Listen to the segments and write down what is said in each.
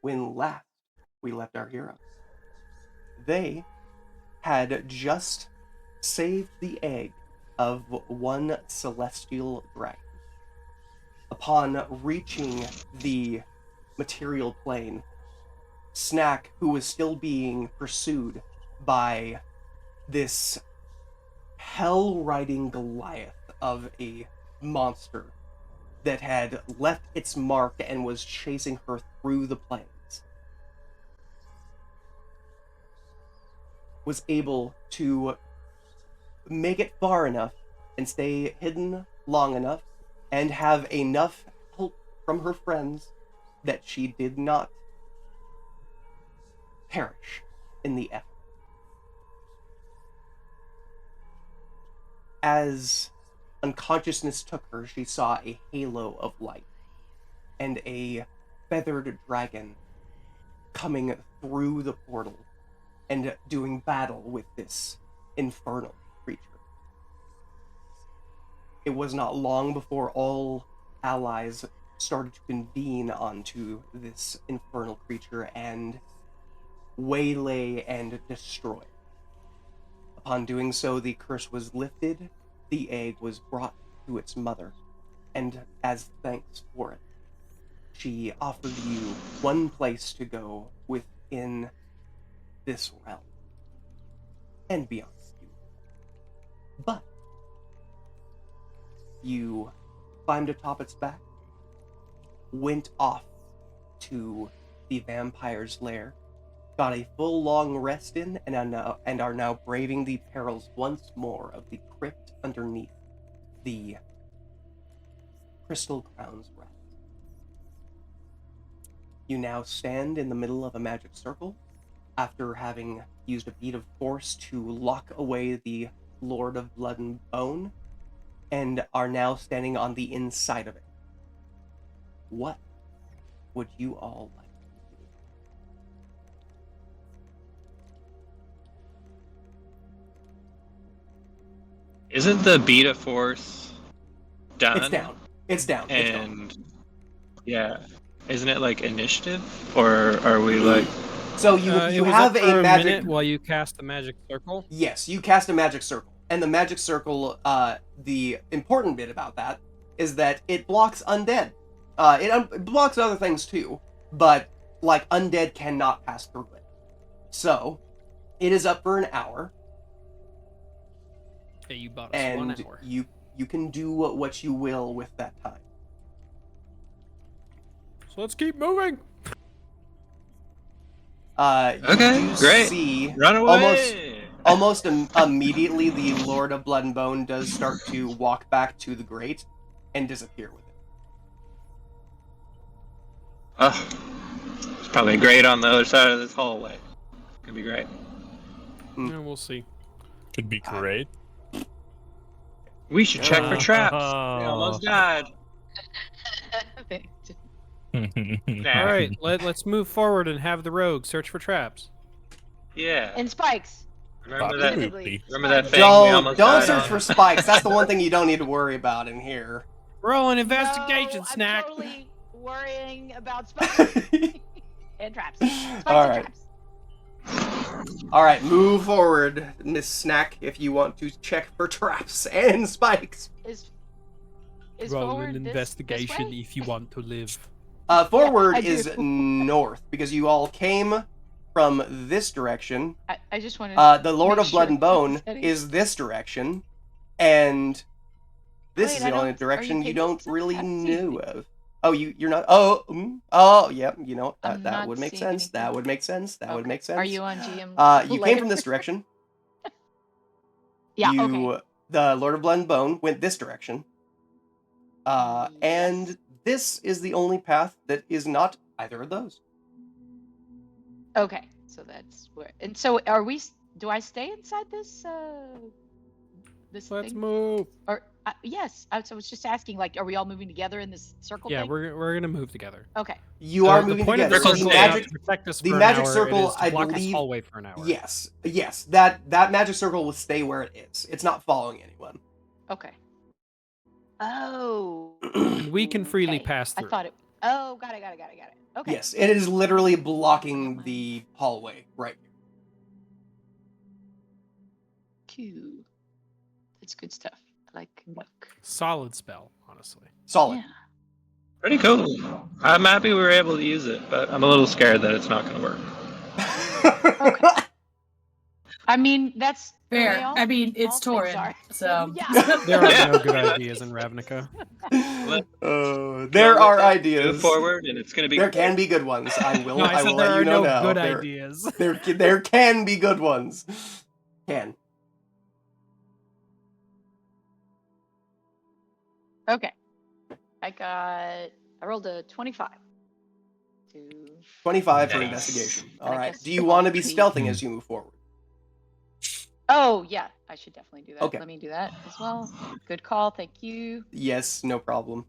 when last we left our heroes. They had just saved the egg of one celestial dragon. Upon reaching the material plane, Snack, who was still being pursued by this hell-riding Goliath of a monster that had left its mark and was chasing her through the plains, was able to make it far enough and stay hidden long enough and have enough help from her friends that she did not perish in the effort. As unconsciousness took her, she saw a halo of light and a feathered dragon coming through the portal and doing battle with this infernal creature. It was not long before all allies started to convene onto this infernal creature and waylay and destroy. Upon doing so, the curse was lifted, the egg was brought to its mother, and as thanks for it, she offered you one place to go within this realm and beyond you. But you climbed atop its back, went off to the vampire's lair, got a full long rest in, and are now braving the perils once more of the crypt underneath the Crystal Crown's rest. You now stand in the middle of a magic circle after having used a beat of force to lock away the Lord of Blood and Bone, and are now standing on the inside of it. What would you all like? Isn't the beat of force done? It's down. It's down. And yeah, isn't it like initiative, or are we like? So you have a magic minute while you cast the magic circle. Yes, you cast a magic circle, and the magic circle. The important bit about that is that it blocks undead. It blocks other things too, but like undead cannot pass through it. So it is up for an hour. Okay, you bought us and 1 hour. you can do what you will with that time. So let's keep moving. Okay, great. See, Run away! almost immediately, the Lord of Blood and Bone does start to walk back to the grate and disappear with it. Oh, it's probably great on the other side of this hallway. Could be great. Yeah, we'll see. Could be great. We should check for traps. We almost died. All right, let's move forward and have the rogue search for traps. Yeah. And spikes. Remember Specifically. that thing we almost Don't died search on? for spikes. That's the one thing you don't need to worry about in here. Roll an investigation, No, Snack. I'm totally worrying about spikes and traps. Spikes All and right. traps. All right, move forward, Miss Snack, if you want to check for traps and spikes. Is Roll forward an this investigation way? if you want to live. Forward I do. is north because you all came from this direction. I just want to. The Lord make of Blood sure and Bone it's heading- is this direction, and this Wait, is I the only don't- are direction you you taking don't some? really I don't see know anything. of. Oh, you're not. Oh, yep. You know I'm that not would make seeing sense. That anything. would make sense. That would Okay. make sense. Are you on GM? You came from this direction. Yeah. You, Okay. the Lord of Blood and Bone, went this direction. And Yes. this is the only path that is not either of those. Okay. So that's where. And so, are we? Do I stay inside this? This Let's thing? move. Or yes. I was just asking. Like, are we all moving together in this circle? Yeah, thing? we're gonna move together. Okay. You are the moving point together. of the So circle the is magic, to protect us the for magic an hour. circle, it is to I block this believe- hallway for an hour. yes, that magic circle will stay where it is. It's not following anyone. Okay. Oh. And we can freely okay. pass through. I thought it. Oh, got it. Okay. Yes, it is literally blocking the hallway right here. Q. That's good stuff. I like milk. Solid spell, honestly. Solid. Yeah. Pretty cool. I'm happy we were able to use it, but I'm a little scared that it's not going to work. Okay. I mean, that's the way Fair. all- I mean, it's all things Torin, are. so Yeah. There are Yeah. no good ideas in Ravnica. There are Move ideas. forward, and it's going to be. There can be good ones. I will. No, I I said will there let are you know no now. good there, ideas. there can be good ones. Can. Okay. I rolled a 25. 25 for Nice. investigation. And All I right. guess Do you want to be treat- stealthing as you move forward? Oh, yeah. I should definitely do that. Okay. Let me do that as well. Good call. Thank you. Yes, no problem.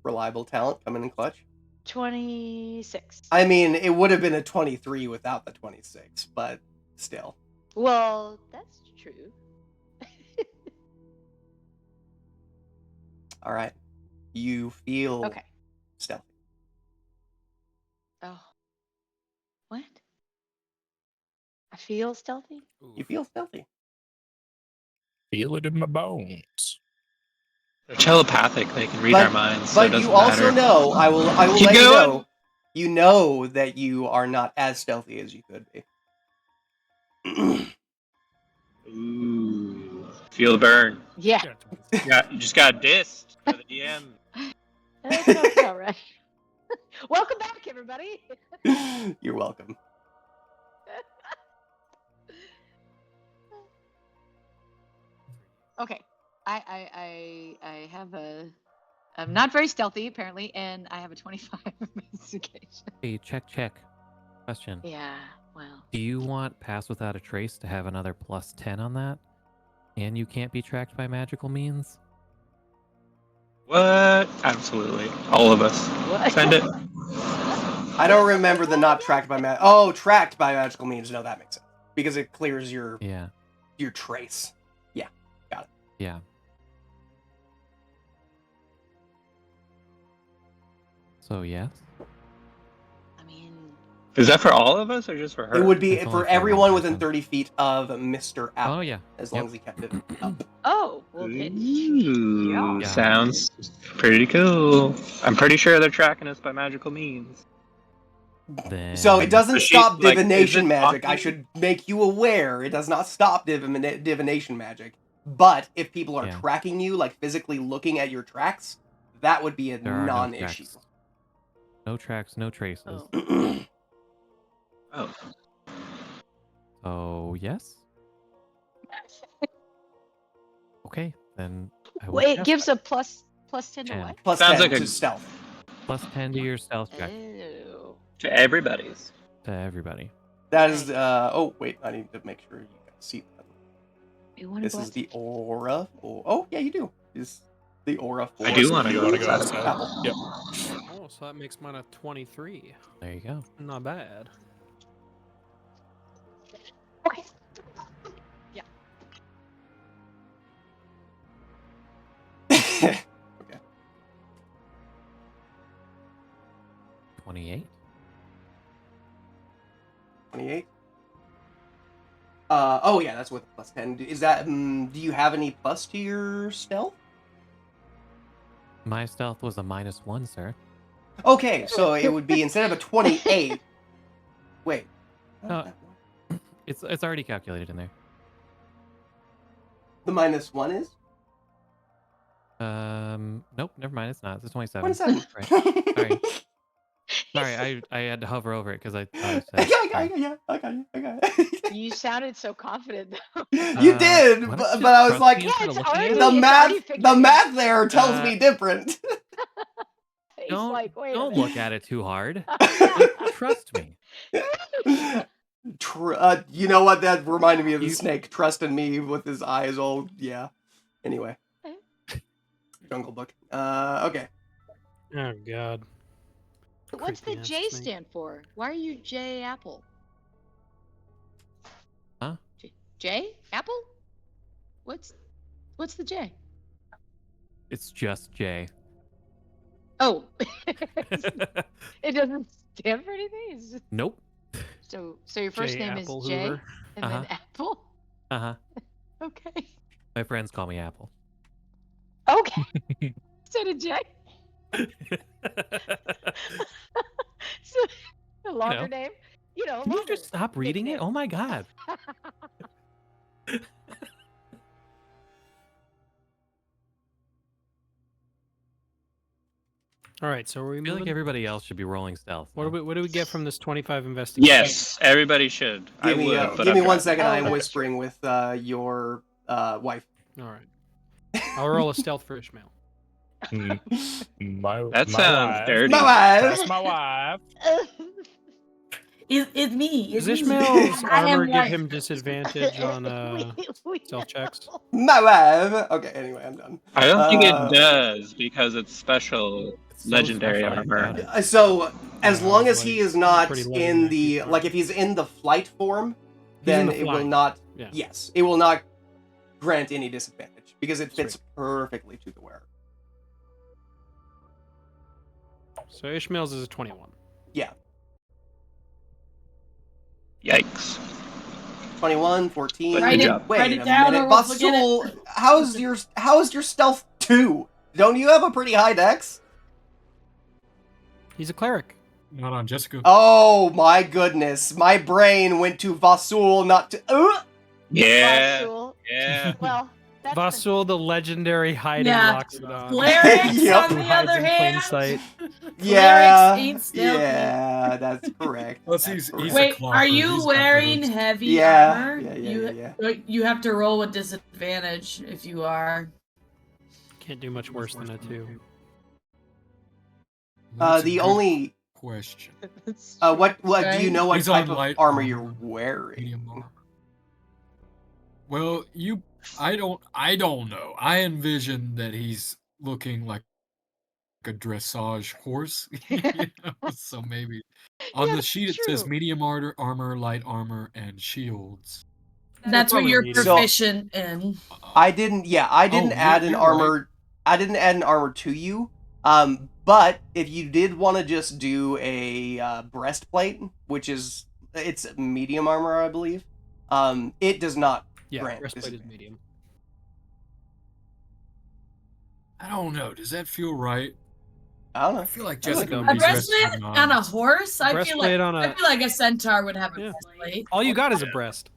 Reliable talent coming in clutch. 26. I mean, it would have been a 23 without the 26, but still. Well, that's true. All right. You feel Okay. stealthy. Oh. What? I feel stealthy? You feel stealthy. Feel it in my bones. They're telepathic. They can read But- our minds. So it But you doesn't also matter. know, I will Keep let you going. know, you know that you are not as stealthy as you could be. Ooh, feel the burn. Yeah. You just got dissed by the DM. That sounds about right. Welcome back, everybody. You're welcome. Okay. I have a. I'm not very stealthy, apparently, and I have a 25 investigation. Hey, check. Question. Yeah, well. Do you want Pass Without a Trace to have another +10 on that? And you can't be tracked by magical means? What? Absolutely. All of us. What? Send it. I don't remember the not tracked by tracked by magical means. No, that makes sense. Because it clears your Yeah. trace. Yeah. So, yes? I mean, Is that for all of us or just for her? It would be It's only for for everyone one within person. 30 feet of Mr. Apple, Oh, yeah. as long Yep. as he kept it up. oh, well, it, Ooh, Yeah. sounds pretty cool. I'm pretty sure they're tracking us by magical means. Then... So it doesn't But she- stop like, divination is it magic. I talking? should make you aware. It does not stop divination magic. But if people are Yeah. tracking you, like physically looking at your tracks, that would be a There are non-issue. No tracks, no traces. Oh. Oh. So, yes? Okay, then... I will Wait, it cast gives that. a plus 10 to 10. what? Plus Sounds 10 like to a- stealth. +10 to your stealth check Ew. To everybody's. to everybody. That is, oh, wait, I need to make sure you guys see that. You want This to is the aura. Oh, yeah, you do. Is the aura for I do want to You go wanna go outside. outside? Apple. Yep. Oh, so that makes mine a 23. There you go. Not bad. Okay. Yeah. Okay. 28? 28. Oh yeah, that's with a plus 10. Is that, do you have any plus to your stealth? My stealth was a -1, sir. Okay, so it would be, instead of a 28. Wait. Oh. It's already calculated in there. The -1 is? Nope, never mind. It's not. It's 27. 27. Right. Sorry. Sorry, I had to hover over it because I thought it said. Yeah, I got you. You sounded so confident, though. You did, why don't but, you but I was trust like, me Yeah, instead of it's looking at already- it? the it's math, already figured the out. math there tells Uh, me different. He's Don't like, wait a don't minute. look at it too hard. Trust me. You know what? That reminded me of the You- snake trusting me with his eyes all. Yeah. Anyway. Jungle Book. Okay. Oh, God. What's the Creepy-ass J snake. stand for? Why are you J Apple? Huh? J Apple? What's the J? It's just J. Oh, it doesn't stand for anything. It's just... Nope. So your first J. name Apple is Jay, Hoover. and Uh-huh. then Apple. Uh-huh. Okay. My friends call me Apple. Okay. So did Jay. So a longer name. You know. Can you Longer just stop reading it? nickname. Oh my god. All right, so are we I feel moving? like everybody else should be rolling stealth. What no? do we get from this 25 investigation? Yes, everybody should. I Give me, would, but give me I'm one driving. second. Oh, I am that's whispering with your wife. All right. I'll roll a stealth for Ishmael. My, That my sounds wife. dirty. My wife. That's my wife. It's me. Does It's me. Ishmael's I am armor give like- him disadvantage on We stealth checks? My wife. Okay. Anyway, I'm done. I don't think Uh, it does because it's special It's so legendary special, I armor. doubt it. So as Yeah, long as like, he is not pretty in legendary the people. like, if he's in the flight form, He's in then the it will flying. not. Yeah. Yes, it will not grant any disadvantage because it fits Sweet. perfectly to the wearer. So Ishmael's is a 21. Yeah, Yikes. 21, 14. But Write good it, job. Wait write a it down minute, or we'll forget Vasul, it. how's your stealth 2? Don't you have a pretty high dex? He's a cleric. Not on Jessica. Oh my goodness, my brain went to Vasul, not to. Yeah. Vasul. Yeah. Well, that's Vasul, the legendary hiding Yeah. Loxodon. Clerics, Yep. on Who the hides other in plain hand. sight. Yeah, ain't stealthy. yeah, that's correct. Plus, That's he's correct. a Wait, clopper. are you He's got wearing those. heavy Yeah, armor? yeah. You have to roll with disadvantage if you are. Can't do much worse than a 2. That's a The good only question. what do you Right. know what He's type on of light armor armor, you're wearing? Medium armor. Well, I don't know. I envision that he's looking like a dressage horse. You know? So maybe on Yeah, the sheet it says true. medium armor, light armor, and shields. That's what probably you're medium. So- proficient in. I didn't Oh, add an you're armor. I didn't add an armor to you. But if you did want to just do a breastplate, which is it's medium armor, I believe. It does not Yeah, grant breastplate is disadvantage. medium. I don't know. Does that feel right? I don't I know. feel like I like Jessica a would A be breastplate resting on a horse? I feel like Breastplate on a- a centaur would have a Yeah. breastplate. All you got is a breast.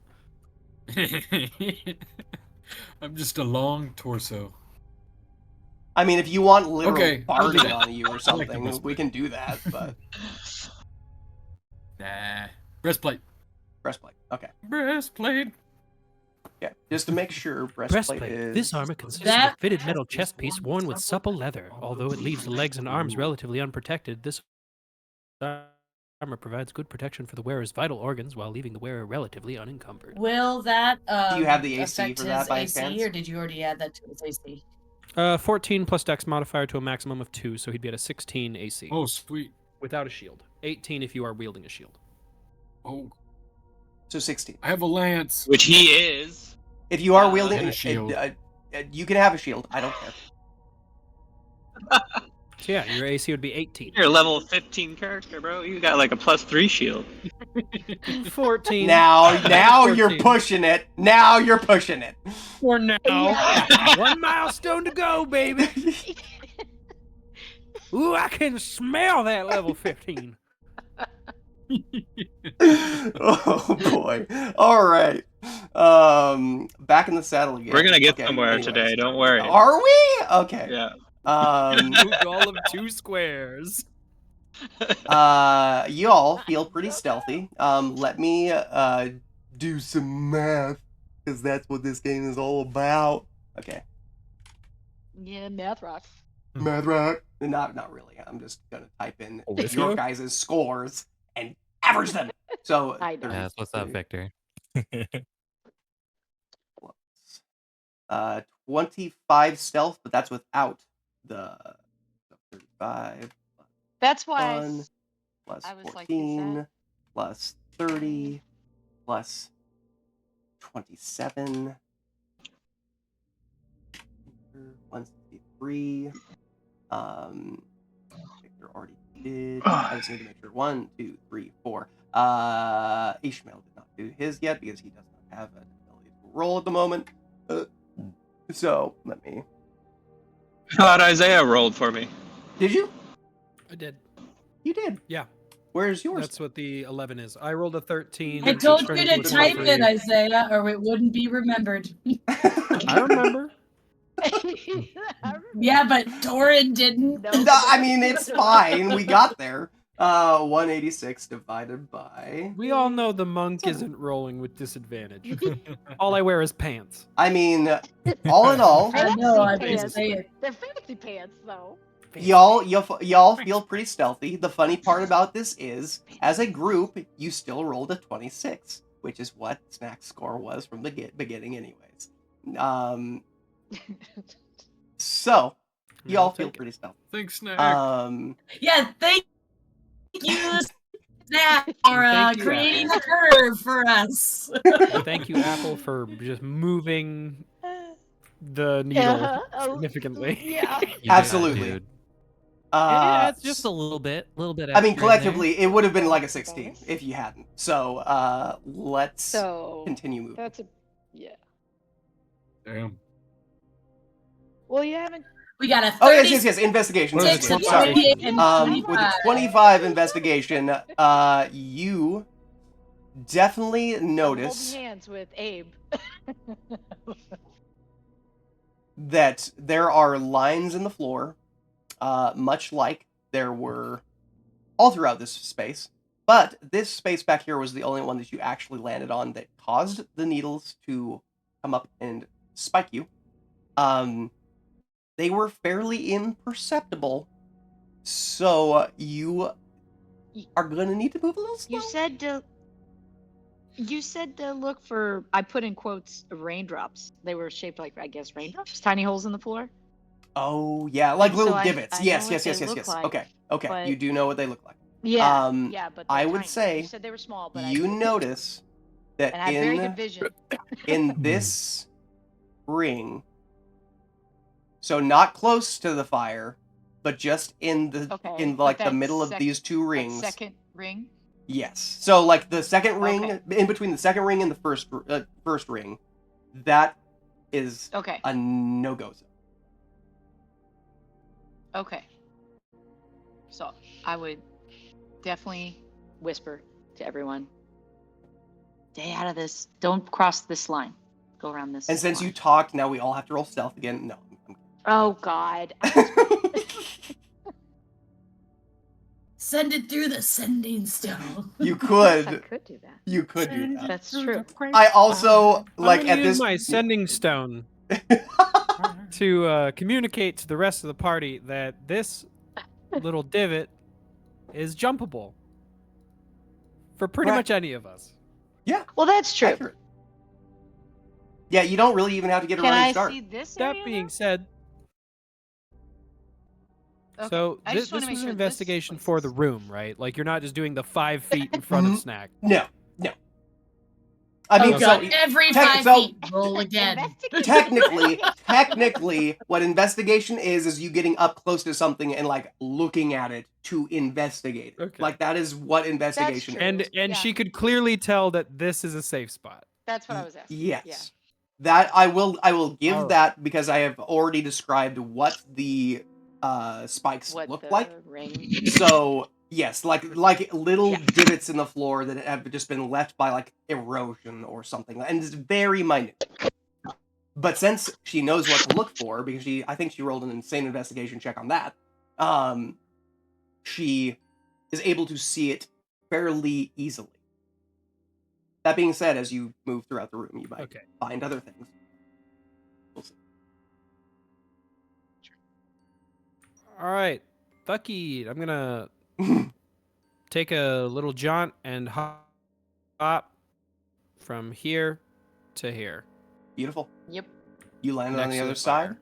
I'm just a long torso. I mean, if you want literal Okay, I'll do barding that. on you or I like the something, we breastplate. can do that. But Nah. Breastplate. breastplate, okay, Breastplate. yeah. Just to make sure, breastplate is This armor consists That- of a fitted metal chest piece worn with supple leather. Although it leaves the legs and arms relatively unprotected, this armor provides good protection for the wearer's vital organs while leaving the wearer relatively unencumbered. Will that Do you have the AC affect for that his by AC, chance? or did you already add that to his AC? 14 plus dex modifier to a maximum of 2, so he'd be at a 16 AC. Oh, sweet. Without a shield. 18 if you are wielding a shield. Oh, so 16. I have a lance. Which he is. If you are And wielding a shield. you can have a shield. I don't care. So yeah, your AC would be 18. You're a level 15 character, bro. You got like a +3 shield. 14. Now you're 14. pushing it. Now you're pushing it. For now. Yeah. 1 milestone to go, baby. Ooh, I can smell that level 15. Oh boy. All right. Back in the saddle again. We're gonna get Okay, somewhere anyways. today. Don't worry. Are we? Okay. Yeah. Moved all of 2 squares. Y'all feel pretty stealthy. Let me do some math, because that's what this game is all about. Okay. Yeah, math rocks. Math rock. Not really. I'm just gonna type in Olivia? your guys' scores and average them. So I know. Yes, what's up, 33 Victor? plus, 25 stealth, but that's without the 35 That's why. plus 1 plus I was like, is 14 that- plus 30 plus 27 163 um I just need to make sure. 1, 2, 3, 4. Ishmael did not do his yet because he does not have an ability to roll at the moment. So let me. I thought Isaiah rolled for me. Did you? I did. You did. Yeah. Where's yours? That's what the 11 is. I rolled a 13. I which told turned you into to a type 23. it, Isaiah, or it wouldn't be remembered. I remember. Yeah, but Torin didn't. No, I mean, it's fine. We got there. 186 divided by. We all know the monk isn't rolling with disadvantage. All I wear is pants. I mean, all in all, I know, I've Fancy been pants. saying. They're fancy pants, though. y'all feel pretty stealthy. The funny part about this is, as a group, you still rolled a 26, which is what Snack's score was from the beginning, anyways. So y'all feel pretty stealthy. Thanks, Snack. Yeah, thank you, Snap, for Thank you, creating Apple. a curve for us. And thank you, Apple, for just moving the needle significantly. Yeah. You did, Absolutely. dude. Yeah, it's just Uh, a little bit I mean, extra in there. collectively, it would have been like a 16 if you hadn't. So, let's So continue moving. that's a yeah. Damn. Well, you haven't. We got a 30. Oh, yes. Investigation. What is it, Investigation. Sorry. 28, and With a 25. 25 investigation, you definitely I'm notice holding hands with Abe. that there are lines in the floor, much like there were all throughout this space. But this space back here was the only one that you actually landed on that caused the needles to come up and spike you. They were fairly imperceptible, so you are gonna need to move a little slow. You said to look for. I put in quotes raindrops. They were shaped like, I guess, raindrops, tiny holes in the floor. Oh yeah, like And little so I divots. know Yes. what they look like, Okay, but- you do know what they look like. Yeah, Um, yeah, but I they're would tiny. say You said they were small, but You I notice that and I have very good vision. in this ring, so not close to the fire, but just in the Okay, in but like the that middle of sec- these two That rings. second ring. Yes. So like the second ring, Okay. in between the second ring and the first ring, that is Okay. a no-go zone. Okay. So I would definitely whisper to everyone, stay out of this. Don't cross this line. Go around this And since you line. talked, now we all have to roll stealth again. No. Oh, God. Send it through the sending stone. You I could. could do that. You could do that. That's true. I also like I'm gonna at use this. my sending stone to communicate to the rest of the party that this little divot is jumpable for pretty Right. much any of us. Well, that's true. Accurate. Yeah, you don't really even have to get a Can running I start. see this That area, being though? said, Okay. so I this just wanna was make an sure this investigation place for is- the room, right? Like you're not just doing the 5 feet in front of Mhm. Snack. No. I mean, Oh god, so every tech- 5 so- feet, roll again. Investigate. technically, what investigation is you getting up close to something and like looking at it to investigate it. Okay. Like that is what investigation true. is. And Yeah. she could clearly tell that this is a safe spot. That's what I was asking. Yes. Yeah. That I will give Alright. that because I have already described what the spikes What look the like. ring? So yes, like little Yeah. divots in the floor that have just been left by like erosion or something, and it's very minute. But since she knows what to look for, because I think she rolled an insane investigation check on that, she is able to see it fairly easily. That being said, as you move throughout the room, you might Okay. find other things. We'll see. All right, Bucky, I'm gonna take a little jaunt and hop from here to here. Beautiful. Yep. You land on next the to other fire.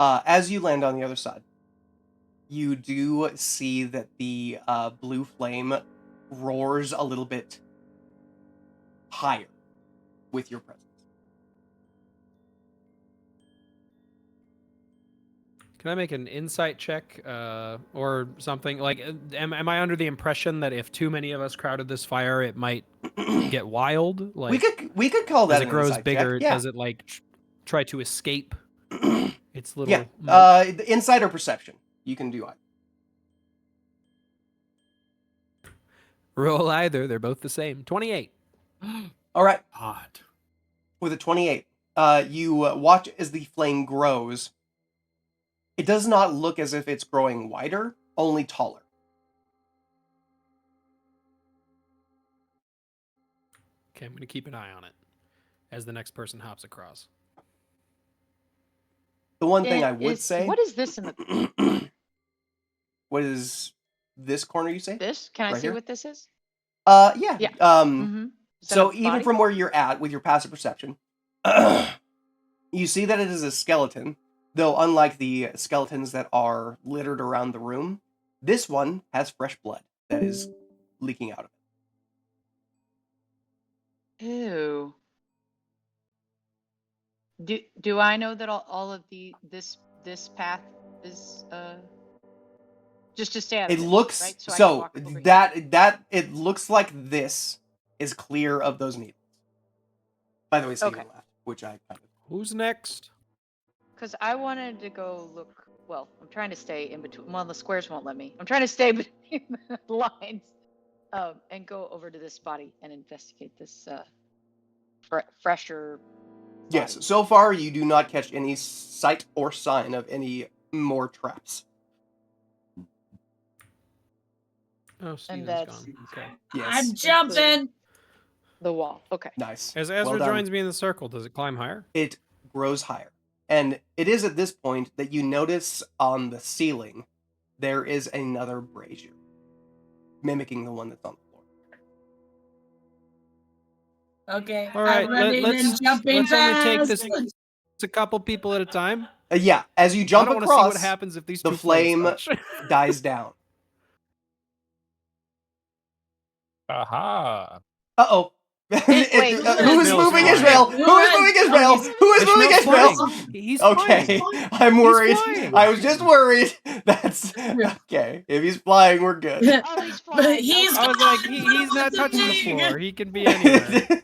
side. As you land on the other side, you do see that the blue flame roars a little bit higher with your presence. Can I make an insight check or something? Like, am I under the impression that if too many of us crowded this fire, it might get wild? Like, we could call that as it an grows insight check, bigger, yeah. does it like try to escape its little? Yeah. moat? The insight or perception. You can do either. Roll either. They're both the same. 28. All right. Hot. With a 28, you watch as the flame grows. It does not look as if it's growing wider, only taller. Okay, I'm gonna keep an eye on it as the next person hops across. The one thing Yeah, I would say... What is this in the What is this corner, you say? this? Can I Right see here? what this is? Yeah. Yeah. Um, Is that So a even body? from where you're at with your passive perception, you see that it is a skeleton, though unlike the skeletons that are littered around the room, this one has fresh blood that is leaking out of it. Ew. Do I know that all of this path is just to stay out of It this, looks right? I can so walk over here. that it looks like this is clear of those needles. By the way, Steven Okay. left, which I kind of... Who's next? Because I wanted to go look. Well, I'm trying to stay in between. Well, the squares won't let me. I'm trying to stay between the lines, and go over to this body and investigate this fresher. Yes, body. so far you do not catch any sight or sign of any more traps. Oh, Steven's that's- gone. Okay. Yes. I'm jumping. The wall. Okay. Nice. As Ezra Well done. joins me in the circle, does it climb higher? It grows higher. And it is at this point that you notice on the ceiling there is another brazier, mimicking the one that's on the floor. Okay. All right, I'm running and jumping let's only take fast. this a couple people at a time. Yeah, as you jump I don't want to across, see what happens if these the two flames flame touch. dies down. Aha. Uh-oh. Wait, Who is Ishmael's moving flying. Israel? Who is moving Israel? Who is moving Ishmael's Israel? flying. He's Okay, flying. I'm worried. flying. I was just worried. That's okay. If he's flying, we're good. Oh, he's flying. But he's I was like, he's not touching the floor. He can be anywhere.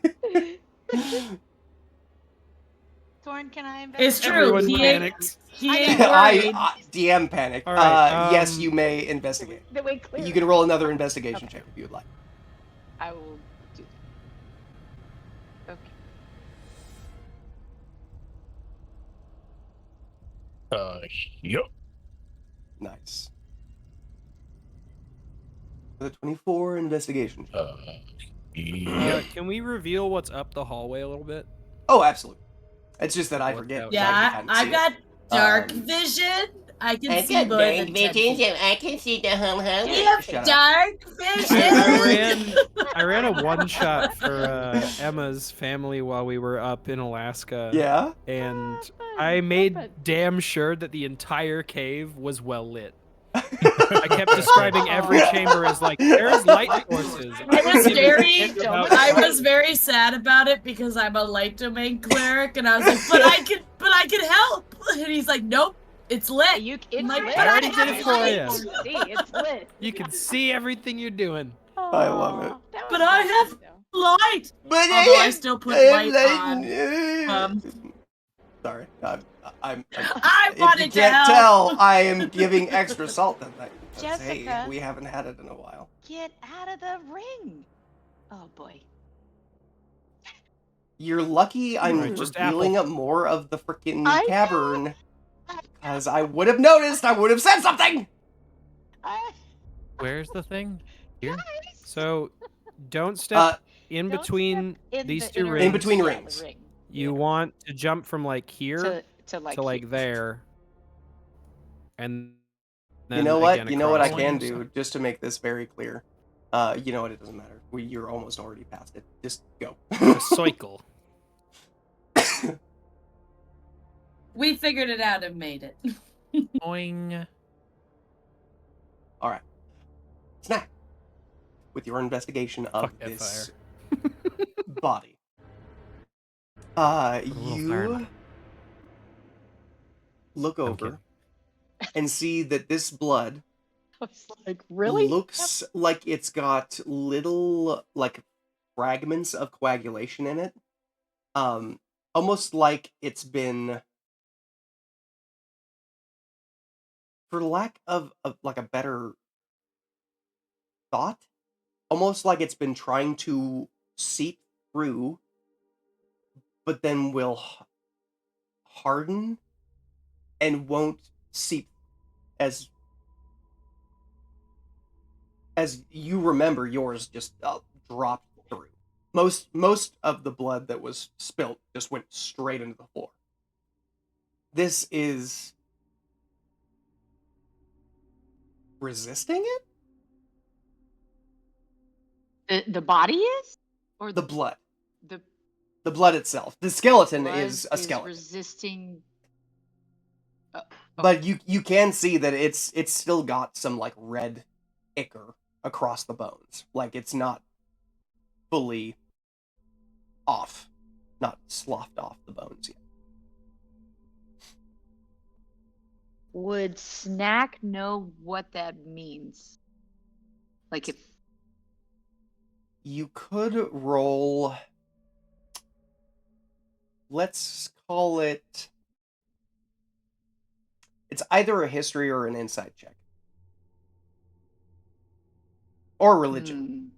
Thorn, can I investigate? It's true. Everyone He ain't, panicked. he ain't I worried. DM panic. All right, Yes, you may investigate. The way clear. You can roll another investigation check if you would like. I will do that. Okay. Yep. Nice. With a 24 investigation check. Yep. Can we reveal what's up the hallway a little bit? Oh, absolutely. It's just that I What forget. that- Yeah, I I got dark Um, vision. I can see more than 10 feet. I can see the hum hum. We have Shut up. dark vision. I ran a one shot for Emma's family while we were up in Alaska. Yeah. And Oh, I made damn sure that the entire cave was well lit. I kept describing every chamber as like, there's light sources. I was don't give a very- shit about I light. was very sad about it because I'm a light domain cleric, and I was like, but I can help. And he's like, nope, it's lit. It's Like, lit. I already did it for you. you. See, it's lit. You can see everything you're doing. I love it. Aw, that But was I nice, have- though. Light. But Although I still put light on. Sorry, I'm I if you wanted to can't help. tell, I am giving extra salt tonight. because, hey, Jessica. we haven't had it in a while. Get out of the ring. Oh boy. You're lucky I'm Right, just revealing apple. more of the freaking I know. cavern. Because I would have noticed, I would have said something! Where's the thing? Here? So don't step Uh, in Don't between In these the two inner rings. In between yeah, the rings. ring. You want to jump from like here to like to like here. there. And You then know what? again You know what I across. can do, just to make this very clear. You know what? It doesn't matter. You're almost already past it. Just go. A cycle. We figured it out and made it. Boing. All right. Snack. With your investigation of Fuck that this fire. body. little fire in You look I'm over, kidding. and see that this blood I was like, really? looks like it's got little like fragments of coagulation in it. Almost like it's been, for lack of like a better thought, almost like it's been trying to seep through, but then will harden and won't seep as you remember yours just dropped through. Most of the blood that was spilt just went straight into the floor. This is resisting it? The body is? Or The blood. the The blood itself. The skeleton blood is a skeleton. resisting. But you can see that it's still got some like red ichor across the bones. Like it's not fully off. Not sloughed off the bones yet. Would Snack know what that means? Like if You could roll, let's call it, it's either a history or an insight check. Or religion.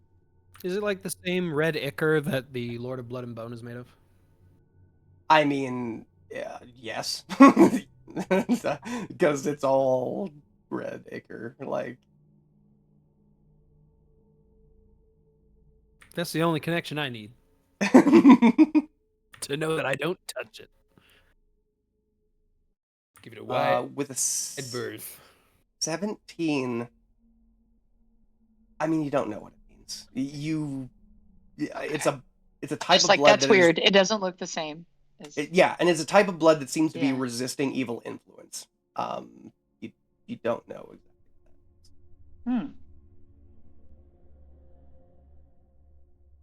Is it like the same red ichor that the Lord of Blood and Bone is made of? I mean, yes. Because it's all red ichor. Like, That's the only connection I need to know that I don't touch it. Give it a wide with a berth. 17. I mean, you don't know what it means. It's a type just of like blood that's that is- weird. It doesn't look the same. yeah, and it's a type of blood that seems to be Yeah. resisting evil influence. You don't know exactly.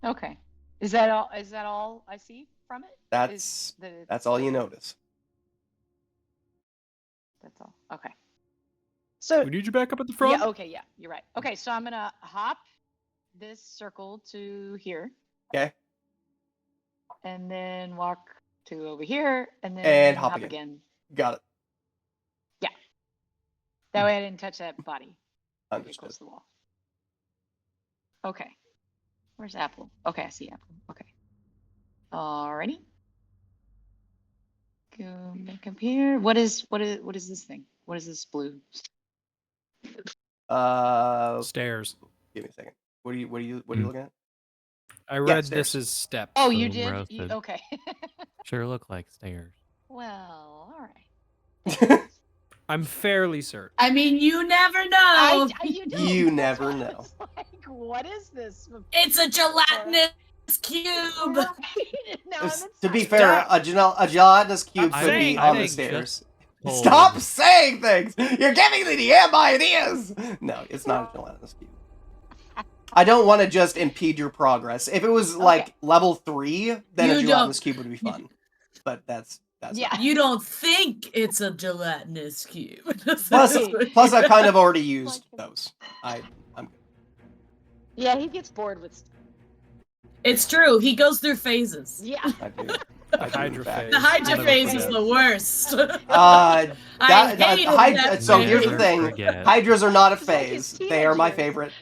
Okay. Is that all? Is that all I see from it? That's that it's- that's all you notice. That's all. Okay. So We need you back up at the front. yeah. Okay. Yeah. You're right. Okay. So I'm gonna hop this circle to here. Okay. And then walk to over here, and then And hop hop again. again. Got it. That way I didn't touch that body. Get Understood. close to the wall. Okay. Where's Apple? Okay, I see Apple. Okay. Alrighty. Go back up here. What is this thing? What is this blue? Stairs. Give me a second. What are you looking at? I read stairs. this as steps. Oh, you Boom, did? roasted. Okay. Sure look like stairs. Well, all right. I'm fairly certain. I mean, you never know. You don't. You That's never why I know. was like, what is this? It's a gelatinous cube. Now, To be fair, a gelatinous cube Stop could saying be on the things, stairs. Hold. Stop saying things! You're giving the DM ideas! No, it's not a gelatinous cube. I don't want to just impede your progress. If it was like level 3, then a You gelatinous don't- cube would be fun. But that's Yeah. You don't think it's a gelatinous cube. Plus, I kind of already used those. I'm good. Yeah, he gets bored with. It's true. He goes through phases. Yeah. I do. The I do, in Hydra fact. phase. The Hydra Never phase forget. is the worst. I hated that so phase. here's the Never thing. forget. Hydras are not a It's like his phase. They are my teenage years. favorite.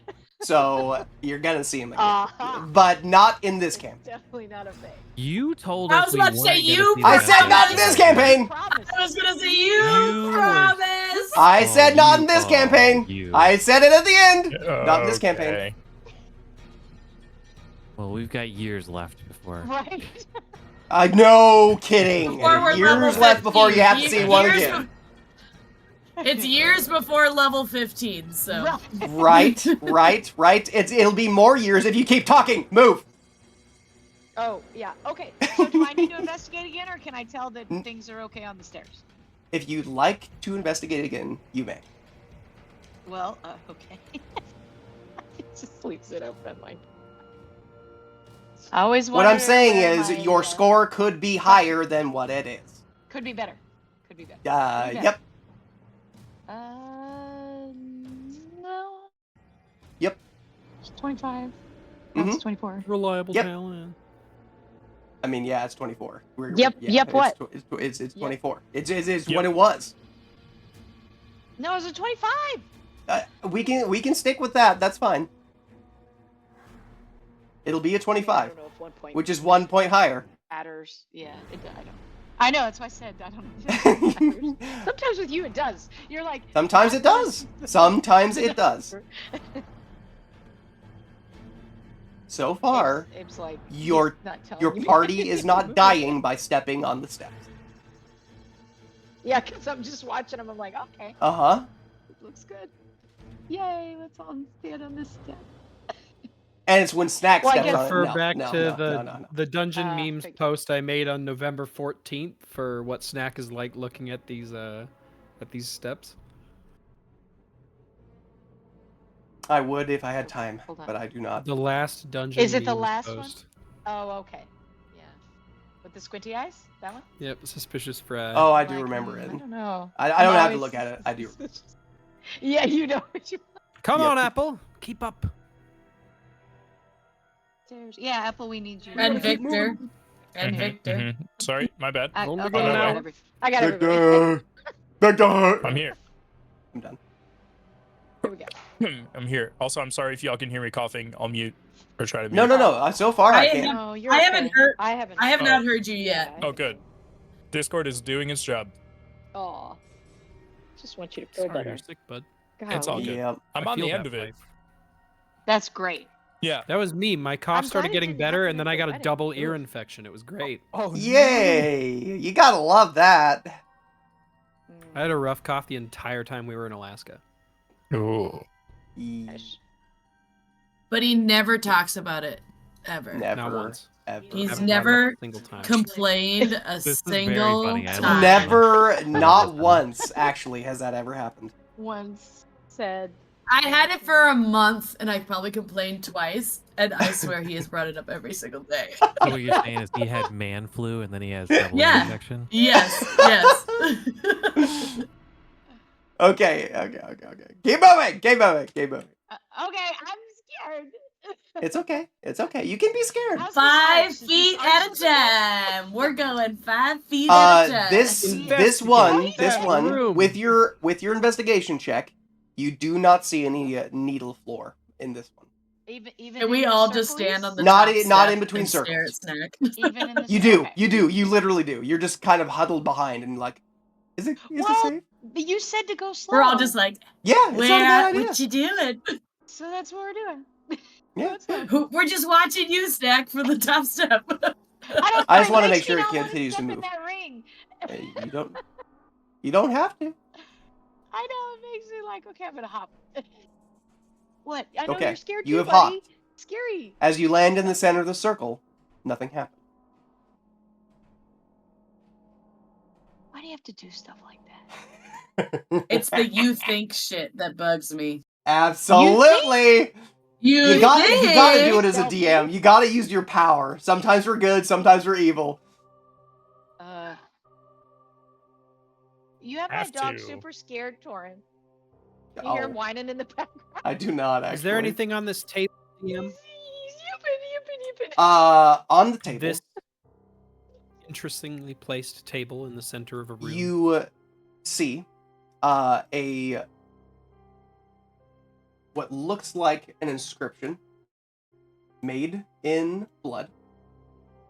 So you're gonna see them again. Uh-huh. But not in this campaign. Definitely not a thing. You told I us was we about to say, weren't gonna you see I the said not in episode. this campaign! Promise. I was gonna say You you were- promise. I said Oh, not in you- this oh, campaign. you. I said it at the end. Not in this campaign. Okay. Well, we've got years left before. Right. No kidding. Before we're level Years left before you have to 15. see one Years again. It's years before level 15, so. Right. Right. It'll be more years if you keep talking. Move. Oh, yeah. Okay. So do I need to investigate again, or can I tell that things are okay on the stairs? If you'd like to investigate again, you may. Well, okay. It just leaves it open. Like, I always What I'm wonder saying where is my, your score could be higher than what it is. could be better. Could be better. Could be better. Yep. Yep. It's 25. That's Mhm. 24. Reliable Yep. talent. I mean, yeah, it's 24. Yep, yep, it's, what? It's Yep. 24. It's Yep. what it was. No, it's a 25. We can stick with that. That's fine. It'll be a I 25, don't know if 1 point which is 1 point higher. matters. Yeah, I don't. I know, that's why I said I don't know if it matters. Sometimes with you it does. You're like. Sometimes it does. Sometimes it does. So far, It's like your he's not telling your you party is not anything. dying by stepping on the steps. Yeah, because I'm just watching him. I'm like, okay, Uh-huh. it looks good. Yay, let's all stand on this step. And it's when Snack Well, I steps guess- on it. Refer No, back no, to no, the no, no, no. the dungeon memes figured. post I made on November 14th for what Snack is like looking at these steps. I would if I had time, Hold on. but I do not. The last dungeon. Is it the memes last one? post. Oh, okay. Yeah. With the squinty eyes? That one? Yep, suspicious fry. Oh, I I'm do like, remember it. I don't know. I don't No, have to it's- look at it. I do. Yeah, you know what you Come Yep. on, Apple, keep up. Yeah, Apple, we need you. And Victor. Mhm, And Victor. mhm. Sorry, my bad. I, Only okay, got an I got hour. I got everybody. Victor! Victor! I'm here. I'm done. Here we go. I'm here. Also, I'm sorry if y'all can hear me coughing. I'll mute or try to mute. No, no, no. So far, I I can't. am- No, you're I okay. haven't heard- I haven't. I have Oh. not heard you yet. Oh, good. Discord is doing its job. Aw. Just want you to feel Sorry, better. you're sick, bud. It's all Golly. good. Yeah. I'm I on the feel end that of it. way. That's great. Yeah. That was me. My cough I'm glad started it getting didn't better, happen and then at I the got a wedding. double ear Oof. infection. It was great. Oh, Yay! You gotta love that. I had a rough cough the entire time we were in Alaska. Ooh. Gosh. But he never talks about it. Ever. Never. Not once. Ever. He's Haven't never brought it up a single time. Complained a This is very single funny, I love time. it. Never, not once, actually, has that ever happened. Once said. I had it for a month, and I probably complained twice, and I swear he has brought it up every single day. So what you're saying is he had man flu and then he has double Yeah. infection? Yes, yes. Okay. Keep moving. Okay, I'm scared. It's okay. You can be scared. How's the 5 size? feet Are at you a sure? time. We're going 5 feet at a time. This Investigate one, that room. with your investigation check, you do not see any needle floor in this one. Even Can in we the all just circles? stand on the Not top in- not step in between and stare at circles. Snack? Even in the You do. okay. You literally do. You're just kind of huddled behind and like, is it Well, safe? But you said to go slow. We're all just like, Yeah, it's not a bad where? idea. What you doing? So that's what we're doing. Yeah. It's fine. We're just watching you, Snack, for the top step. I just wanna makes make me sure it not wanna continues to step in move. that ring. You don't have to. I know it makes me like, okay, I'm gonna hop. What? I know Okay, you're scared you too, have buddy. hopped. Scary. As you land in the center of the circle, nothing happens. Why do you have to do stuff like that? It's the you think shit that bugs me. Absolutely. You You gotta do it think? as a DM. You gotta use your power. Sometimes we're good, sometimes we're evil. You have my Have dog to. super scared, Torin. You hear him Oh, whining in the background. I do not actually. Is there anything on this table? He's DM? yipping. On the table, This interestingly placed table in the center of a room. you see a what looks like an inscription made in blood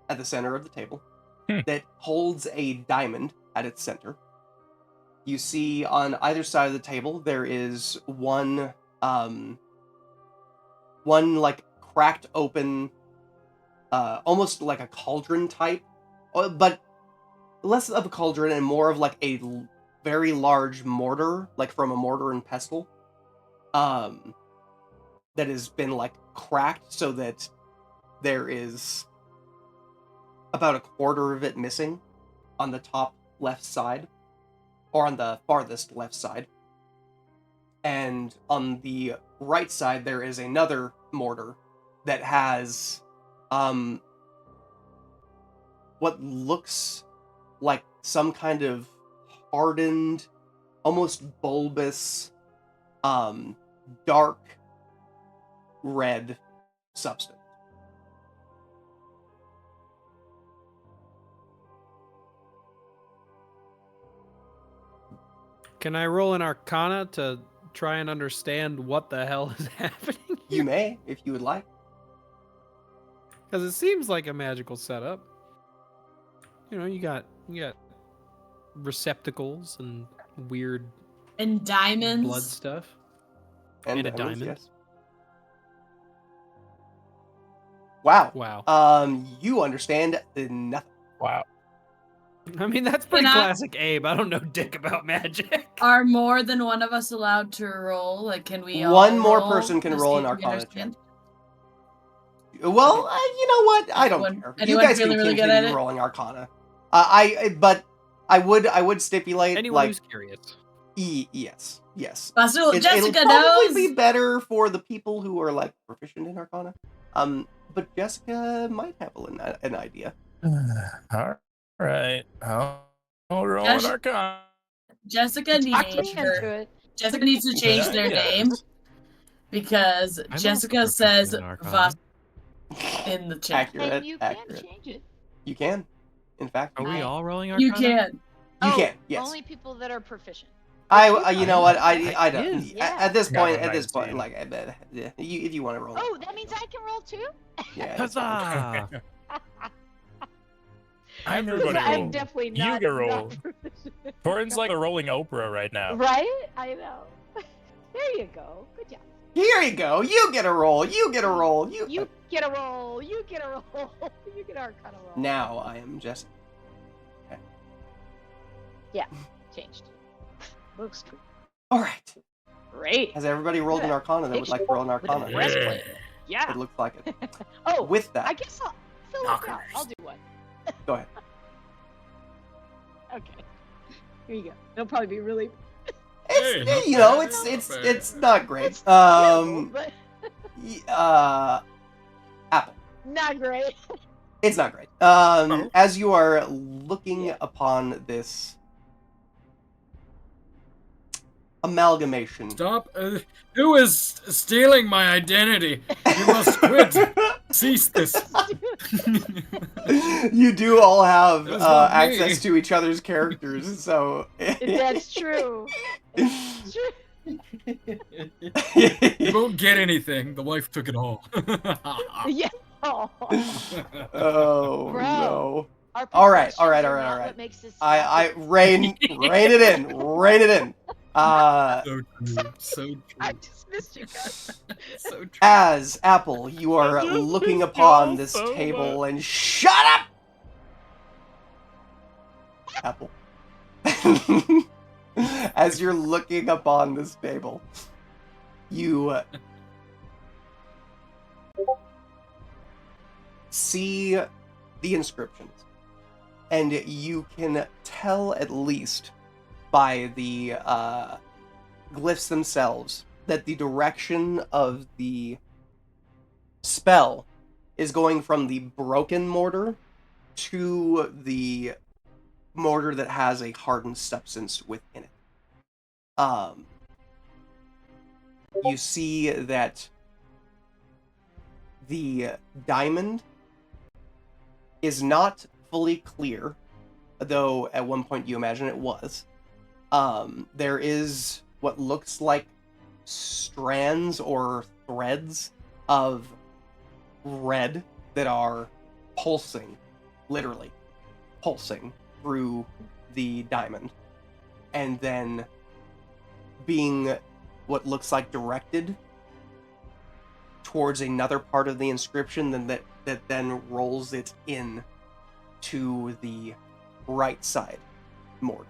at the center of the table that holds a diamond at its center. You see on either side of the table there is one like cracked open, almost like a cauldron type, but less of a cauldron and more of like a very large mortar, like from a mortar and pestle, that has been like cracked so that there is about a quarter of it missing on the top left side, or on the farthest left side. And on the right side there is another mortar that has what looks like some kind of hardened, almost bulbous, dark red substance. Can I roll an Arcana to try and understand what the hell is happening? You may, if you would like. Because it seems like a magical setup. You know, you got receptacles and weird And diamonds. blood stuff. And a diamonds, diamond. yes. Wow. Wow. You understand nothing. Wow. I mean, that's pretty Can I- classic Abe. I don't know dick about magic. Are more than one of us allowed to roll? Like, can we all One more roll person can to roll see an if we Arcana check. understand? Well, you know what? I don't Anyone- care. You anyone guys can feeling really good continue at it? rolling Arcana. But I would stipulate Anyone like who's curious. yes. Possible. It'll Jessica probably knows. be better for the people who are like proficient in Arcana. But Jessica might have an idea. All right. I'll roll Josh- an Arcana. Jessica Talk needs me into her. it. Jessica needs to change their Yeah. name because I'm also Jessica proficient says in Arcana. Vas in the chat. Accurate. And you can accurate. change it. You can. In fact, Are you we can. all rolling Arcana? You can. You Oh, can. Yes. Only people that are proficient. You know what? I don't. is. Yeah. At this point, Got it, like, 19. yeah, if you want to roll. Oh, that means I can roll too? Yeah. that's fine. Huzzah! Everybody I'm roll. definitely You not. can roll. not proficient. Torrin's like a rolling Oprah right now. Right? I know. There you go. Good job. Here you go. You get a roll. You get a roll. You get a roll. You get a roll. You get our kind of roll. Now I am just. Changed. Looks good. All right. Great. Has everybody rolled an Arcana that would like to roll an With a Arcana? breastplate. Yeah. It looks like it. Oh, With I that, guess I'll fill it out. Knockers. I'll do one. go ahead. Okay. Here you go. It'll probably be really. Hey, not It's you know bad, it's not it's bad. not great. It's terrible, but Apple. not great. It's not great. Oh. As you are looking upon this amalgamation. Stop. Who is stealing my identity? You must quit. Cease this. You do all have That's not me. access to each other's characters, so That's true. It's true. You won't get anything. The wife took it all. Yeah. Oh. Oh Bro. no! Our All right, possessions all right, are all right, not all right. what makes us I happy. rein it in, rein it in. So true. So I true. just missed you guys. So true. As Apple, you are just looking missed upon y'all this so table and shut up, Apple. As you're looking upon this table, you see the inscriptions, and you can tell at least by the glyphs themselves that the direction of the spell is going from the broken mortar to the mortar that has a hardened substance within it. You see that the diamond is not fully clear, though at one point you imagine it was. There is what looks like strands or threads of red that are pulsing, literally pulsing through the diamond, and then being what looks like directed towards another part of the inscription that then rolls it in to the right side mortar.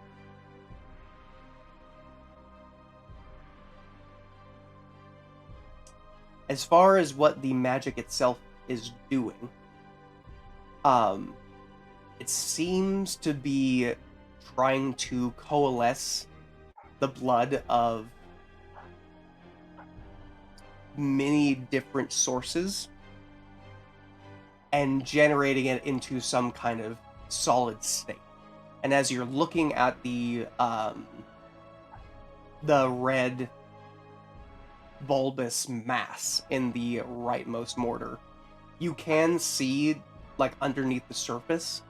As far as what the magic itself is doing, it seems to be trying to coalesce the blood of many different sources and generating it into some kind of solid state. And as you're looking at the red bulbous mass in the rightmost mortar. You can see, like, underneath the surface,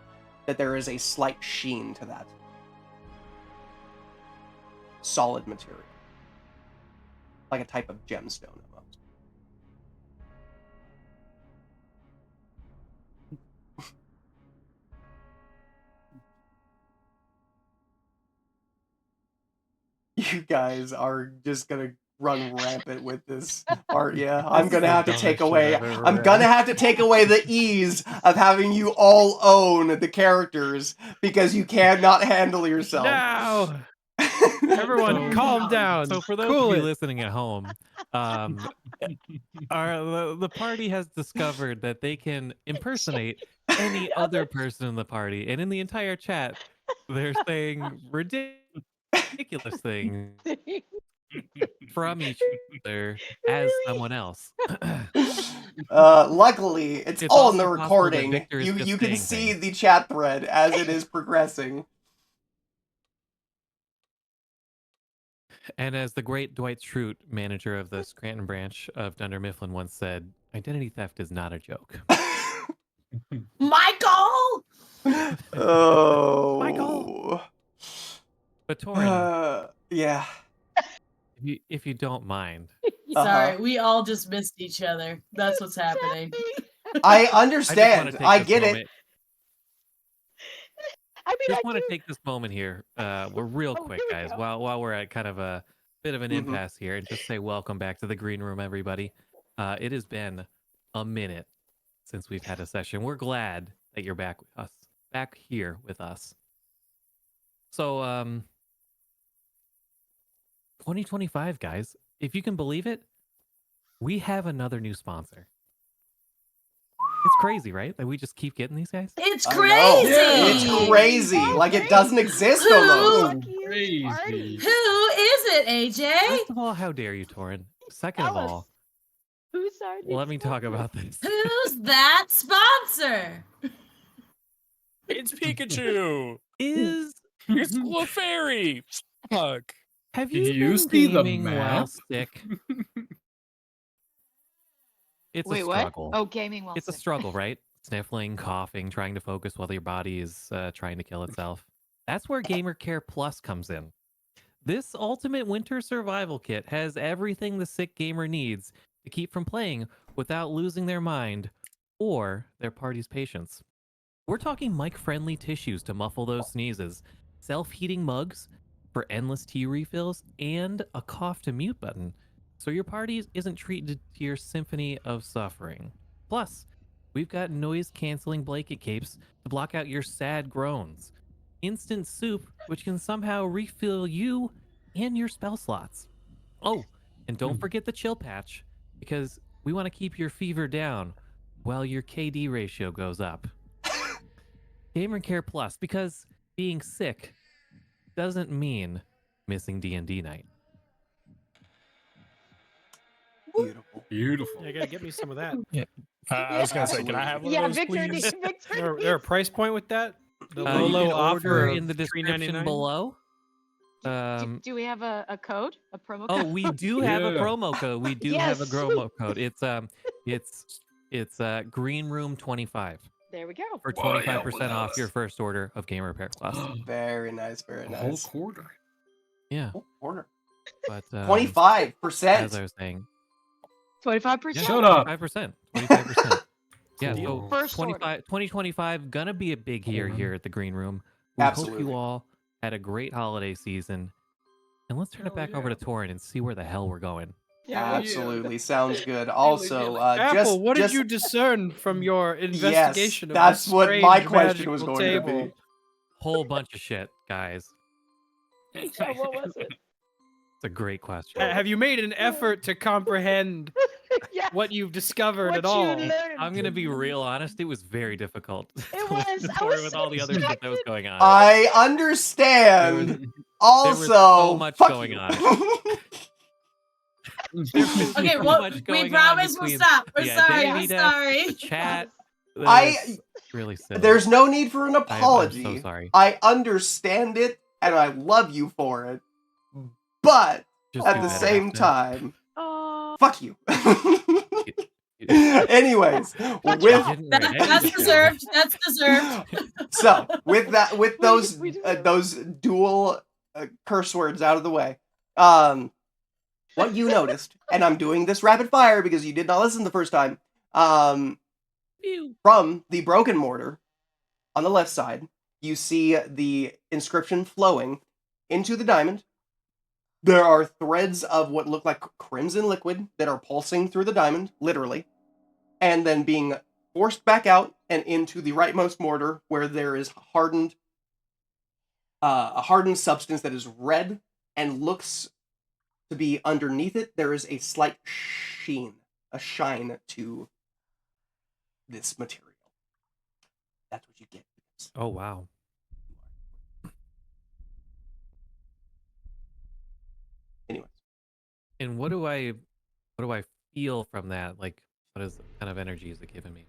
that there is a slight sheen to that. Solid material. Like a type of gemstone, almost. You guys are just gonna run rampant with this, aren't you? I'm gonna have to take away. I'm gonna have to take away the ease of having you all own the characters because you cannot handle yourself. Now, everyone, calm down. So for those cool of you it. listening at home, the party has discovered that they can impersonate any other person in the party, and in the entire chat, they're saying ridiculous things from each other as someone else. Luckily, it's all in the also possible that recording. Victor is just You can saying see things. the chat thread as it is progressing. And as the great Dwight Schrute, manager of the Scranton branch of Dunder Mifflin, once said, identity theft is not a joke. Michael! Oh. Michael! But Torin, yeah. if you don't mind, Sorry, we all just missed each other. That's what's happening. I I understand. just I get it. Just want to take this moment here. We're real quick, guys. While we're at kind of a bit of an impasse here, and just say welcome back to the green room, everybody. It has been a minute since we've had a session. We're glad that you're back with us, back here with us. So, 2025, guys. If you can believe it, we have another new sponsor. It's crazy, right? That we just keep getting these guys. It's I know. crazy! It's crazy. Like it doesn't exist almost. Crazy. Who is it, AJ? First of all, how dare you, Torin? Second of all, Who's our new let me talk about this. Who's that sponsor? It's Pikachu. Is It's Clefairy. Fuck. have Did you you been see the gaming while map? sick? It's Wait, a what? struggle. Oh, gaming while It's a sick. struggle, right? Sniffling, coughing, trying to focus while your body is trying to kill itself. That's where Gamer Care Plus comes in. This ultimate winter survival kit has everything the sick gamer needs to keep from playing without losing their mind or their party's patience. We're talking mic-friendly tissues to muffle those sneezes, self-heating mugs for endless tea refills, and a cough to mute button, so your party isn't treated to your symphony of suffering. Plus, we've got noise-canceling blanket capes to block out your sad groans, instant soup, which can somehow refill you and your spell slots. Oh, and don't forget the chill patch, because we want to keep your fever down while your KD ratio goes up. Gamer Care Plus, because being sick doesn't mean missing D&D night. Beautiful. Beautiful. Yeah, gotta get me some of that. I was gonna say, can I have one Yeah, of those, Victor, please? Victor. There a price point with that? The You low can offer order of in the description $3.99? below. Um, Do we have a code? A promo oh, code? we do have a Yeah. promo code. We do have a Yes. promo code. It's Green Room 25 There we go. for Well, yeah, 25% off yes. your first order of Gamer Repair Plus. Very nice. Very A whole nice. quarter. Yeah, Oh, corner. but 25%. as I was saying, 25%. Shut up. 25%. 25%. Yeah, so Cool. First order. 2025 gonna be a big year Cool. here at the Green Room. We hope Absolutely. you all had a great holiday season. And let's turn it Hell back over yeah. to Torin and see where the hell we're going. Absolutely. Sounds good. Also, Apple, what just did you discern from your yes, investigation of that's this what my strange question was magical going table? to be. Whole bunch of shit, guys. Yeah, what was it? It's a great question. Have you made an effort to comprehend Yeah. what you've discovered What at you all? learned. I'm gonna be real honest. It was very difficult. It to listen was. to I Torin was with so all the other shit that was distracted. going on. I understand. There was Also, so much fuck going you. on. There was Okay, so well, much we going on promise we'll between stop. We're the sorry. identity We're theft, sorry. the chat. I- was really silly. There's no need for an I'm apology. so sorry. I understand it, and I love you for it. But Just at do the better same next time, Oh, Fuck you. Anyways, with Didn't write That's anything. deserved. That's deserved. so with that, with those We do. those dual curse words out of the way, what you noticed, and I'm doing this rapid fire because you did not listen the first time. From the broken mortar on the left side, you see the inscription flowing into the diamond. There are threads of what look like crimson liquid that are pulsing through the diamond, literally, and then being forced back out and into the rightmost mortar, where there is a hardened substance that is red and looks to be underneath it. There is a slight a shine to this material. That's what you get. Oh wow. Anyways, And what do I feel from that? Like, what is kind of energy is it giving me?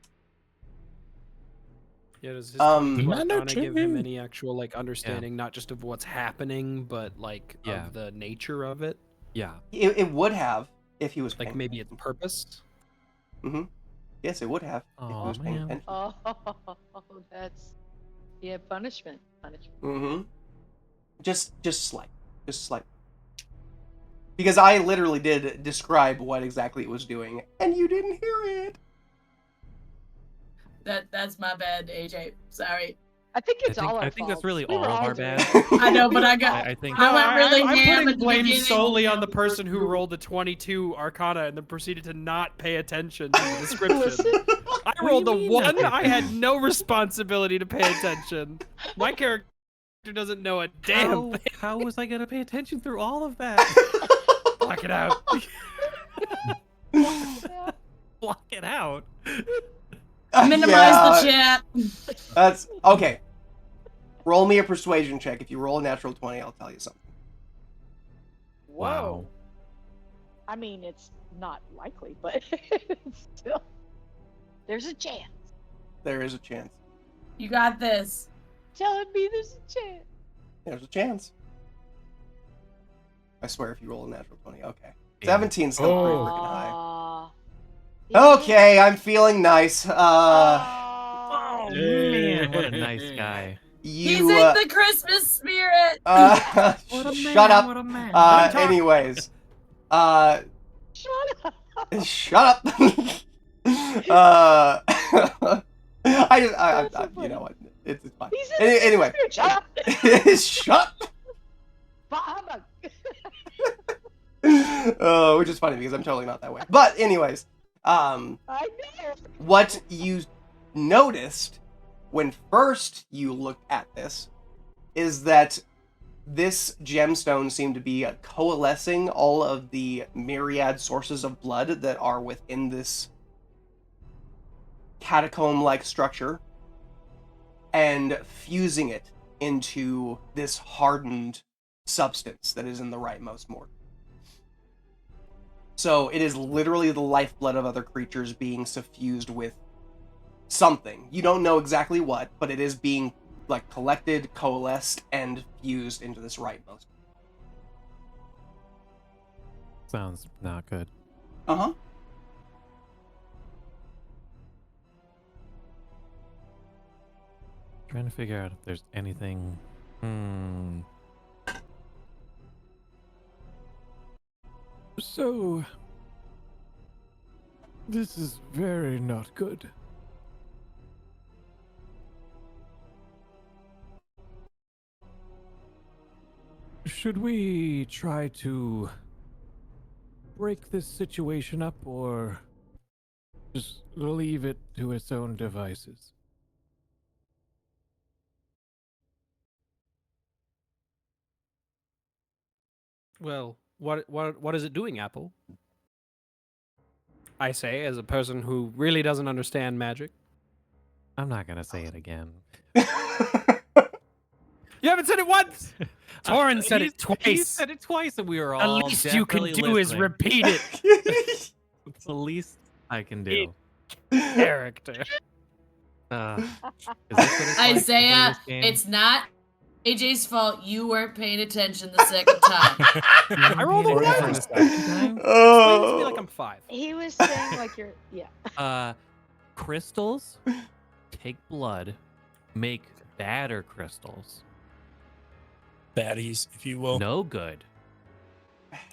Yeah, does his Um, Arcana give him Energy. any actual like understanding, not just of what's happening, but like Yeah. of the nature of it? Yeah. it would have if he was Like paying maybe its purpose? Mm-hmm. Yes, it would have if he Oh was paying man. attention. Oh, that's punishment. Punishment. Mm-hmm. Just slight. Because I literally did describe what exactly it was doing, and you didn't hear it. That's my bad, AJ. Sorry. I think it's all our I think that's faults. really We were all of our doing bad. it. I know, but I got. I think I went really ham I'm at putting the blame beginning. solely on the person who rolled the 22 Arcana and then proceeded to not pay attention to the description. Listen, I do rolled you a mean 1. not pay I had no responsibility to pay attention. My character doesn't know a damn thing. How was I gonna pay attention through all of that? Block it out. Block it out. Minimize the chat. That's okay. Roll me a persuasion check. If you roll a natural 20, I'll tell you something. whoa. Wow. I mean, it's not likely, but still, there's a chance. There is a chance. You got this. Telling me there's a chance. There's a chance. I swear, if you roll a natural 20, okay. Yeah. 17's still pretty Oh. freaking high. Aw. Okay, I'm feeling nice. Aw. Oh man, what a nice guy. He's You. in the Christmas spirit. Shut up. What a man. Anyways. Shut up. Shut up. That's so you funny. know what? It's fine. He's in the Anyway. spirit. Shut up. Shut up. Bahama. Which is funny because I'm totally not that way. But anyways, I know. what you noticed when first you looked at this is that this gemstone seemed to be coalescing all of the myriad sources of blood that are within this catacomb-like structure and fusing it into this hardened substance that is in the rightmost mortar. So it is literally the lifeblood of other creatures being suffused with something. You don't know exactly what, but it is being like collected, coalesced, and fused into this rightmost. Sounds not good. Uh-huh. Trying to figure out if there's anything. So, this is very not good. Should we try to break this situation up or just leave it to its own devices? Well, what is it doing, Apple? I say, as a person who really doesn't understand magic. I'm not gonna say it again. You haven't said it once. Torin said it He twice. said it twice, and we were The all least you can definitely do is listening. repeat it. It's the least I can do. Character. Is this what it's like to play Isaiah, this game? it's not AJ's fault. You weren't paying attention the second time. I rolled a Or one. for the second time? Explain it to me like Oh. I'm 5. He was saying like you're Crystals take blood, make badder crystals. Baddies, if you will. No good.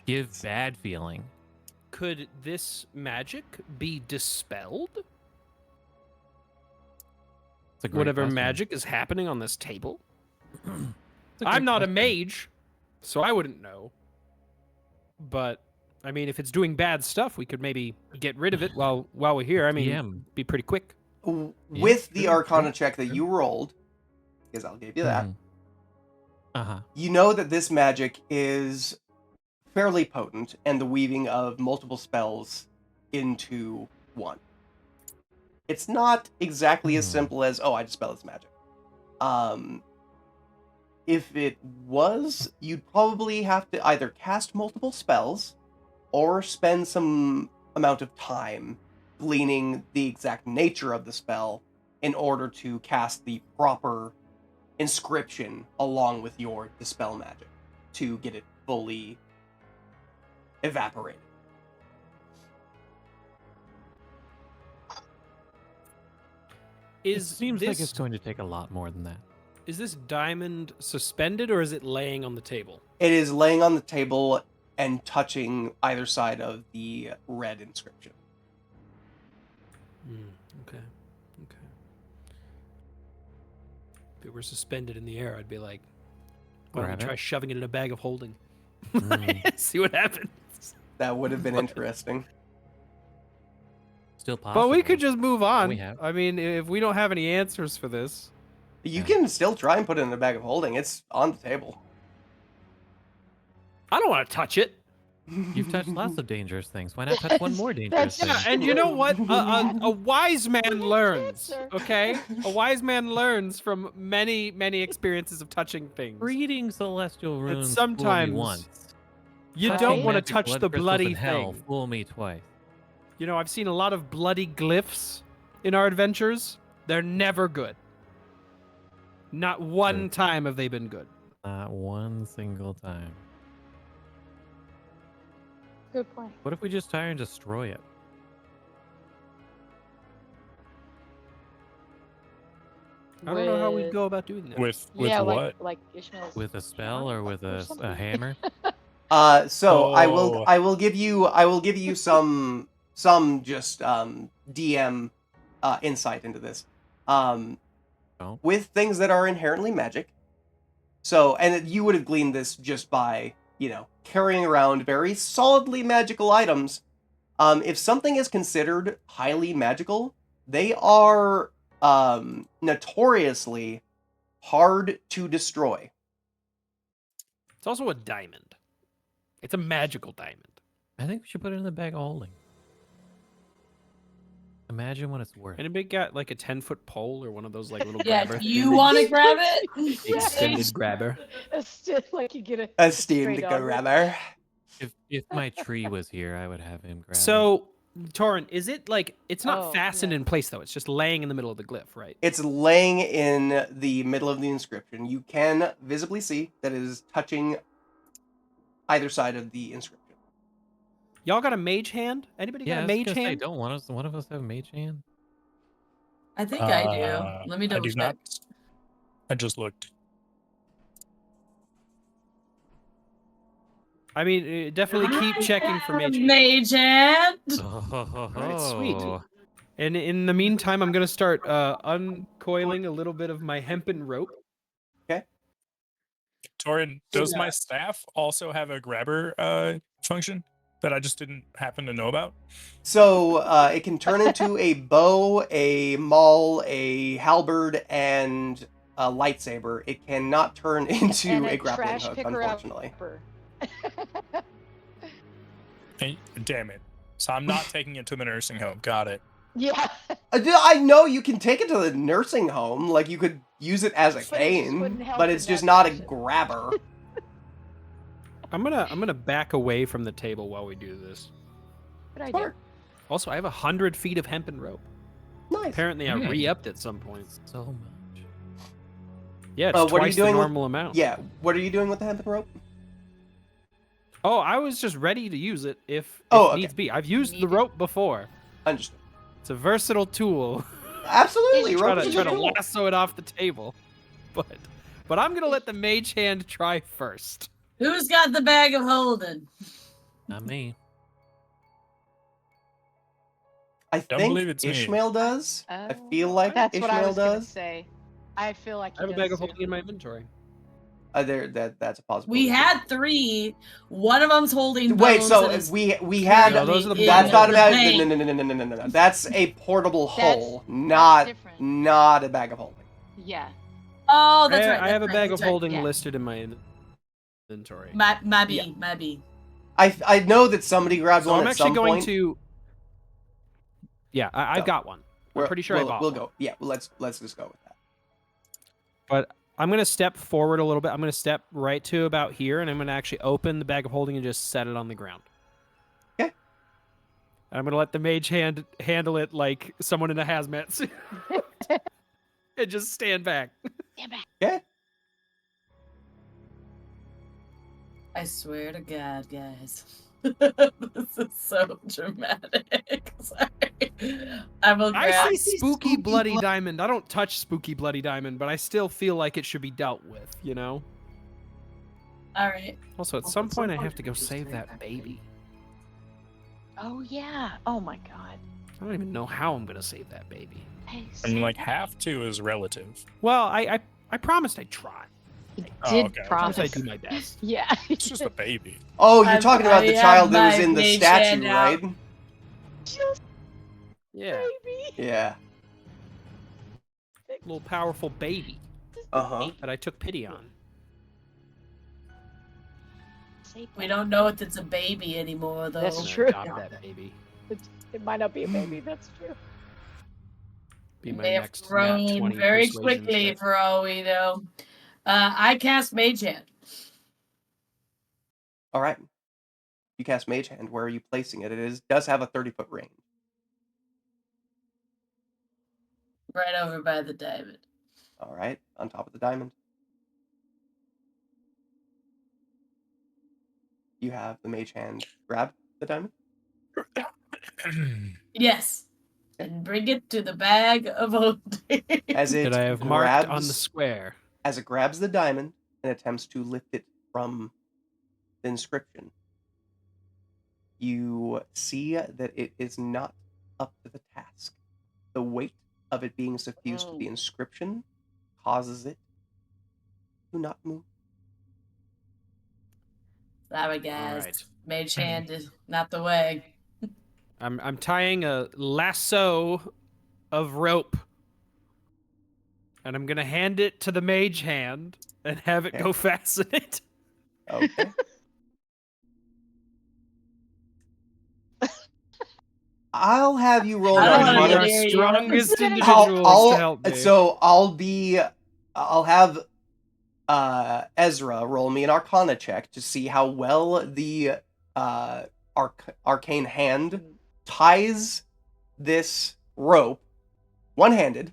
Give bad feeling. Could this magic be dispelled? It's a great Whatever question. magic is happening on this table? It's a I'm great not a question. mage, so I wouldn't know. But I mean, if it's doing bad stuff, we could maybe get rid of it while we're here. I mean, DM. be pretty quick. With the true, Arcana true, check that true. you rolled, because I'll give you that, Uh-huh. you know that this magic is fairly potent and the weaving of multiple spells into one. It's not exactly as Hmm. simple as, oh, I dispel this magic. If it was, you'd probably have to either cast multiple spells or spend some amount of time gleaning the exact nature of the spell in order to cast the proper inscription along with your dispel magic to get it fully evaporated. It Is seems this, like it's going to take a lot more than that. is this diamond suspended or is it laying on the table? It is laying on the table and touching either side of the red inscription. Okay. If it were suspended in the air, I'd be like, why don't Grab we try it. shoving it in a bag of holding? Mm. See what happens. That would have been interesting. Still possible. But we could just move on. We have. I mean, if we don't have any answers for this. You can still try and put it in a bag of holding. It's on the table. I don't want to touch it. You've touched lots of dangerous things. Why not touch one more dangerous thing? Yeah, and you know what? A wise man Good learns. answer. Okay, a wise man learns from many, many experiences of touching things. Reading celestial runes. Fool me sometimes once. You Right. don't want to Magic touch blood the crystals bloody in hell. thing. Fool me twice. You know, I've seen a lot of bloody glyphs in our adventures. They're never good. Not one True. time have they been good. Not one single time. Good point. What if we just try and destroy it? I don't know how we'd With- go about doing that. With yeah, what? like Ishmael's With a spell or with a something. hammer? So I Oh. will give you some just DM insight into this. Oh. With things that are inherently magic. So, and you would have gleaned this just by, carrying around very solidly magical items. If something is considered highly magical, they are notoriously hard to destroy. It's also a diamond. It's a magical diamond. I think we should put it in the bag of holding. Imagine what it's worth. Anybody got like a 10-foot pole or one of those like little Yeah, grabber you things? want to grab it? Extended grabber. It's still like you get a A steamed straight on it. grabber. If my tree was here, I would have him grab it. So, Torin, is it like it's not Oh, fastened yeah. in place though? It's just laying in the middle of the glyph, right? It's laying in the middle of the inscription. You can visibly see that it is touching either side of the inscription. Y'all got a mage hand? Anybody yeah, got I a was mage gonna say, hand? don't one of us have mage hand? I think I do. Let me I double do check. not. I just looked. I mean, definitely keep checking for mage hand. Mage hand. Alright, sweet. And in the meantime, I'm gonna start uncoiling a little bit of my hempen rope. Torin, does my staff also have a grabber function that I just didn't happen to know about? So it can turn into a bow, a maul, a halberd, and a lightsaber. It cannot turn into and a grappling trash hook, picker unfortunately. upper. Hey, damn it. So I'm not taking it to the nursing home. Got it. Yeah. I know you can take it to the nursing home, like you could use it as a But it just cane, wouldn't help but in it's that just not a fashion. grabber. I'm gonna back away from the table while we do this. Good idea. Smart. Also, I have 100 feet of hempen rope. Nice. Apparently, I Hmm. re-upped at some point. So much. Yeah, it's what are you twice the doing with- normal amount. Yeah, what are you doing with the hempen rope? Oh, I was just ready to use it if Oh, okay. needs be. I've used the Needed. rope before. Understood. It's a versatile tool. Absolutely, try rope to is a try good to tool. lasso it off the table, but I'm gonna let the mage hand try first. Who's got the bag of holding? Not me. I Don't think believe it's me. Ishmael does. I feel Oh, like that's what I Ishmael was gonna does. say. I feel like I have he a bag does of too. holding in my inventory. That's a possibility. We had 3. One of them's holding bones. Wait, so and is we had. No, those are the in That's not a the bag. bank. No. That's a portable That's- hole, not different. not a bag of holding. Yeah. Oh, that's right. I have a that's right, bag of that's right. holding yeah. listed in my inventory. Maybe, Yeah. maybe. I know that somebody grabbed So one I'm at actually some going point. to. Yeah, I've Go. got one. I'm pretty sure I bought we'll one. go. Yeah, let's just go with that. But I'm gonna step forward a little bit. I'm gonna step right to about here, and I'm gonna actually open the bag of holding and just set it on the ground. Okay. And I'm gonna let the mage hand handle it like someone in a hazmat suit, and just stand back. Damn it. Okay. I swear to God, guys. This is so dramatic. Sorry. I will grab. I say spooky bloody diamond. I don't touch spooky bloody diamond, but I still feel like it should be dealt with. You know. All right. Also, at some point, I have to go save that baby. Oh yeah. Oh my god. I don't even know how I'm gonna save that baby. Hey, I mean, like Santa. have to is relative. Well, I promised I'd try. He Oh, did okay. I promise. promised I'd do my best. Yeah. It's just a baby. Oh, you're I'm- talking about I the have child that was my in the mage statue, hand out. right? Just Yeah, baby. Yeah. little powerful baby Uh-huh. that I took pity on. Say We that. don't know if it's a baby anymore, though. That's And I true. adopted that baby. It might not be a baby. That's true. Be my They have next nat grown 20 very persuasion quickly, check. for all we know. I cast Mage Hand. All right. You cast Mage Hand. Where are you placing it? Does have a 30-foot range. Right over by the diamond. All right, on top of the diamond. You have the Mage Hand grab the diamond. Yes. And bring it to the bag of holding. As it That I have grabs, marked on the square. as it grabs the diamond and attempts to lift it from the inscription, you see that it is not up to the task. The weight of it being suffused with the Oh. inscription causes it to not move. Sorry, guys. Alright. Mage Hand is not the way. I'm tying a lasso of rope, and I'm gonna hand it to the mage hand and have it Okay. go fasten it. Okay. I'll have you roll I an don't wanna You're Arcana. get our it. strongest I'll- individuals to help me. So I'll have Ezra roll me an Arcana check to see how well the arcane hand ties this rope one-handed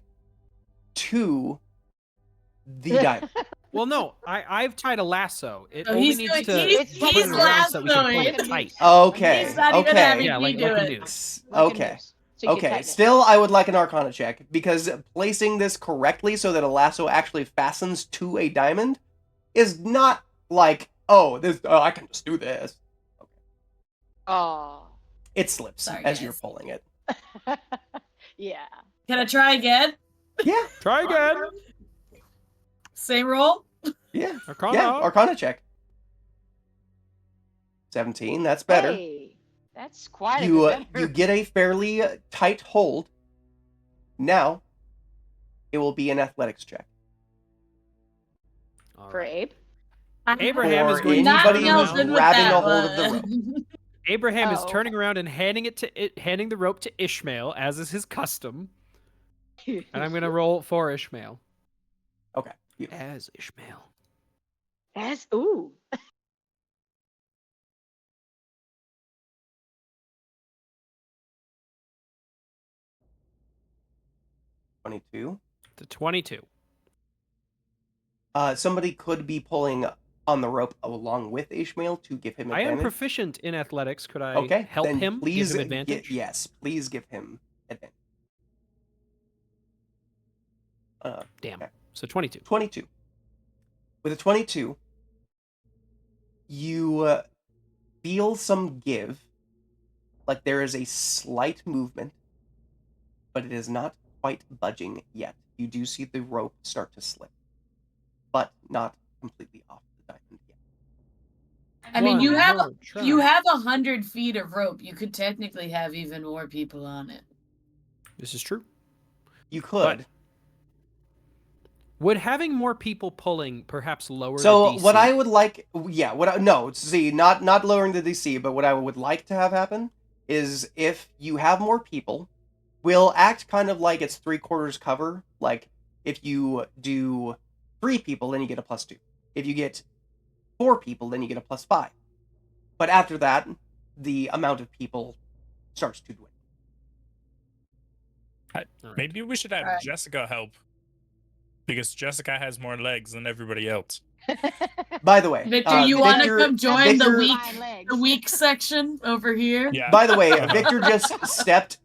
to the diamond. Well, no, I've tied a lasso. It No, only he's needs doing- to he's- put he's it around so that we can pull lassoing. it tight. Okay. He's not even Okay. having Yeah, me like do a it. noose. Like a Okay. noose, so you can Okay. tighten it. Still, I would like an Arcana check because placing this correctly so that a lasso actually fastens to a diamond is not like, oh, I can just do this. Oh. It slips Sorry, as you're guys. pulling it. Yeah. Can I try again? Yeah. Try again. Same roll? Yeah. Arcana. Yeah. Arcana check. 17. That's better. Hey, that's quite You a bit better. you get a fairly tight hold. Now, it will be an athletics check. All For right. Abe? Abraham For is going to Not anybody turn who's around. Nelson with grabbing that a hold of the one. rope. Abraham is Oh, turning around and handing the rope to Ishmael, as is his custom. And I'm gonna roll for Ishmael. Okay. Beautiful. As Ishmael. As ooh. 22. To 22. Somebody could be pulling on the rope along with Ishmael to give him I advantage. am proficient in athletics. Could I Okay, help then him? please Give him advantage? yes, please give him advantage. Damn. Okay. So 22. 22. With a 22, you feel some give, like there is a slight movement, but it is not quite budging yet. You do see the rope start to slip, but not completely off the diamond yet. I mean, you One have more try. 100 feet of rope. You could technically have even more people on it. This is true. You could. Would having more people pulling perhaps lower So the DC? what I would like, not lowering the DC, but what I would like to have happen is if you have more people, we'll act kind of like it's 3/4 cover. Like if you do 3 people, then you get a +2. If you get 4 people, then you get a +5. But after that, the amount of people starts to dwindle. Maybe we should have Alright. Jessica help. Because Jessica has more legs than everybody else. By the way, Victor, you want to Victor- come join Victor- the weak section over here? Yeah. By the way, Victor just stepped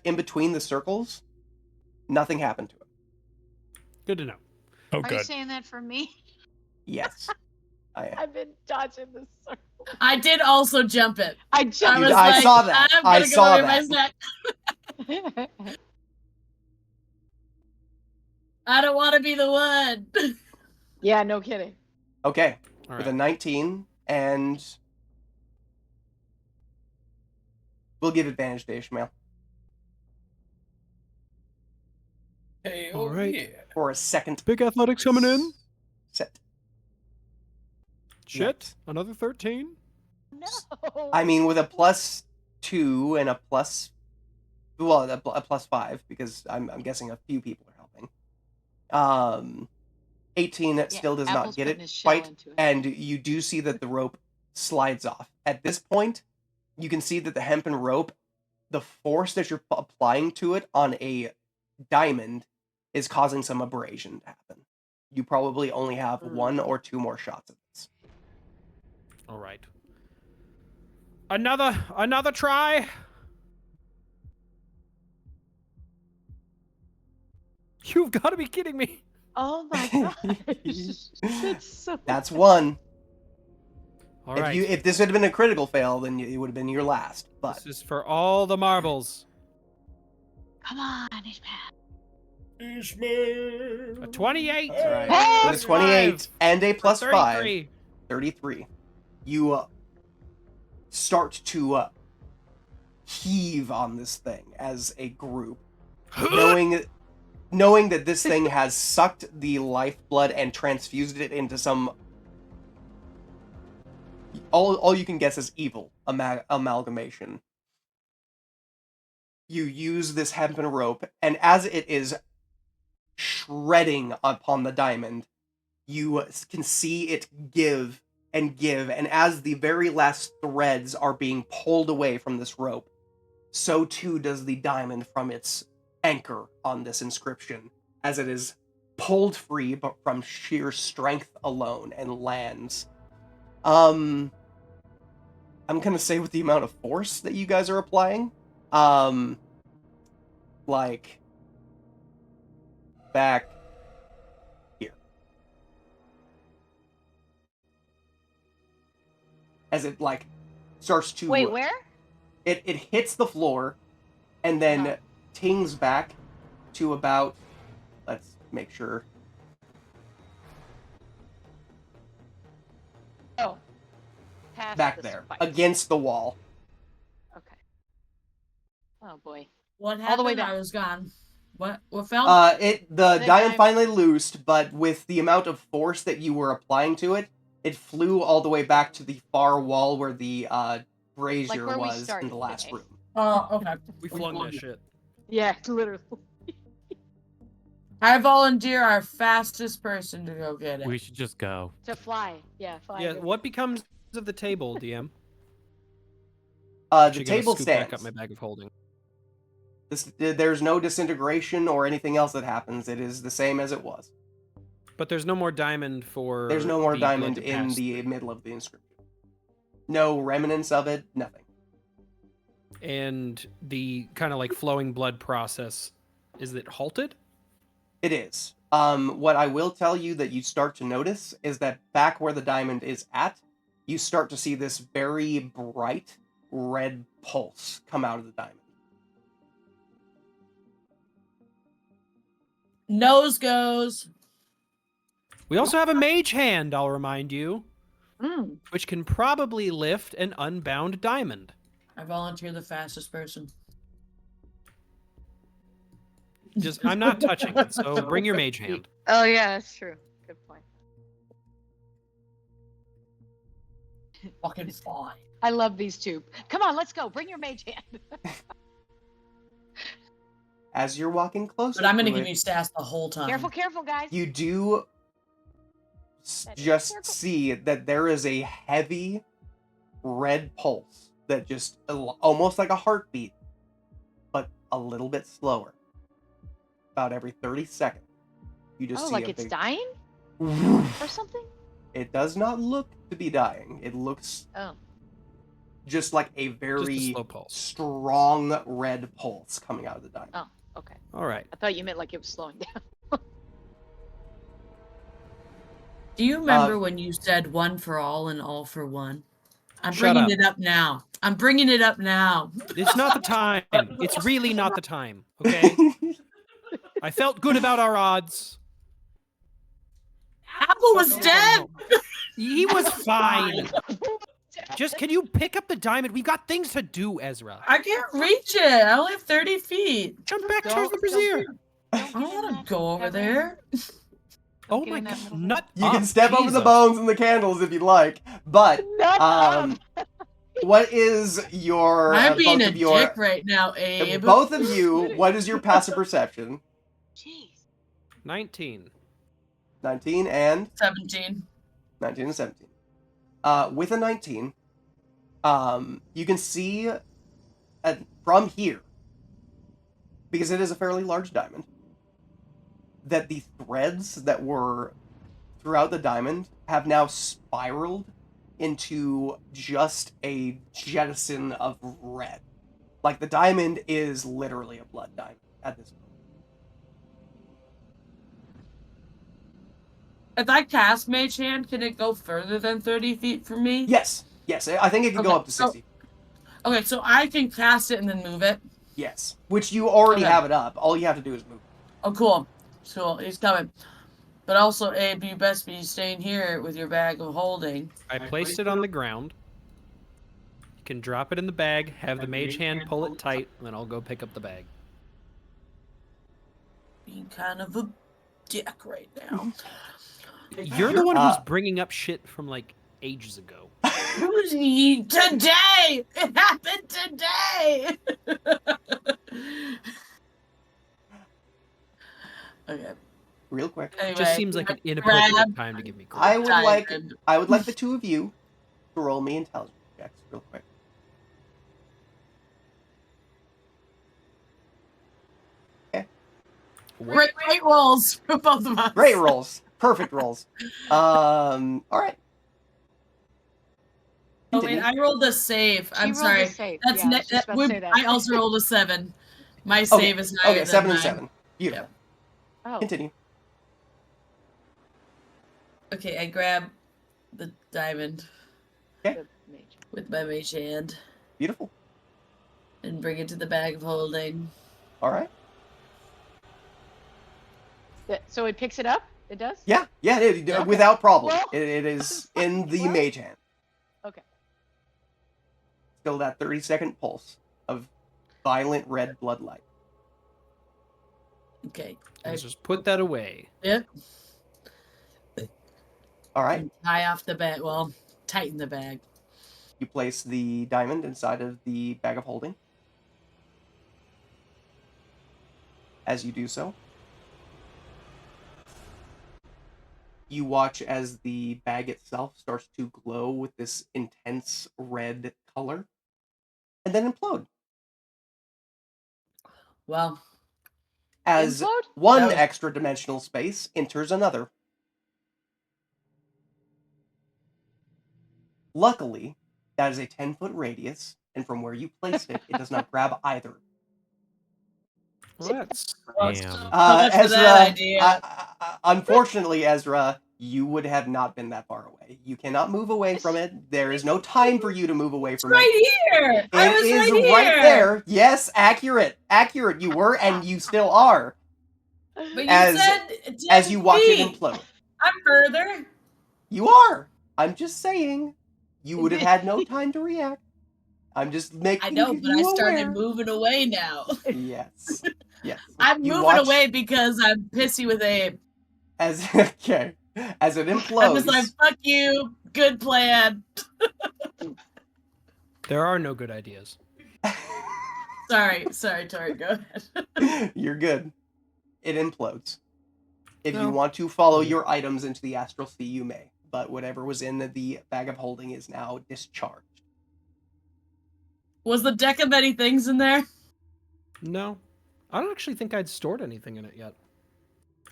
in between the circles. Nothing happened to him. Good to know. Oh, Are you good. saying that for me? Yes. I've been dodging this circle. I did also jump it. I Dude, jumped. I saw that. I'm I gonna go saw over my that. snack. I don't want to be the one. Yeah, no kidding. Okay. All With a right. 19, and we'll give advantage to Ishmael Hey, All right. yeah. for a second Big athletics coming in. set. Shit. Another 13. No. I mean, with a +2 and a +5, because I'm guessing a few people are helping. 18 still does not Apple's get putting it his shell quite, into it. and you do see that the rope slides off. At this point, you can see that the hempen rope, the force that you're applying to it on a diamond is causing some abrasion to happen. You probably only have 1 or 2 more shots at this. All right. Another try. You've got to be kidding me. Oh my gosh. That's so That's 1. All right. If this had been a critical fail, then it would have been your last. But This is for all the marbles. Come on, Ishmael. Ishmael. A 28. all right, Hey! with a 28 and a +5, 33. 33. You start to heave on this thing as a group, knowing that this thing has sucked the lifeblood and transfused it into some all you can guess is evil amalgamation. You use this hempen rope, and as it is shredding upon the diamond, you can see it give, and as the very last threads are being pulled away from this rope, so too does the diamond from its anchor on this inscription, as it is pulled free but from sheer strength alone and lands. I'm gonna say with the amount of force that you guys are applying, like back here. As it like starts to Wait, where? it hits the floor and then Uh-huh. tings back to about, let's make sure, Oh. Past back the there spikes. against the wall. Okay. Oh boy. What happened? All the way down. I was gone. What fell? The The diamond diamond- finally loosed, but with the amount of force that you were applying to it, it flew all the way back to the far wall where the brazier where we was in started the last today. room. Oh, okay. We flung that shit. Yeah, literally. I volunteer our fastest person to go get it. We should just go. To fly. Yeah, fly. Yeah. with What becomes of the table, DM? The Actually gonna table scoot back stands. up my bag of holding. There's no disintegration or anything else that happens. It is the same as it was. But there's no more diamond for. There's no more the blood diamond to in pass the through. middle of the inscription. No remnants of it, nothing. And the kind of like flowing blood process, is it halted? It is. What I will tell you that you start to notice is that back where the diamond is at, you start to see this very bright red pulse come out of the diamond. Nose goes. We also have a mage hand, I'll remind you, Mm. which can probably lift an unbound diamond. I volunteer the fastest person. Just, I'm not touching it, so bring your mage hand. Oh yeah, that's true. Good point. Fucking fine. I love these two. Come on, let's go. Bring your mage hand. As you're walking closer But I'm gonna to give it, you sass the whole time. Careful, careful, guys. you do That is just circle. see that there is a heavy red pulse that just almost like a heartbeat, but a little bit slower. About every 30 seconds, you just Oh, see like a it's big dying woof. or something? It does not look to be dying. It looks Oh. just like a Just a very slow pulse. strong red pulse coming out of the diamond. Oh, okay. All right. I thought you meant like it was slowing down. Do you remember when you said one for all and all for one? I'm Shut bringing up. it up now. I'm bringing it up now. It's not the time. It's really not the time. Okay. I felt good about our odds. Apple was dead. He was fine. Just can you pick up the diamond? We've got things to do, Ezra. I can't reach it. I only have 30 feet. Jump back Don't- towards the brazier. I don't want to go over there. Oh Get my in that god. middle. Nut You up, can step over the Jesus. bones and the candles if you'd like, but what is your I'm being both a of your dick right now, Abe. both of you? What is your passive perception? Jeez. 19. 19 and 17. 19 and 17. With a 19, you can see from here, because it is a fairly large diamond, that the threads that were throughout the diamond have now spiraled into just a jettison of red. Like the diamond is literally a blood diamond at this point. If I cast Mage Hand, can it go further than 30 feet from me? Yes, I think it can go Okay, up to 60. Okay, so I can cast it and then move it. Yes, which you already Okay. have it up. All you have to do is move. Oh, cool. Cool, he's coming. But also, Abe, you best be staying here with your bag of holding. I placed it on the ground. You can drop it in the bag, have the mage hand pull it tight, and then I'll go pick up the bag. Being kind of a dick right now. You're the one who's bringing up shit from like ages ago. Today! It happened today! Okay. Real quick. Anyway, It just seems like an inappropriate grab time to give me I credit. would like the two of you to roll me intelligence checks real quick. Great rolls for both of us. Great rolls. Perfect rolls. All right. Oh wait, Continue. I rolled a save. She I'm rolled a sorry. save. That's Yeah, I was just about to say that. I also rolled a 7. My save is higher Okay, than 7 and mine. 7. Beautiful. Oh. Continue. Okay, I grab the diamond The mage. with my mage hand Beautiful. and bring it to the bag of holding. All right. So it picks it up? It does? Yeah, Okay. without problem. Well, It is in the well. mage hand. Okay. Still that 30-second pulse of violent red blood light. Okay. Let's just put that away. Yep. All right. Tie off the bag. Well, tighten the bag. You place the diamond inside of the bag of holding. As you do so, you watch as the bag itself starts to glow with this intense red color and then implode. Well, As Implode? one That was- extra dimensional space enters another. Luckily, that is a 10-foot radius, and from where you placed it, it does not grab either. Well, that's Damn. How much for that idea? Unfortunately, Ezra, you would have not been that far away. You cannot move away from it. There is no time for you to move away It's from it. right here. I It was is right here. there. Yes, accurate. Accurate. You were, and you still are. But you As- said 10 As you watch it feet. implode. I'm further. You are. I'm just saying. You would have had no time to react. I'm just making I know, but I you started aware. moving away now. Yes. Yes. I'm You moving watch away because I'm pissy with Abe. As okay. As it implodes. I'm just like, fuck you. Good plan. there are no good ideas. Sorry, Tori, go ahead. You're good. It implodes. If you No. want to follow your items into the astral sea, you may. But whatever was in the bag of holding is now discharged. Was the deck of many things in there? No, I don't actually think I'd stored anything in it yet.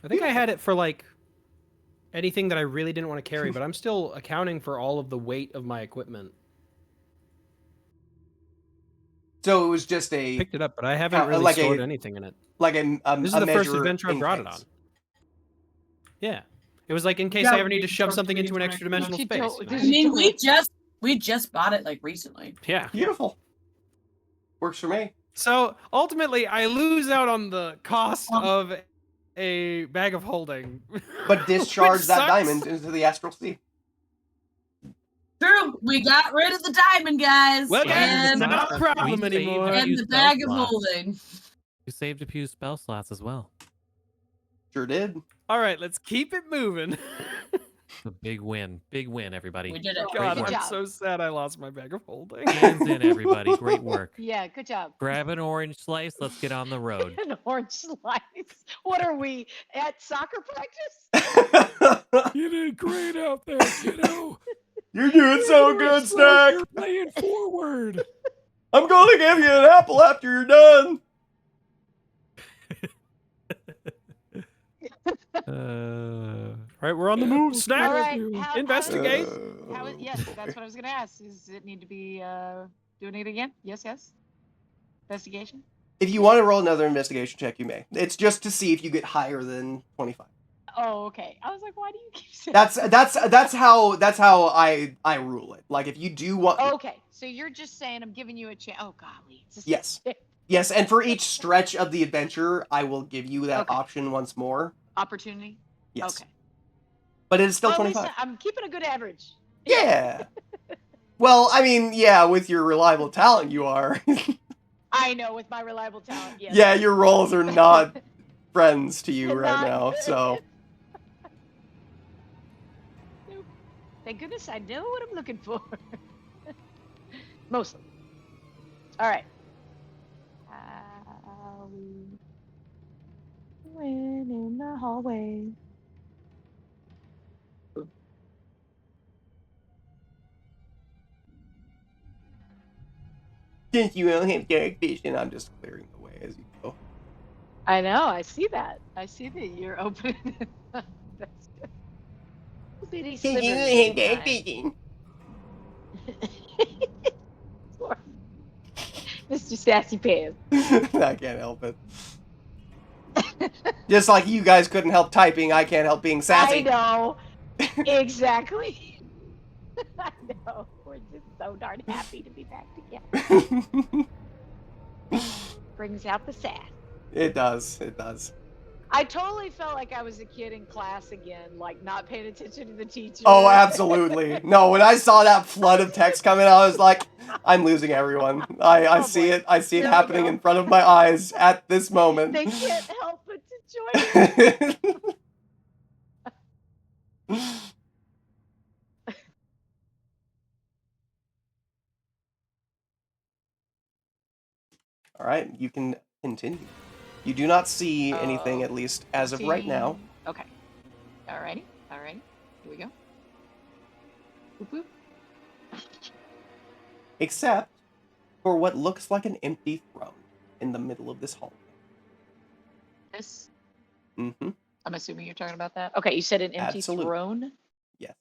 I think I had it for like anything that I really didn't want to carry, but I'm still accounting for all of the weight of my equipment. So it was just a Picked it up, but I haven't really like stored a- anything in it. like This is a the first measure adventure I in brought it case. on. Yeah, it was like in case Yeah, I ever need to shove something into an extra dimensional You space. don't- you know? I mean, we just bought it like recently. Yeah. Beautiful. Works for me. So ultimately, I lose out on the cost of a bag of holding. But discharge which that sucks. diamond into the astral sea. True, we got rid of the diamond, guys. Well, guys, and, it's not a problem We saved anymore. a and few the spell bag of slots. holding. You saved a few spell slots as well. Sure did. All right, let's keep it moving. A big win. Big win, everybody. We did it. God, Good I'm job. so sad I lost my bag of holding. Hands in, everybody. Great work. Yeah, good job. Grab an orange slice. Let's get on the road. An orange slice. What are we at soccer practice? You did great out there, kiddo. You're doing so good, Snack. You're playing forward. I'm going to give you an apple after you're done. All right, we're on the move. Snack. All right. Investigate. Yes, that's what I was going to ask. Does it need to be doing it again? Yes. Investigation? If you want to roll another investigation check, you may. It's just to see if you get higher than 25. Oh, okay. I was like, why do you keep saying That's how I rule it. Like if you do want Okay, so you're just saying I'm giving you a chance. Oh, golly. It's just- Yes. Yes, and for each stretch of the adventure, I will give you that Okay. option once more. Opportunity? Yes. Okay. But it is still Well, at least 25. I'm keeping a good average. Yeah. Well, I mean, yeah, with your reliable talent you are. I know, with my reliable talent, yes. Yeah, your rolls are not friends to you They're right not now, good. so Nope. Thank goodness I know what I'm looking for. Mostly. All right. We went in the hallway. since you don't have dark vision, I'm just clearing the way as you go. I know. I see that. I see that you're opening. That's good. Bitty Since you slivers don't have this dark time. vision. Poor Mr. Sassy Pants. I can't help it. Just like you guys couldn't help typing, I can't help being I sassy. know. Exactly. I know. We're just so darn happy to be back together. Brings out the sass. It does. It does. I totally felt like I was a kid in class again, like not paying attention to the teacher. Oh, absolutely. No, when I saw that flood of text coming, I was like, I'm losing everyone. I Oh, see boy. it. I see it There we happening go. in front of my eyes at this moment. They can't help but to join in. All right, you can continue. You do not see anything, Oh, at least as of right now. Okay. Alrighty. Here we go. Boop, boop. Except for what looks like an empty throne in the middle of this hallway. This. Mm-hmm. I'm assuming you're talking about that. Okay, you said an empty Absolutely. throne. Yes.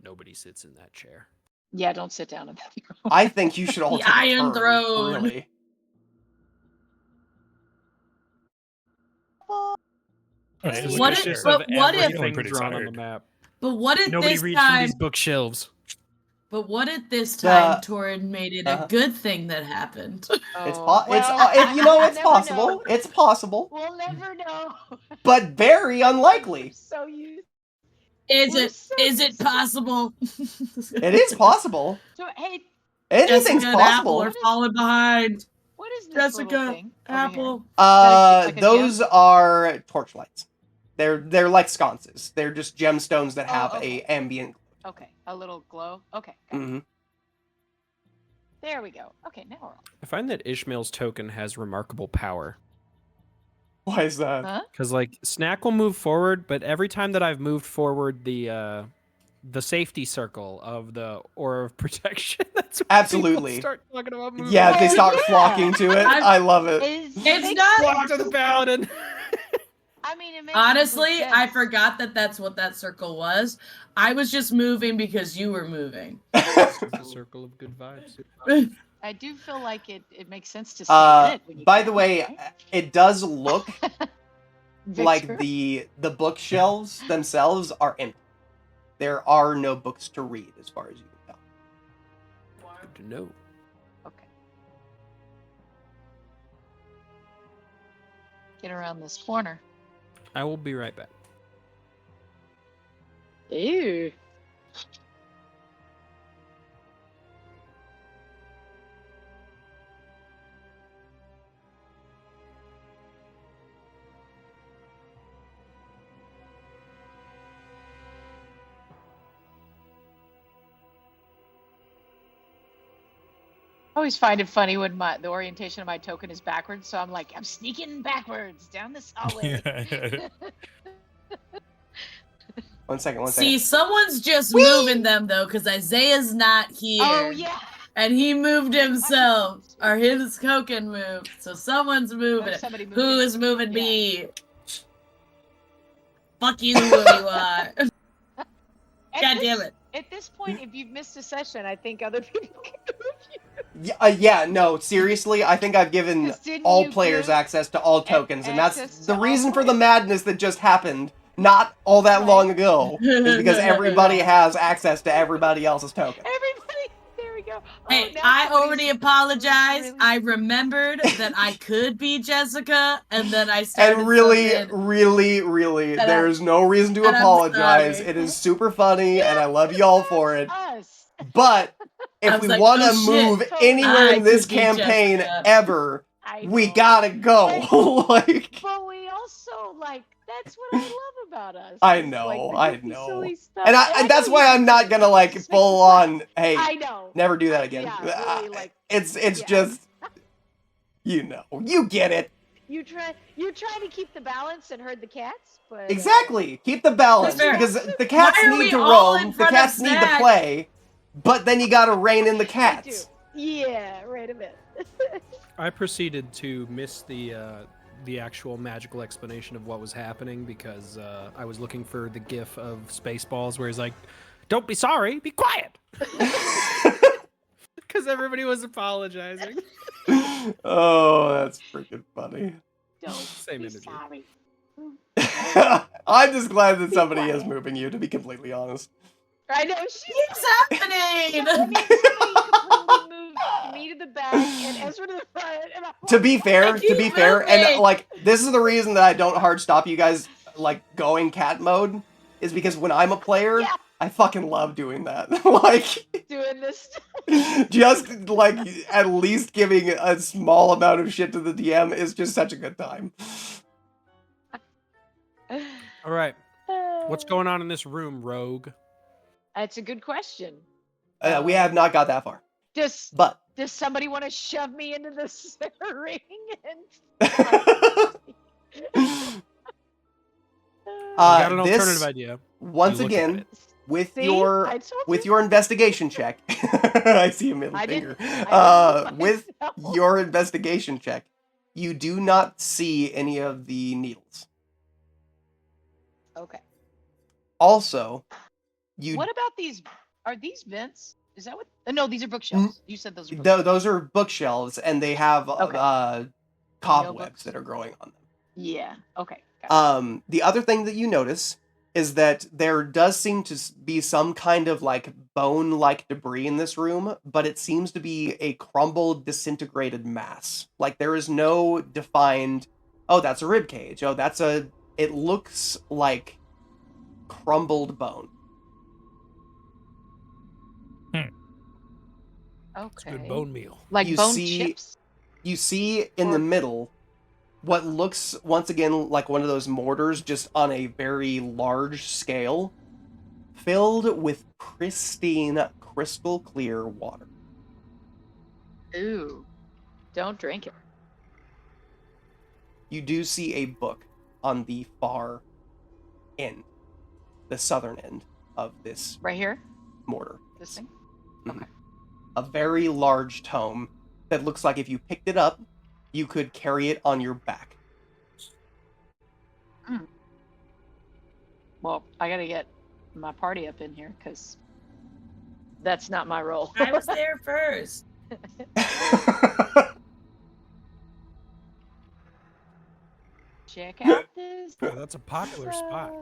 nobody sits in that chair. Yeah, don't sit down in that. I think you should all The take a Iron turn, Throne. really. Okay, It's look What at if- this. but what if- everything Pretty drawn on tired. the map? But what if Nobody this reads from time? these bookshelves. But what if this time The- Torin made it Uh-huh. a good thing that happened? It's Oh, well, it's you know I'll it's never possible. know. It's possible, We'll never know. but very We're unlikely. so used. Is We're it so is it used to- possible? It is possible. So, hey, Anything's Jessica and Apple possible. are falling behind. what is this little Jessica, thing over Apple. here? Like a Those are torchlights. They're like sconces. They're just gemstones that have Oh, okay. a ambient. Okay, a little glow. Okay, got it. hmm There we go. Okay, now we're on. I find that Ishmael's token has remarkable power. Why is that? Huh? Because like Snack will move forward, but every time that I've moved forward, the safety circle of the aura of protection. That's when Absolutely. people start talking about moving. Yeah, they Oh, start yeah. flocking to it. I love it. It's Flock to the paladin. I mean, it makes Honestly, complete I sense. forgot that that's what that circle was. I was just moving because you were moving. The circle of good vibes. I do feel like it makes sense to stay in it. When you By can, the way, right? it does look like Victor? the bookshelves themselves are empty. There are no books to read, as far as you can tell. Good to know. Okay. Get around this corner. I will be right back. Ew. I always find it funny when the orientation of my token is backwards, so I'm like, I'm sneaking backwards down this hallway. One second. See, someone's just moving them though, because Isaiah's not here. Oh yeah. And he moved himself, or his token moved. So someone's moving it. Somebody moved Who it. is moving Yeah. me? Fuck you, who you are. God damn it. At this point, if you've missed a session, I think other people can move you. Yeah, no, seriously, I think I've given 'Cause didn't all you players give access to all tokens, and that's access to the all reason for the players? madness that just happened not all that Right. long ago, is because everybody has access to everybody else's token. Everybody, there we go. Hey, now I somebody's already apologize. really- I remembered that I could be Jessica, and then I started And really, something. really, And I'm- there's no reason to and I'm apologize. sorry. It is super funny, and I love you all for it. Us. But I if was we like, want to oh, shit. move Totally. anywhere I in this could be campaign Jessica. ever, I we know. gotta go. Like, But we also like that's what I love about us. I is, know, like, the I goofy, know. silly stuff. and I that's know why you- I'm not gonna like Just makes full me laugh. on. Hey, I know. never do that again. Yeah, really, like, it's yeah. just, you get it. You're trying to keep the balance and herd the cats, but Exactly. Keep the balance, Fair. because the cats Why are need we to all in roam, the front of cats need to Snack? play, but then you gotta rein in the I do. cats. Yeah, right a bit. I proceeded to miss the actual magical explanation of what was happening because I was looking for the gif of Spaceballs where he's like, "Don't be sorry, be quiet," because everybody was apologizing. Oh, that's freaking funny. Don't Same be energy. sorry. I'm just glad that Be somebody is quiet. moving you, to be completely honest. I know she's What's happening? I mean, somebody completely moved me to the back and Ezra to the front. And I'm To be like, fair, keep and moving. like, this is the reason that I don't hard stop you guys, like, going cat mode, is because when I'm a player, Yeah. I fucking love doing that. Like, doing this. just, like, at least giving a small amount of shit to the DM is just such a good time. All right, what's going on in this room, Rogue? That's a good question. We have not got that far. Does But, somebody want to shove me into this ring? I got an this, alternative idea. once You look at again, it. with See? your I told with you. your investigation check, I see a middle I finger. didn't- I didn't With myself. your investigation check, you do not see any of the needles. Okay. Also, You What about these? Are these vents? Is that what? No, these are bookshelves. You said those are bookshelves. those are bookshelves, and they have Okay. cobwebs books? that are growing on them. Yeah. Okay. Gotcha. The other thing that you notice is that there does seem to be some kind of like bone-like debris in this room, but it seems to be a crumbled, disintegrated mass. Like there is no defined, oh, that's a rib cage. Oh, it looks like crumbled bone. It's good Okay. bone meal. Like You bone see- chips. You see in the Or- middle what looks once again like one of those mortars, just on a very large scale, filled with pristine, crystal clear water. Ooh. Don't drink it. You do see a book on the far end, the southern end of this Right here. mortar. This thing. A very large tome that looks like if you picked it up, you could carry it on your back. Well, I gotta get my party up in here because that's not my role. I was there first. Check out this. Oh, that's a popular spot.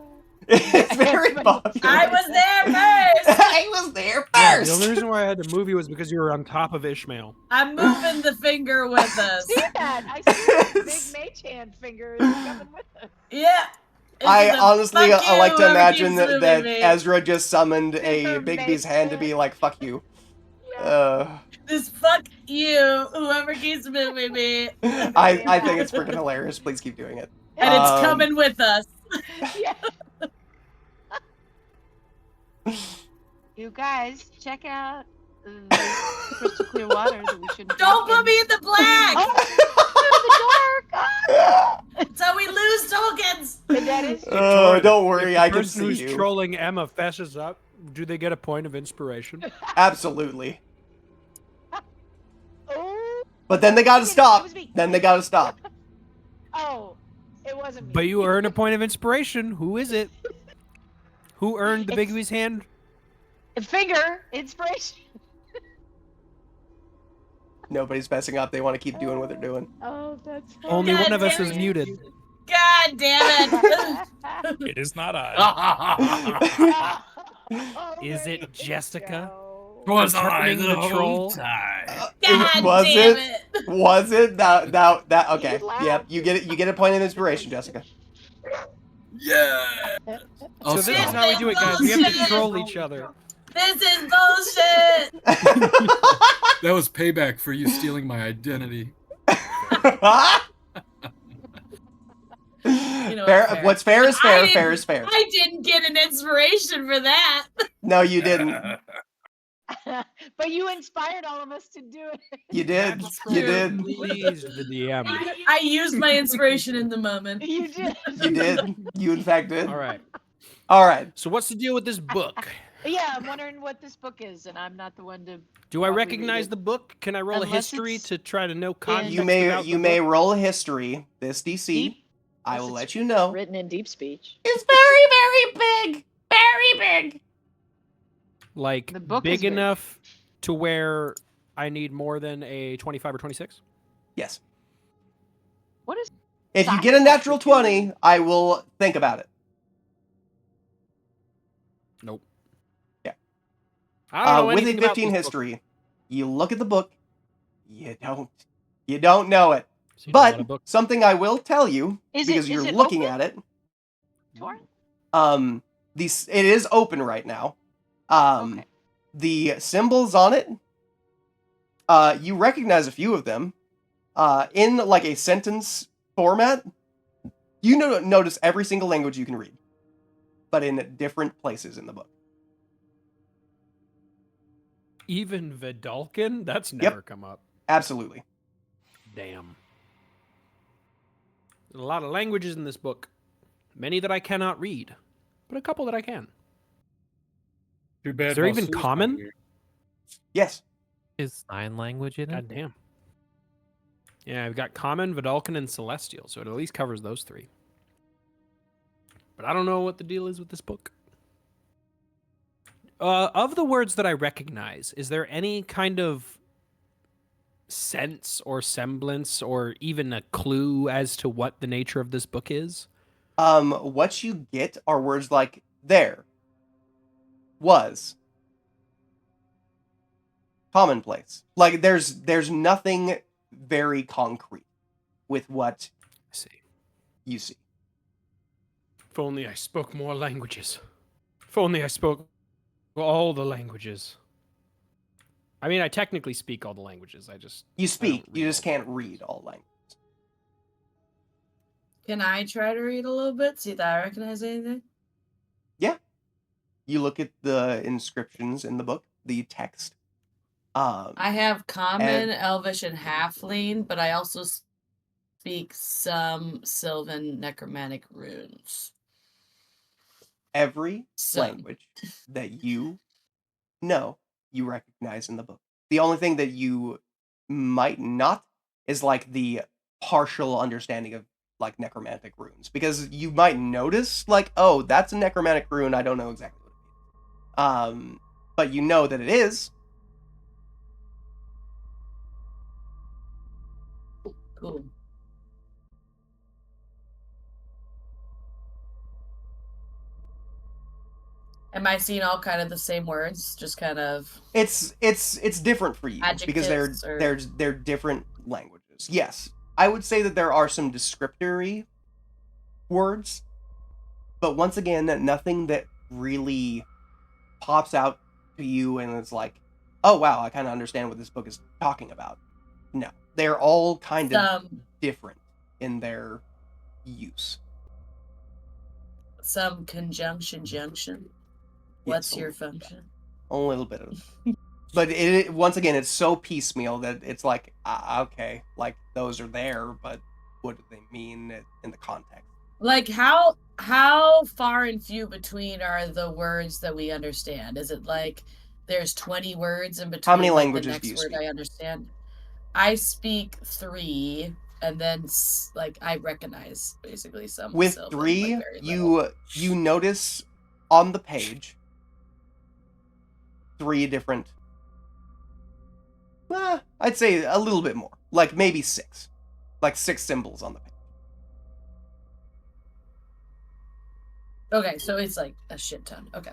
It's very popular. I was there first. I was there Yeah, first. the only reason why I had to move you was because you were on top of Ishmael. I'm moving the finger with us. See that? I see the big mage hand fingers coming with us. Yeah. I It's a honestly, fuck I like you, to whoever imagine keeps that, moving that me. Ezra just summoned a Finger Bigby's mage hand to be hand. like, fuck you. Yeah. This fuck you, whoever keeps moving me. And I think it's freaking hilarious. Please keep doing it. it's Um, coming with us. Yeah. You guys, check out this crystal clear water that we shouldn't. Don't drink put me in the black! Oh, in the dark. Ah! So we lose tokens! And that is Oh, don't worry, If the I can person see who's you. trolling Emma fesses up, do they get a point of inspiration? Absolutely. Oh. But then they gotta It stop. was me. Then they gotta stop. Oh, it wasn't me. But you earn a point of inspiration. Who is it? Who earned the It's- Bigby's hand? Finger inspiration. Nobody's messing up. They want to keep doing what they're doing. Oh, that's funny. Only God one of us damn is it. muted. God damn it! It is not I. Oh, Is there it you Jessica? go. Was I Interpreting the the whole troll? time? God Was damn it? it! Was it? That okay. You laugh. Yep, you get it. You get a point of inspiration, Jessica. Yeah. So this is how we do it, guys. We have to Bullshit. troll each other. This is bullshit! That was payback for you stealing my identity. know, fair, fair. what's fair is I fair. didn't- Fair is fair. I didn't get an inspiration for that. No, you didn't. But you inspired all of us to do it. You did. That's You true. did. Pleased the DM. I used my inspiration in the moment. You did. You did. You in fact did. All right. All right. So what's the deal with this book? Yeah, I'm wondering what this book is, and I'm not the one to. Do I probably read recognize it. the book? Can I roll a Unless history it's to try to know context You may about you the may book? roll a history. This DC. Deep? I Unless will it's let you know. Written in deep speech. It's very big. Very big. Like The book big is big. enough to where I need more than a 25 or 26? Yes. What is? If you Size get a of natural the 20, I will think about it. Nope. Yeah. I don't know With a anything about 15 these books. history, you look at the book, you don't know it. So you know what a But book- something I will tell you, Is because it, you're is it looking open? at it, Torn? it is open right now. Okay. The symbols on it, you recognize a few of them. In like a sentence format, you notice every single language you can read, but in different places in the book. Even Vidalkin? That's never come up. Absolutely. Damn. There's a lot of languages in this book. Many that I cannot read, but a couple that I can. Too bad. Is there even Masu's not common? here. Yes. Is sign language in it? God damn. Yeah, we've got Common, Vidalkin, and Celestial, so it at least covers those three. But I don't know what the deal is with this book. Of the words that I recognize, is there any kind of sense or semblance or even a clue as to what the nature of this book is? What you get are words like there, was, commonplace. Like there's nothing very concrete with what I see. you see. If only I spoke more languages. If only I spoke all the languages. I mean, I technically speak all the languages. You speak, read you just all the can't read all languages. Can I try to read a little bit? See if I recognize anything? You look at the inscriptions in the book, the text. I have Common, And- Elvish, and Halfling, but I also speak some Sylvan necromantic runes. Every Some. language that you know, you recognize in the book. The only thing that you might not is like the partial understanding of like necromantic runes, because you might notice like, oh, that's a necromantic rune. I don't know exactly what it means. But you know that it is. Cool. Am I seeing all kind of the same words? Just kind of. It's different for you because Adjectives or- they're different languages. Yes, I would say that there are some descriptory words, but once again, nothing that really pops out to you and it's like, oh wow, I kind of understand what this book is talking about. No, they're all kind of different in their use. Some conjunction junction. What's Yes, your a little bit. function? A little bit of but once again, it's so piecemeal that it's like, okay, like those are there, but what do they mean in the context? Like how far and few between are the words that we understand? Is it like there's 20 words in between? How many like, languages the next do you word speak? I understand. I speak 3, and then like I recognize basically some. With Sylvan, 3, like, very little. you notice on the page 3 different. I'd say a little bit more, like maybe 6, like 6 symbols on the page. Okay, so it's like a shit ton. Okay.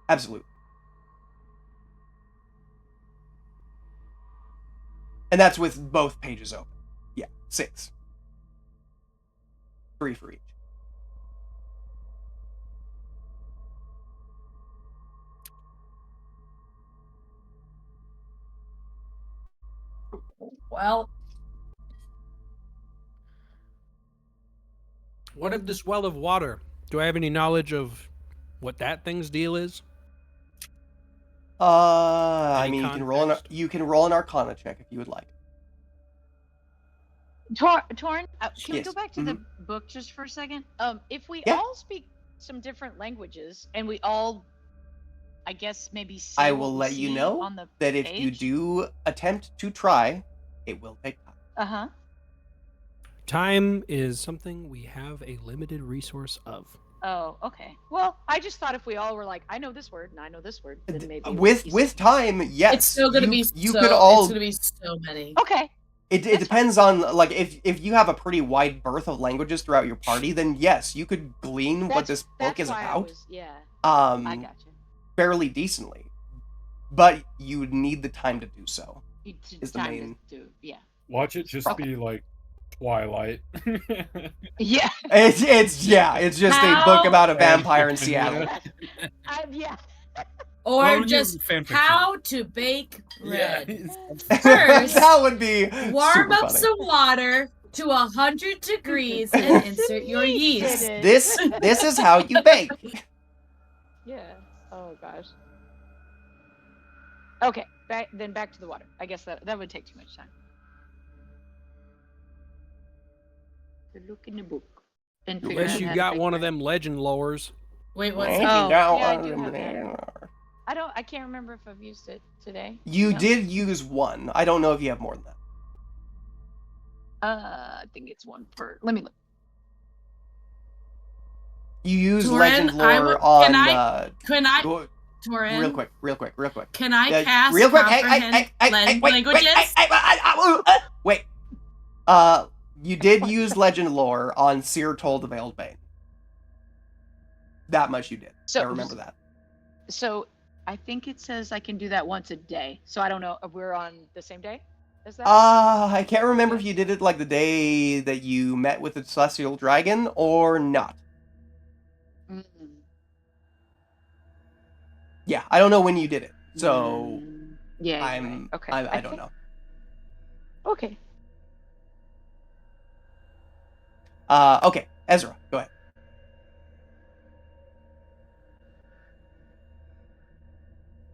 Absolutely. And that's with both pages open. Yeah, 6. 3 for each. Well, What of this well of water? Do I have any knowledge of what that thing's deal is? I Any mean, context? you can roll an Arcana check if you would like. Torn, can we Yes. go back to the book just for a second? If we Yeah. all speak some different languages and we all, I guess maybe say I what will we let you see know on the that if you page? do attempt to try, it will take time. Uh-huh. Time is something we have a limited resource of. Oh, okay. Well, I just thought if we all were like, I know this word and I know this word, then maybe With time, yes. it's still gonna be you so, could all. it's gonna be so many. Okay. It depends on like if you have a pretty wide berth of languages throughout your party, then yes, you could glean what this book that's is why I about. was- yeah. I got you. Fairly decently, but you need the time to do so. Is the Time main. to do, yeah. Watch it just be like Twilight. Yeah. It's just a book about a vampire in Seattle. Yeah. Why Or don't you just fan fiction? how to bake Yeah. bread. First, That would be warm super up funny. some water to 100 degrees and insert your yeast. This is how you bake. Yeah. Oh gosh. Okay. Back to the water. I guess that would take too much time. To look in the book and figure Unless out you how to got bake one of bread. them legend lowers. Wait, what's Thank that? you, Oh, that yeah, I one. do have that. I can't remember if I've used it today. You No? did use one. I don't know if you have more than that. I think it's one per. Let me look. You use Torin, legend I lore would- on. can I- Can I? go Torin, real quick. can I Yeah, cast real quick. comprehend languages? Wait. You did use legend lore on Seer Told of Veiled Bane. That much you did. So- I remember that. So I think it says I can do that once a day. So I don't know if we're on the same day. Is that? I can't remember if you did it like the day that you met with the Celestial Dragon or not. Mm. Yeah, I don't know when you did it. So Yeah. you're I'm right. Okay. I don't know. Okay. Okay, Ezra, go ahead.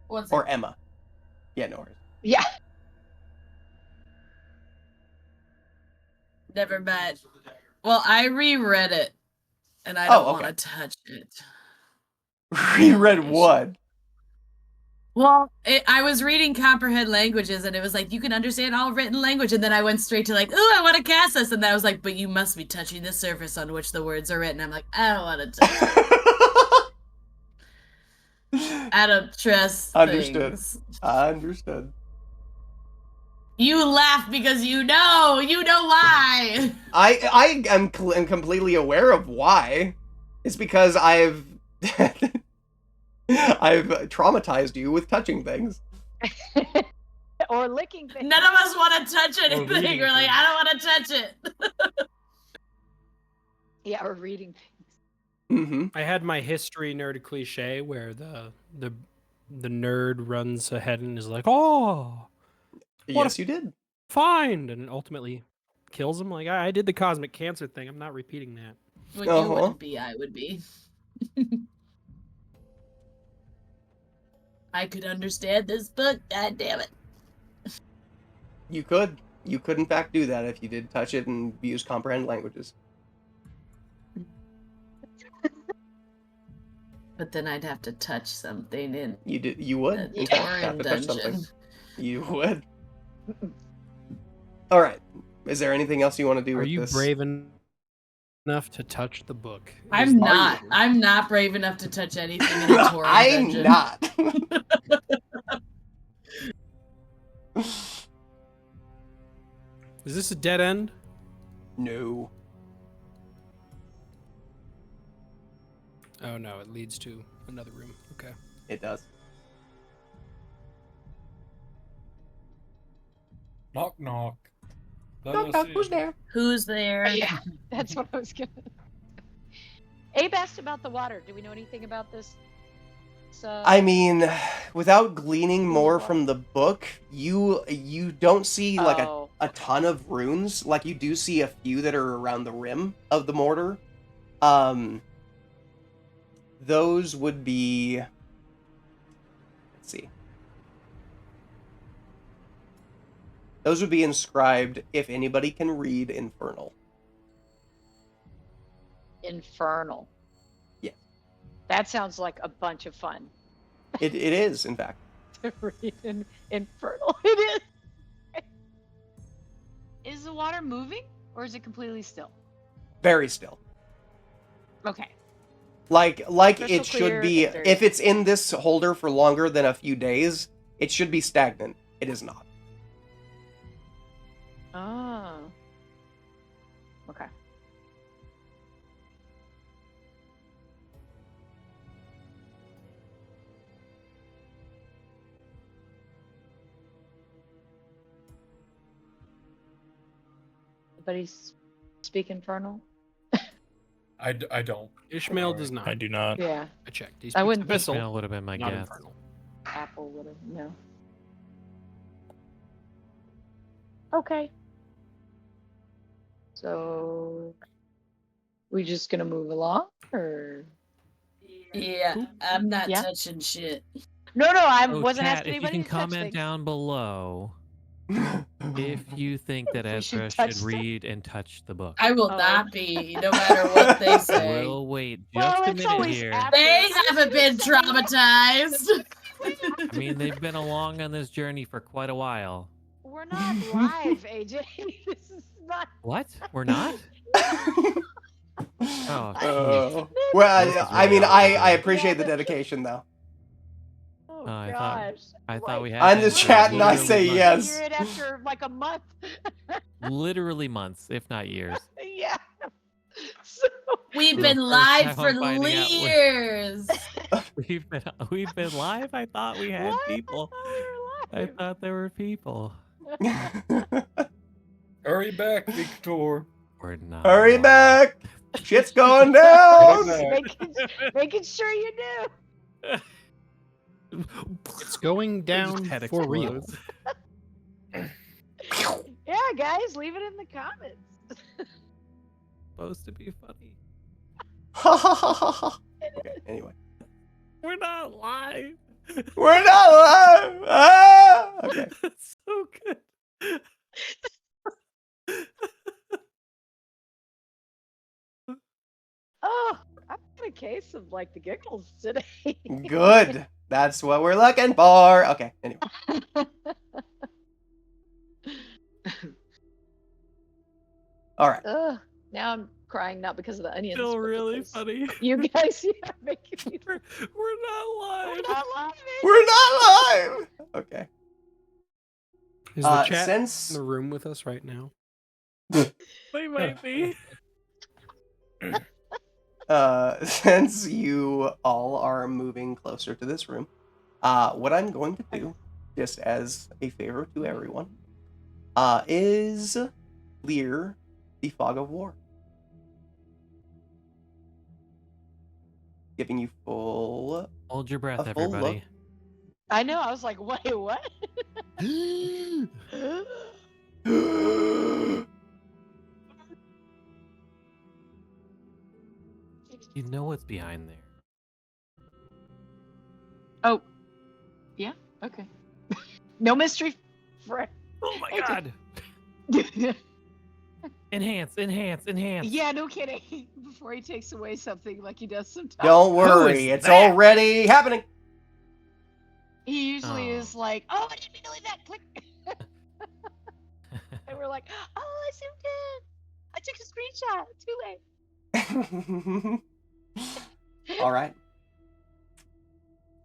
What's Or it? Emma. Yeah, no worries. Yeah. Never met. Well, I reread it, and I don't Oh, okay. want to touch it. Reread what? Well, I was reading comprehend languages, and it was like you can understand all written language, and then I went straight to like, ooh, I want to cast this, and then I was like, but you must be touching the surface on which the words are written. I'm like, I don't want to touch it. I don't trust Understood. things. I understood. You laugh because you know why. I am completely aware of why. It's because I've traumatized you with touching things. Or licking things. None of us want to touch anything. reading We're like, things. I don't want to touch it. Yeah, or reading things. Mm-hmm. I had my history nerd cliche where the nerd runs ahead and is like, "Oh, What Yes, you did. find," and ultimately kills him. Like, I did the cosmic cancer thing. I'm not repeating that. What you wouldn't be, I would be. I could understand this book. God damn it. You could. You could, in fact, do that if you did touch it and use comprehend languages. But then I'd have to touch something in You did. You would. the In fact, have Torin to touch dungeon. something. You would. All right. Is there anything else you want to do Are with you this? brave enough to touch the book? I'm Is- not. I'm not brave enough to touch anything in a Torin I'm dungeon. not. Is this a dead end? No. Oh no, it leads to another room. Okay. It does. Knock knock. Let Knock, us knock, in. who's there? Who's there? Yeah, that's what I was gonna. Abe asked about the water. Do we know anything about this? I mean, without gleaning more from the book, you don't see like a ton of runes. Like, you do see a few that are around the rim of the mortar. Those would be, let's see. Those would be inscribed if anybody can read Infernal. Infernal. Yeah. That sounds like a bunch of fun. It is, in fact. To read Infernal. It is. Is the water moving or is it completely still? Very still. Okay. Like Crystal it should clear be. and very If it's in this holder for longer than a few days, it should be stagnant. It is not. Oh. Okay. Anybody speak Infernal? I don't. Ishmael Sorry. does not. I do not. Yeah. I checked. He I speaks wouldn't think Abyssal, Ishmael would have been my not guess. Infernal. Apple would have no. Okay. So we just gonna move along or Yeah, I'm not Yeah. touching shit. no I Oh, wasn't chat, asking if you anybody can to touch comment things. down below if you think that We should Ezra touch should them. read and touch the book. I will Oh. not be, no matter what they say. We'll wait just Well, a it's minute always here. after. They We haven't been should say- traumatized. I mean, they've been along on this journey for quite a while. We're not live, AJ. This is not. What? We're not? Oh, Well, This is I really mean, awkward. I appreciate the dedication, though. Oh I gosh. thought we had. I'm been just for chatting, I literally say months. yes. Hear it after like a month. Literally months, if not years. Yeah. So We've For the been first live time for I'm finding out what- years. We've been live. I thought we had What? people. I I thought thought there were people. we were live. Hurry back, Victor. We're not. Hurry live. back! Shit's going Hurry down! back. making sure you knew. It's going down Head for real. explodes. Yeah, guys, leave it in the comments. Supposed to be funny. Okay, anyway. We're not live. We're not live! Ah! Okay. That's so good. Oh, I've got a case of like the giggles today. Good. That's what we're looking for. Okay, anyway. All right. Ugh, now I'm crying not because of the onions. Still but really because funny. You guys, yeah, making me. We're not live. We're not live. We're not live! Okay. Is the chat since in the room with us right now? They might be. since you all are moving closer to this room, what I'm going to do, just as a favor to everyone, is clear the fog of war. Giving you full... Hold your breath, A full look. everybody. I know. I was like, wait, what? You know what's behind there. Oh, yeah. Okay. No mystery. Oh my Okay. god! Enhance, enhance, enhance. Yeah, no kidding. Before he takes away something like he does sometimes. Don't Who worry, is it's that? already happening. He usually Oh. is like, oh, I didn't mean to leave that. Click. And we're like, oh, I zoomed in. I took a screenshot. Too late. All right.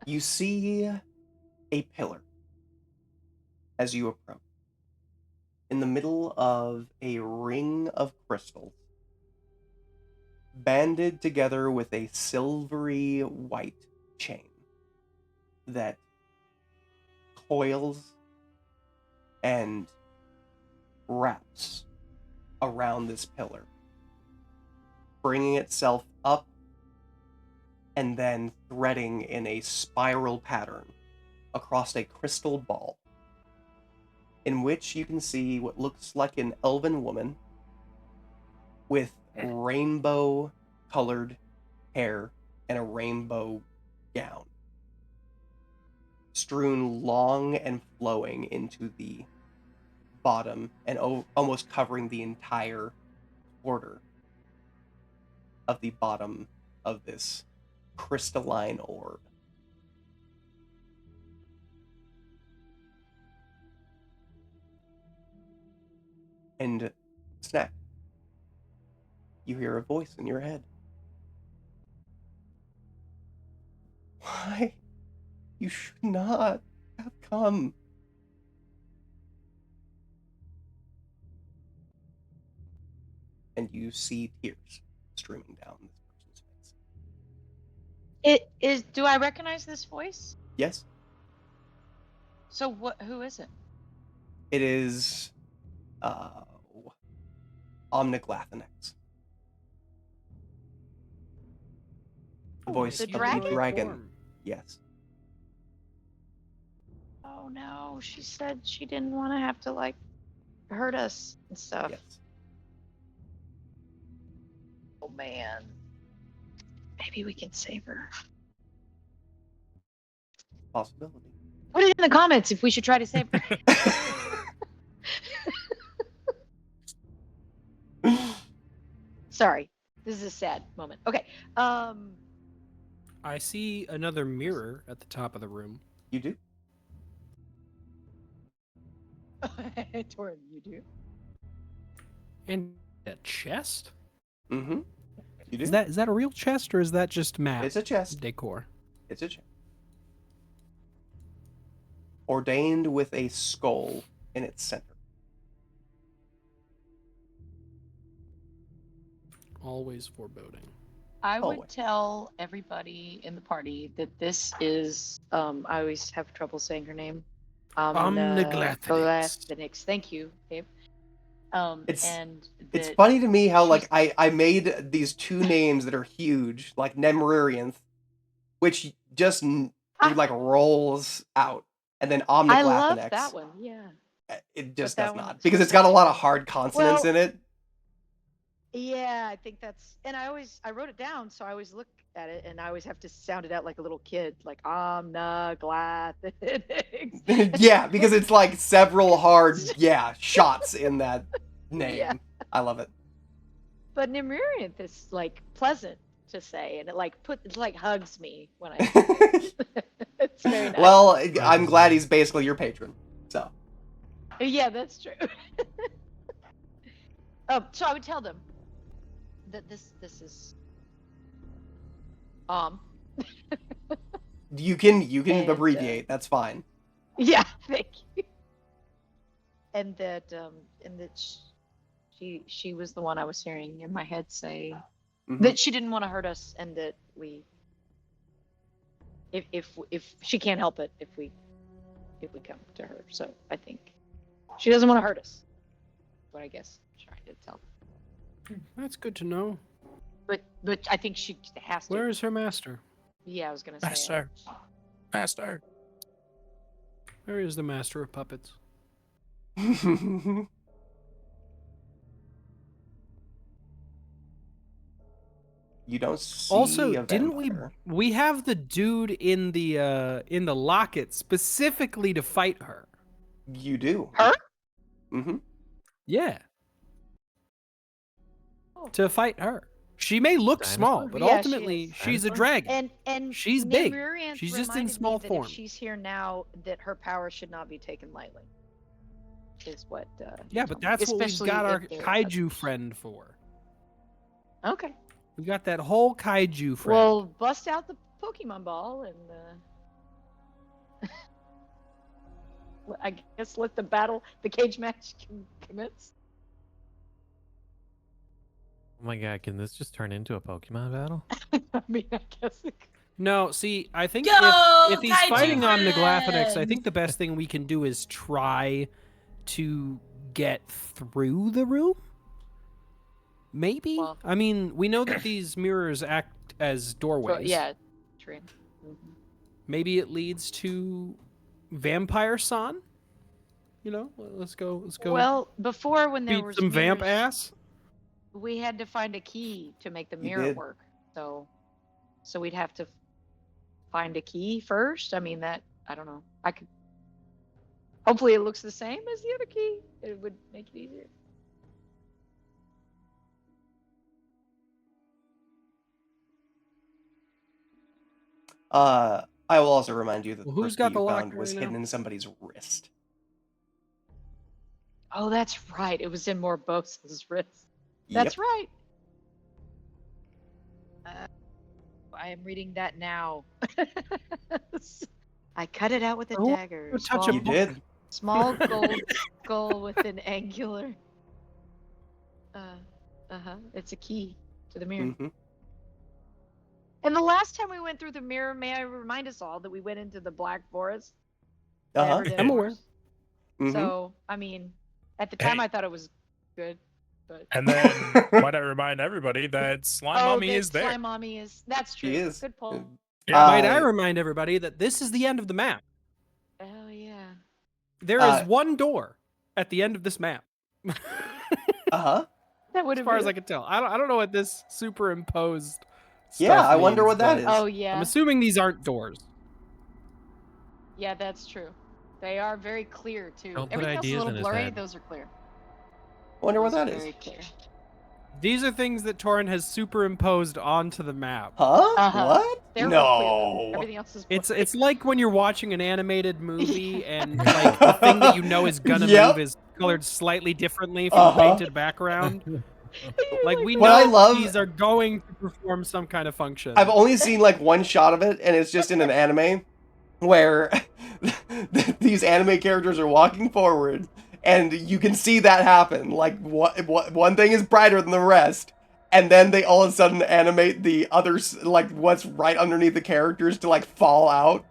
You see a pillar as you approach. In the middle of a ring of crystals, banded together with a silvery white chain that coils and wraps around this pillar, bringing itself up and then threading in a spiral pattern across a crystal ball, in which you can see what looks like an elven woman with rainbow-colored hair and a rainbow gown, strewn long and flowing into the bottom and almost covering the entire border of the bottom of this crystalline orb. And Snack, you hear a voice in your head. Why? You should not have come. And you see tears streaming down this person's face. It is. Do I recognize this voice? Yes, So what? Who is it? it is Omniglathonex. The voice the of dragon? the dragon. Yes. Oh no, she said she didn't want to have to like hurt us and stuff. Yes. Oh man. Maybe we can save her. Possibility. Put it in the comments if we should try to save her. Sorry. This is a sad moment. Okay. I see another mirror at the top of the room. You do? Torin, you do? And a chest? Mm-hmm. You do? Is that a real chest or is that just map It's a chest. decor? It's a chest. ordained with a skull in its center. Always foreboding. I would Always. tell everybody in the party that this is. I always have trouble saying her name. Omniglathinix. Thank you, Dave. It's and It's that funny to me how like she's- I made these two names that are huge, like Nemrurianth, which just like rolls out, and then I love Omniglathinix. that one. Yeah. It just that does one- not, because it's got a lot of hard consonants Well, in it. Yeah, I think that's, and I wrote it down, so I always look at it, and I always have to sound it out like a little kid, like Omniglathinix. Yeah, because it's like several hard shots in that name. Yeah. I love it. But Nemrurianth is like pleasant to say, and it like hugs me when I. It's very nice. Well, I'm glad he's basically your patron. So Yeah, that's true. So I would tell them that this is you can And, abbreviate. That's fine. yeah, thank you. And that she was the one I was hearing in my head say Mhm. that she didn't want to hurt us, and that we if she can't help it if we come to her. So I think she doesn't want to hurt us. What I guess I'm trying to tell. That's good to know. But I think she has to. Where is her master? Yeah, I was gonna say. Master. Where is the master of puppets? You don't see Also, a didn't vampire. we have the dude in the locket specifically to fight her? You do. Her? Mm-hmm. Yeah. Oh. To fight her. She may look Dinosaur? small, but Yeah, she ultimately is. she's a Dinosaur? dragon. And She's big. Nemrurianth She's just in reminded me small that form. If she's here now, that her power should not be taken lightly. Is what. he Yeah, told but me. that's what we've Especially got our if they're- kaiju friend for. Okay. We've got that whole kaiju friend. Well, bust out the Pokemon ball and. I guess let the cage match commence. Oh my god, can this just turn into a Pokemon battle? I mean, I guess. No, see, I think Go, if he's kaiju fighting on Omniglathinix, I friends! think the best thing we can do is try to get through the room. Maybe? Well- I mean, we know that these mirrors act as doorways. Yeah. True. Mhm. Maybe it leads to Vampire Son? You know, let's go. Well, before when there beat was some vamp mirrors, ass. we had to find a key to make the You mirror did. work. So we'd have to find a key first. I mean, that I don't know. I could. Hopefully, it looks the same as the other key. It would make it easier. I will also remind you that Well, the who's first got key the you lock found was right hidden now? in somebody's wrist. Oh, that's right. It was in Morbosa's wrist. That's right. I am reading that now. I cut it out with a Oh, dagger. touch You did. Small gold skull with an angular. It's a key to the mirror. Mm-hmm. And the last time we went through the mirror, may I remind us all that we went into the Black Forest? the Uh-huh. Everdeen I'm aware. Forest? Mhm. So, I mean, at the time Hey. I thought it was good, but And then might I remind everybody that Slime Mommy the is there. Slime Mommy is. That's true. She is. Good pull. Yeah. Might I remind everybody that this is the end of the map. Oh yeah. There is Uh, one door at the end of this map. Uh-huh. That would As have far been. as I can tell. I don't know what this superimposed Yeah, stuff I wonder means, what that but is. Oh yeah. I'm assuming these aren't doors. Yeah, that's true. They are very clear too. Don't put Everything else is a ideas little in his blurry. head. Those are clear. Wonder what Those that are is. Very clear. These are things that Torin has superimposed onto the map. Huh? Uh-huh. What? They're real clear, though. No. Everything else is. It's like when you're watching an animated movie and like the thing that you know is gonna Yep. move is colored slightly differently from Uh-huh. a painted background. Like we What know I love- these are going to perform some kind of function. I've only seen like one shot of it, and it's just in an anime. where these anime characters are walking forward, and you can see that happen. Like, what one thing is brighter than the rest, and then they all of a sudden animate the others, like what's right underneath the characters, to like fall out.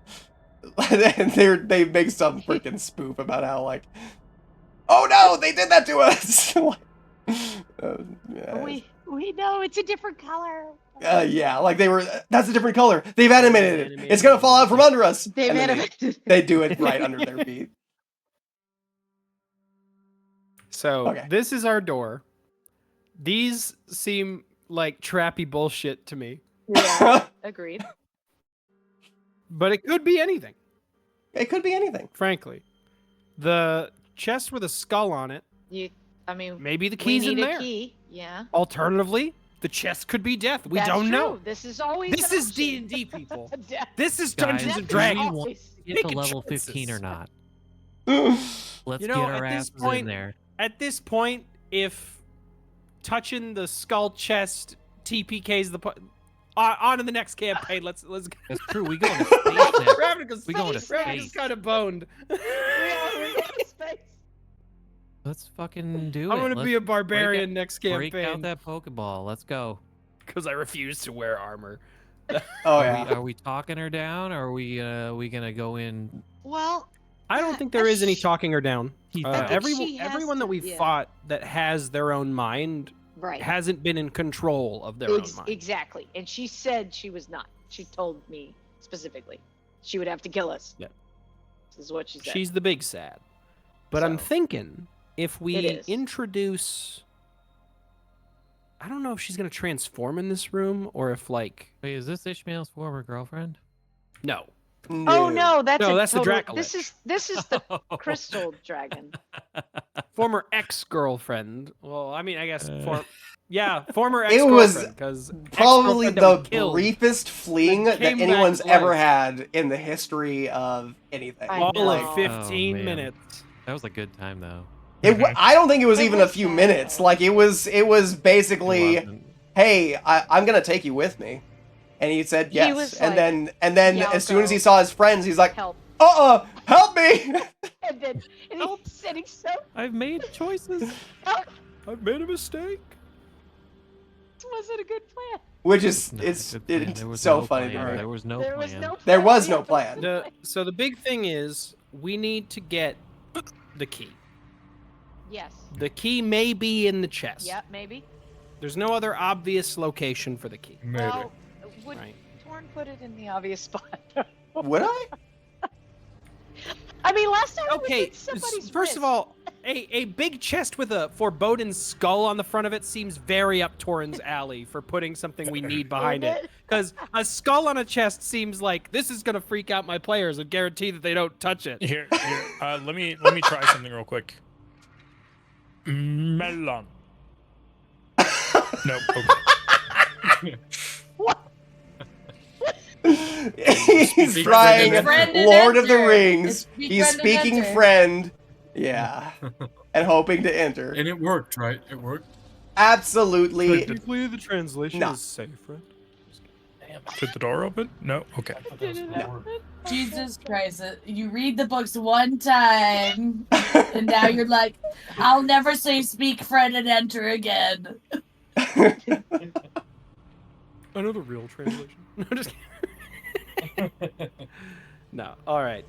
And they make some freaking spoof about how like, oh no, they did that to us. Yeah. We know it's a different color. Yeah, like they were. That's a different color. They've animated it. It's gonna fall out from under us. They've And then animated. they do it right under their feet. So Okay. this is our door. These seem like trappy bullshit to me, Yeah, agreed. but it could be anything. It could be anything. Frankly, the chest with a skull on it. I mean, Maybe the we key's in need a there. key. Yeah. Alternatively, the chest could be death. We That's don't true. know. This is always. This an is option. D&D, people. Death. This is Guys, Dungeons and do we Dragons. want to get to Making level choices. 15 or not? Let's You know, get our at this asses in point- there. At this point, if touching the skull chest TPK's on to the next campaign, let's go. That's true. We go into space now. Ravnica's We go into Ravnica's space. kind of boned. We are in space. Let's fucking do it. I'm gonna Let's be a break barbarian out- next Break out campaign that Pokeball. Let's go. because I refuse to wear armor. Oh Are yeah. we, are we talking her down, or are we gonna go in? Well, I don't think there is any sh- talking her down. Keep I think Everyone, she has everyone that to- we've yeah. fought that has their own mind right. hasn't been in control of their own mind. Exactly. And she said she was not. She told me specifically she would have to kill us. Yeah. This is what she said. She's the big sad. But I'm So, thinking if it we is. introduce, I don't know if she's gonna transform in this room or if like Wait, is this Ishmael's former girlfriend? no. Oh no, that's No, a that's the total, Dracolich. This is the crystal dragon. Former ex-girlfriend. Well, I mean, I guess Uh. former It was ex-girlfriend because Probably the briefest fleeing that that came back anyone's to ever life. had in the history of anything. I all know. of 15 man. minutes. That was a good time though. I don't think it was It even a was few sad, minutes. though. Like it was basically, It wasn't. hey, I'm gonna take you with me, and he said He yes. was and like, then "Yeah, I'll as soon as he go. saw his friends, he's like, Help. help me! And then and he's so I've made choices. I've made a mistake. this wasn't a good plan. Which is Not a it's good plan. There was so no funny plan. to me. There was no there plan. was no plan. There was We no had to- plan. So the big thing is we need to get the key. Yes. The key may be in the chest. Yep, maybe. There's no other obvious location for the key. Maybe. Well, would Right. Torn put it in the obvious spot? Would I? I mean, last time Okay, it was in somebody's first of wrist. all, a big chest with a foreboding skull on the front of it seems very up Torrin's alley for putting something we need behind Isn't it. it? Because a skull on a chest seems like this is gonna freak out my players and guarantee that they don't touch it. Here, let me try something real quick. Melon. Nope. Okay. He's Speak trying friend and Lord of the enter. Rings. It's speak He's friend and speaking enter. friend. Yeah. And hoping to enter. And it worked, right? It worked. Absolutely. Technically, the translation No. is safe, right? Did the door open? No. Okay. Jesus Christ! You read the books one time, and now you're like, "I'll never say speak, friend, and enter again." I know the real translation. No, just kidding. No. All right.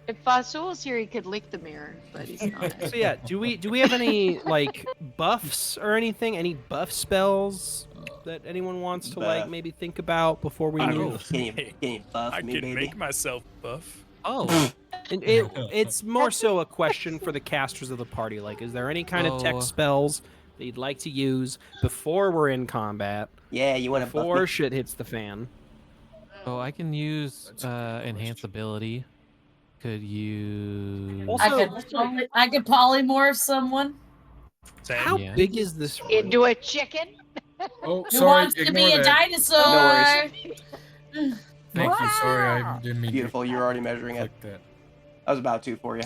If Fasul was here, he could lick the mirror, but he's not. So yeah, do we have any like buffs or anything? Any buff spells that anyone wants to like Buff. maybe think about before we I move? Can you buff I me, can baby? make myself buff. Oh, And it's more so a question for the casters of the party. Like, is there any kind of tech Oh. spells that you'd like to use before we're in combat, Yeah, you want to buff before me? shit hits the fan? so I can use enhance ability. Could you? Also- I could polymorph someone Same. How Yeah. big is this room? Into a chicken? Oh, who sorry. wants to Ignore be a that. dinosaur. No Thank you. Sorry, I didn't mean Beautiful, to you're already measuring it. click that. I was about to for you.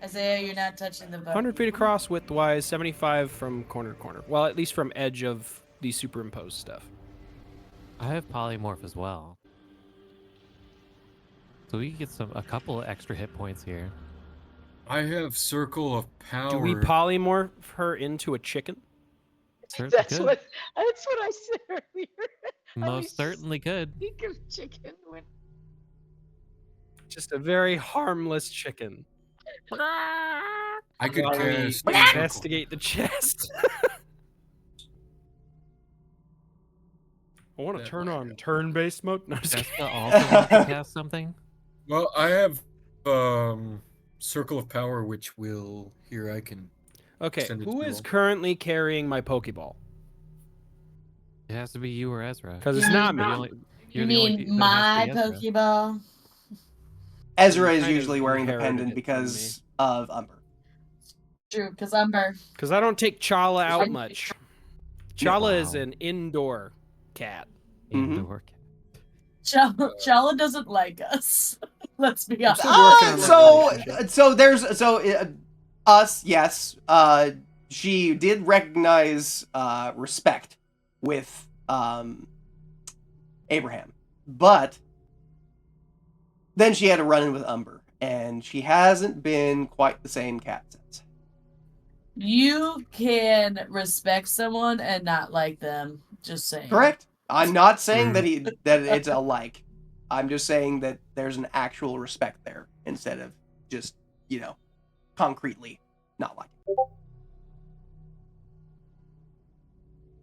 Isaiah, you're not touching the button. 100 feet across, widthwise, 75 from corner to corner. Well, at least from edge of the superimposed stuff. I have polymorph as well. So we can get a couple of extra hit points here. I have circle of power. Do we polymorph her into a chicken? Certainly That's could. what I said earlier. Most certainly could. Think of chicken when Just a very harmless chicken. I could While we cast investigate the chest. I want to That turn might on help. turn-based mode. No, just Jessica kidding. also wants to cast something. Well, I have circle of power, which will here I can. Okay, Send it who to is all. currently carrying my Pokeball? It has to be you or Ezra. Because it's You not me. You're the only- You you're the only mean pe- that it my has to be Ezra. Pokeball? Ezra is kind of usually wearing the inherited pendant it from because of Umber. True, because Umber. Because I don't take Chala out I'm- much. Chala is Wow. an indoor cat. Mhm. Indoor cat. Chala doesn't like us. Let's be honest. still working on that relationship. So there's us, yes. She did recognize respect with Abraham, but then she had to run in with Umber, and she hasn't been quite the same cat since. You can respect someone and not like them. Just saying. Correct. I'm not saying that it's a like. I'm just saying that there's an actual respect there instead of just, concretely not like.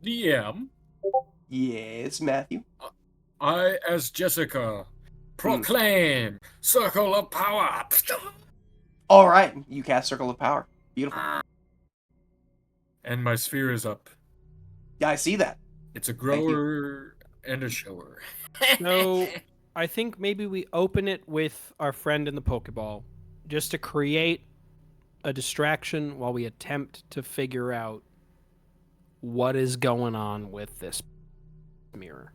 DM. Yes, Matthew. I, as Jessica, proclaim circle of power. All right, you cast Circle of Power. Beautiful. And my sphere is up. Yeah, I see that. It's a Thank you. grower and a shower. So I think maybe we open it with our friend in the Pokeball, just to create a distraction while we attempt to figure out what is going on with this mirror.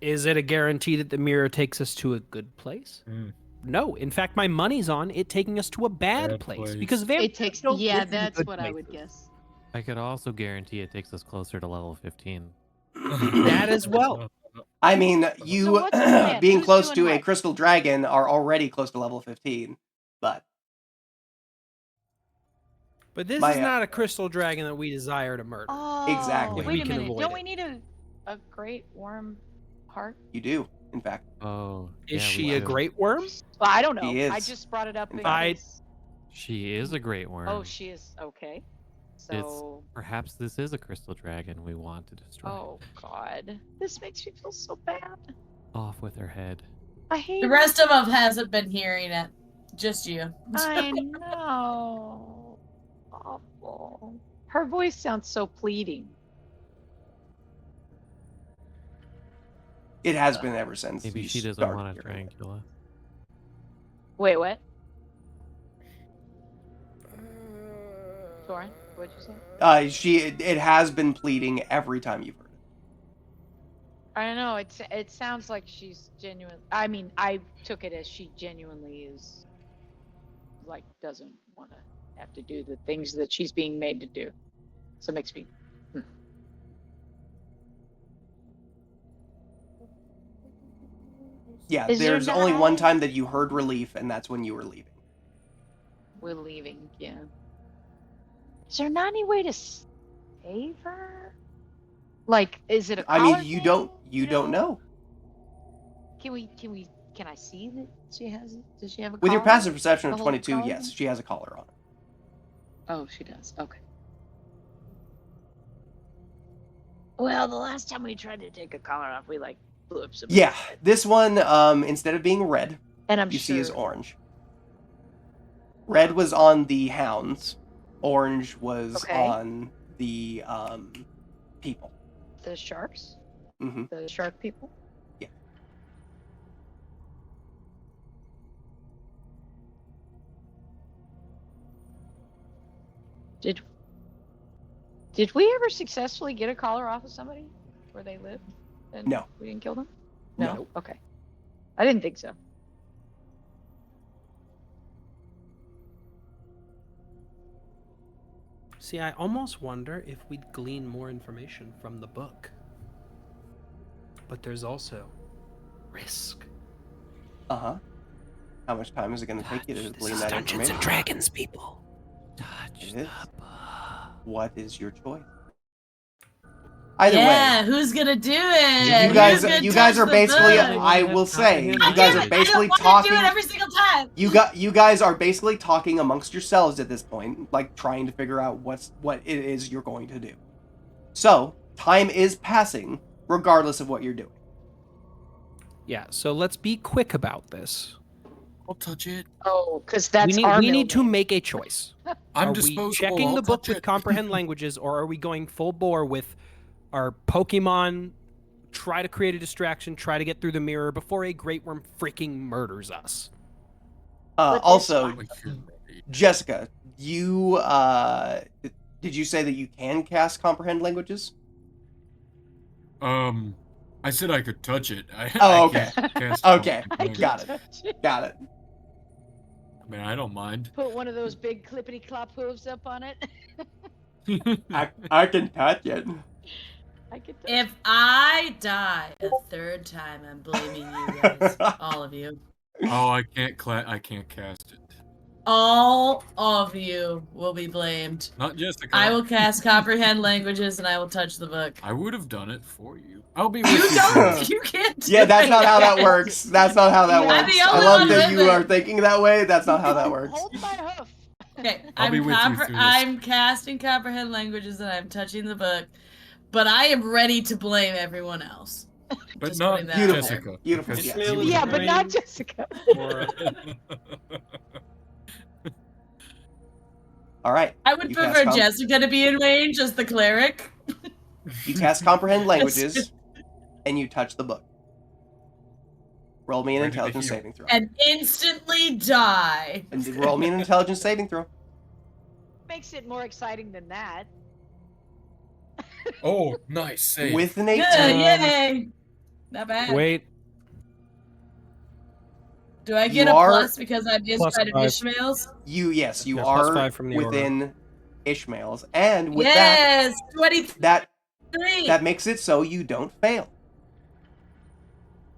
Is it a guarantee that the mirror takes us to a good place? Mm. No. In fact, my money's on it taking us to a bad Bad place, place. because vampires it takes. don't Yeah, live in that's good what I would places. guess. I could also guarantee it takes us closer to level 15. That as well. I mean, you what's the plan? being Who's close doing to a what? crystal dragon are already close to level 15, but But this My, is not a crystal dragon that we desire to murder. Oh, Exactly. If we Wait a can minute. avoid Don't it. we need a great worm heart? you do, in fact. Oh, Is yeah, we she a do. great worm? Well, I don't know. She I is. just brought it up. in I- case- She is a great worm. Oh, she is. Okay. So. Perhaps this is a crystal dragon we want to destroy. Oh God, this makes me feel so bad. Off with her head. I hate. The rest of us hasn't been hearing it. Just you. I know. Awful. Her voice sounds so pleading. It has been ever since. Maybe you she doesn't started want to hearing it. Dracula. Wait, what? Soren, what'd you say? It has been pleading every time you've heard it. I don't know. It sounds like she's genuine. I mean, I took it as she genuinely is, like, doesn't want to have to do the things that she's being made to do. So it makes me. Yeah, Is there there's only one no- time that you heard relief, and that's when you were leaving. We're leaving. Yeah. Is there not any way to save her? Like, is it a I collar mean, you thing, don't know. Can I see that she has? Does she have a With your collar? passive perception of The whole 22, collar yes, thing? she has a collar on. Oh, she does. Okay. Well, the last time we tried to take a collar off, we like blew up some. Yeah, this one, instead of being red, And I'm you sure see is orange. Red was on the hounds. Orange was Okay. on the people. the sharks, Hmm. the shark people. Yeah. Did we ever successfully get a collar off of somebody where they lived? And No. We didn't kill them? No. No. Okay. I didn't think so. See, I almost wonder if we'd glean more information from the book. But there's also risk. Uh-huh. How much time is it going to take you to This glean is that Dungeons information? and Dragons, people. Touch It the is. book. What is your choice? Either Yeah, way, who's gonna do it? you Who's guys gonna you guys touch are the basically book? I will say, you guys are basically I don't talking do it every single time. you guys are basically talking amongst yourselves at this point, like trying to figure out what it is you're going to do. So, time is passing regardless of what you're doing. Yeah, so let's be quick about this. I'll touch it. Oh, because that's we our need to middle name. make a choice. I'm Are disposable. we checking I'll the book touch with it. comprehend languages, or are we going full bore with our Pokemon? Try to create a distraction, try to get through the mirror before a Great Worm freaking murders us. With this Also, one. Jessica, you did you say that you can cast comprehend languages? I said I could touch it. Oh, I okay. can't cast Okay, comprehend got it. Touch it. Got it. I mean, I don't mind. Put one of those big clippity clop hooves up on it. I can touch it. I could touch If I die a third time, I'm blaming you guys, all of you. Oh, I can't cast it. All of you will be blamed. Not Jessica. I will cast comprehend languages and I will touch the book. I would have done it for you. I'll be with You you. don't. You can't. Do Yeah, that's it. not how that works. That's not how that I'm works. the I only love one that with you it. are thinking that way. That's not how that works. Hold my hoof. Okay, I'll be with you through this. I'm casting comprehend languages and I'm touching the book, but I am ready to blame everyone else. But Just not putting that out Beautiful. there. Jessica. Beautiful. It's Yes. merely- Yeah, but not Jessica. Or All right. I would You cast prefer com- Jessica to be in range as the cleric. You cast comprehend languages, and you touch the book. Roll me an Ready to intelligence heal. saving throw. And instantly die. And roll me an intelligence saving throw. Makes it more exciting than that. Oh, nice save. With an Good, 18. yay! Not bad. wait, Do I get You a are- plus because I'm inside of +5. Ishmael's? You Yeah, are +5 from the aura. within Ishmael's, and with Yes! 23! that makes it so you don't fail.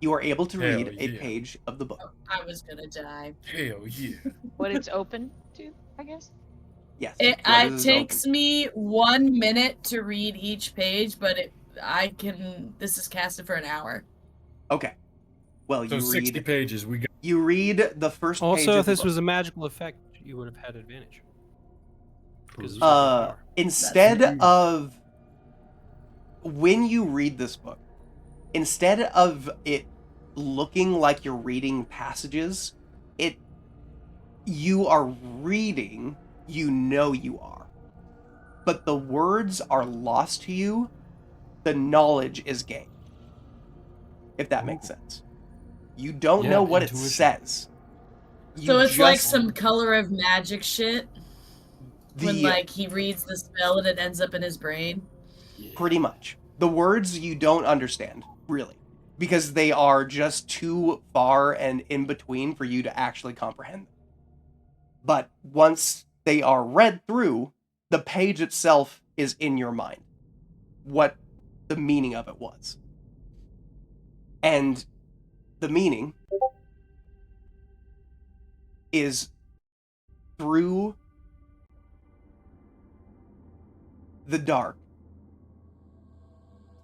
You are able to Hell read a yeah. page of the book. I was gonna die. Hell yeah. What it's open to, I guess. Yes. It what is takes open. me 1 minute to read each page, but this is casted for an hour. Okay. Well, So you 60 read. pages. We got. You read the first page. also, of if the this book. was a magical effect, you would have had advantage. Because it's Instead That's- of when you read this book, instead of it looking like you're reading passages, you are reading, you are. But the words are lost to you, the knowledge is gained. If that makes sense. You don't Yeah, know what it intuition. says. So it's like just- some color of magic shit. When the- like he reads the spell and it ends up in his brain. Pretty much. The words you don't understand, really, because they are just too far and in between for you to actually comprehend them. But once they are read through, the page itself is in your mind. What the meaning of it was. And the meaning is through the dark.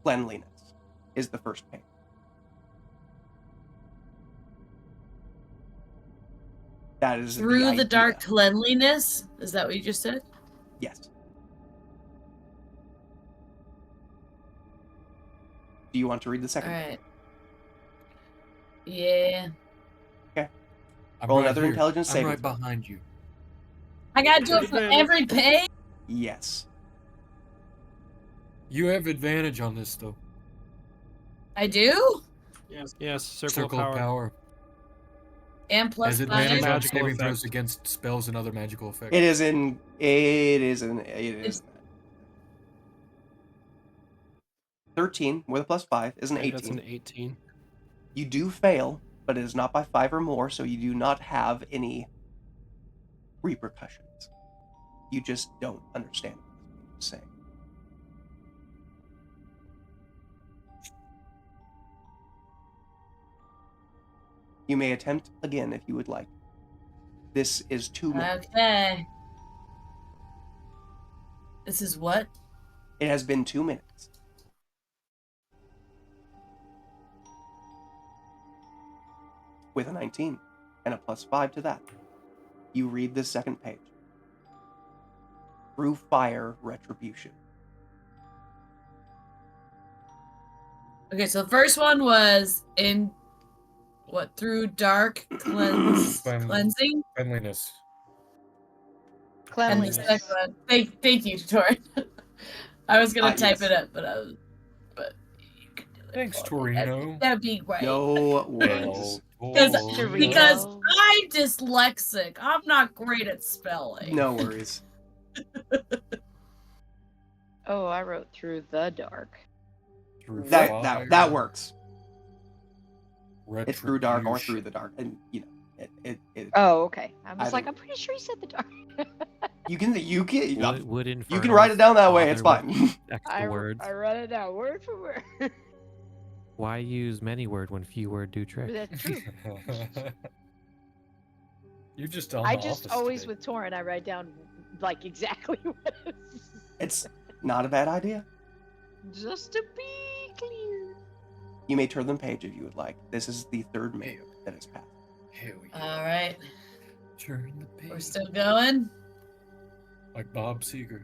Cleanliness is the first page. That is Through the dark idea. cleanliness? Is that what you just said? Yes. Do you want to read the second? Alright. Yeah. I'm Roll right another here. intelligence I'm saving right throw. behind you. I gotta do it for every page? Yes. You have advantage on this though. I do? Yes, circle, Circle of power. And plus Has 5. advantage on Magical saving effect. throws against spells and other magical effects. It is 13 with a plus 5 is an Okay, that's 18. an 18. You do fail, but it is not by 5 or more, so you do not have any repercussions. You just don't understand it. saying. You may attempt again if you would like. This is 2 minutes. Okay. This is what? It has been 2 minutes. With a 19 and a +5 to that, you read the second page. Through fire, retribution. Okay, so the first one was in what? Through dark cleansing? Friendliness. And the Cleanliness. second one. Thank you, Torin. I was gonna type yes. it up, but you can do it. Thanks, for me. Torino. That'd be great. No worries. Because Torino. I'm dyslexic. I'm not great at spelling. No worries. Oh, I wrote through the dark. Through That fire, works. It's through dark or through the dark, and you know it. Oh, okay. I was Either- like, I'm pretty sure he said the dark. You can Would you can write it down that way. It's fine. Extra words. I wrote it down word for word. Why use many word when few word do trick? That's true. You just on I the just office always today. with Torrent, I write down like exactly what it is. It's not a bad idea. Just to be clear. You may turn the page if you would like. This is the third minute that has passed. Hell yeah. All right, Turn the page. we're still going. Like Bob Seger.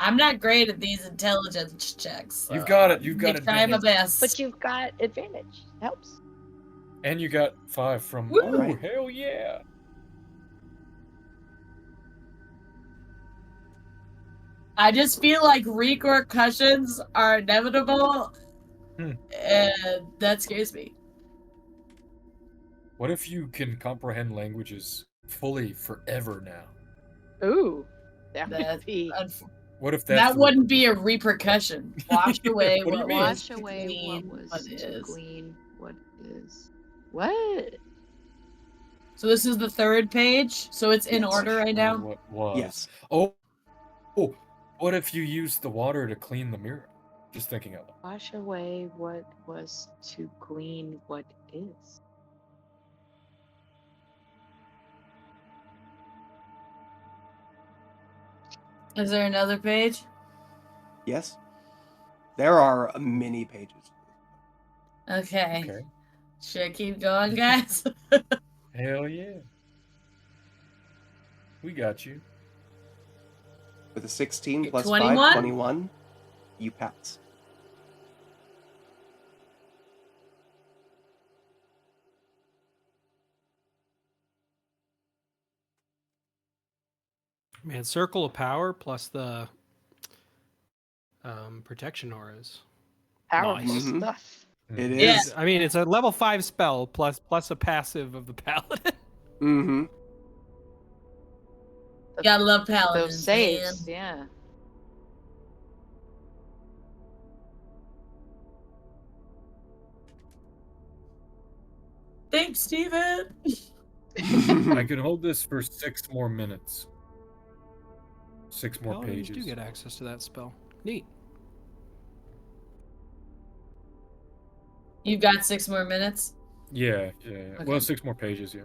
I'm not great at these intelligence checks. You've got it. You've got I'm trying my advantage. best. But you've got advantage. Helps. And you got 5 from. Woo! Oh, Right. hell yeah. I just feel like repercussions are inevitable, Hmm. and that scares me. What if you can comprehend languages fully forever now? Ooh. That That- would be. What if that's That the wouldn't be a repercussion. Wash away What do you what mean? was. Wash away glean what was what to is. glean what is. What? So this is the third page. So it's in Yes. order right now. What was? Yes. Oh. What if you use the water to clean the mirror? Just thinking out loud. Wash away what was to glean what is. Is there another page? Yes. There are many pages. Okay. Okay. Should I keep going, guys? Hell yeah. We got you. With a 16 Okay, plus 21? 5, 21, you pass. Man, circle of power plus the protection auras. Powerful Nice. Mhm. stuff. It Yeah. is. I mean, it's a level 5 spell plus a passive of the paladin. Mm-hmm. Gotta love paladins, Those saves, yeah. Thanks, Steven. I can hold this for 6 more minutes. 6 more Paladins pages. do get access to that spell. Neat. You've got 6 more minutes. Yeah. Okay. Well, 6 more pages, yeah.